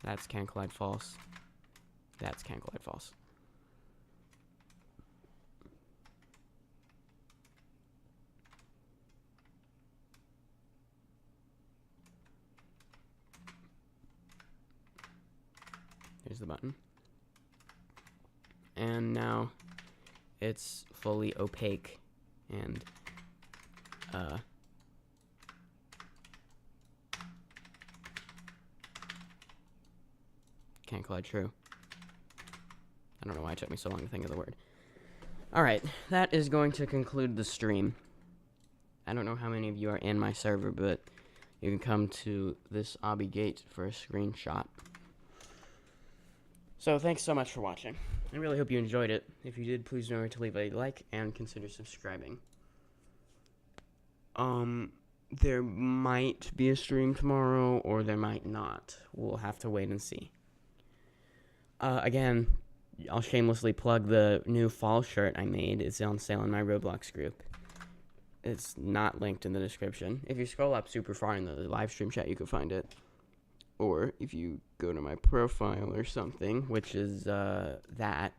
that's can collide false. That's can collide false. Here's the button. And now it's fully opaque and can't collide true. I don't know why it took me so long to think of the word. Alright, that is going to conclude the stream. I don't know how many of you are in my server, but you can come to this Obby gate for a screenshot. So, thanks so much for watching. I really hope you enjoyed it. If you did, please remember to leave a like and consider subscribing. There might be a stream tomorrow, or there might not. We'll have to wait and see. Again, I'll shamelessly plug the new fall shirt I made. It's on sale in my Roblox group. It's not linked in the description. If you scroll up super far in the live stream chat, you can find it. Or if you go to my profile or something, which is that.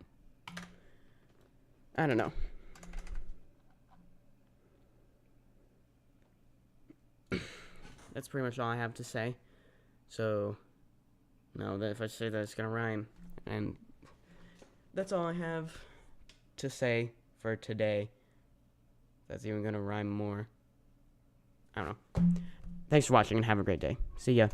I don't know. That's pretty much all I have to say. So, no, if I say that, it's gonna rhyme. And that's all I have to say for today. That's even gonna rhyme more. I don't know. Thanks for watching and have a great day. See ya.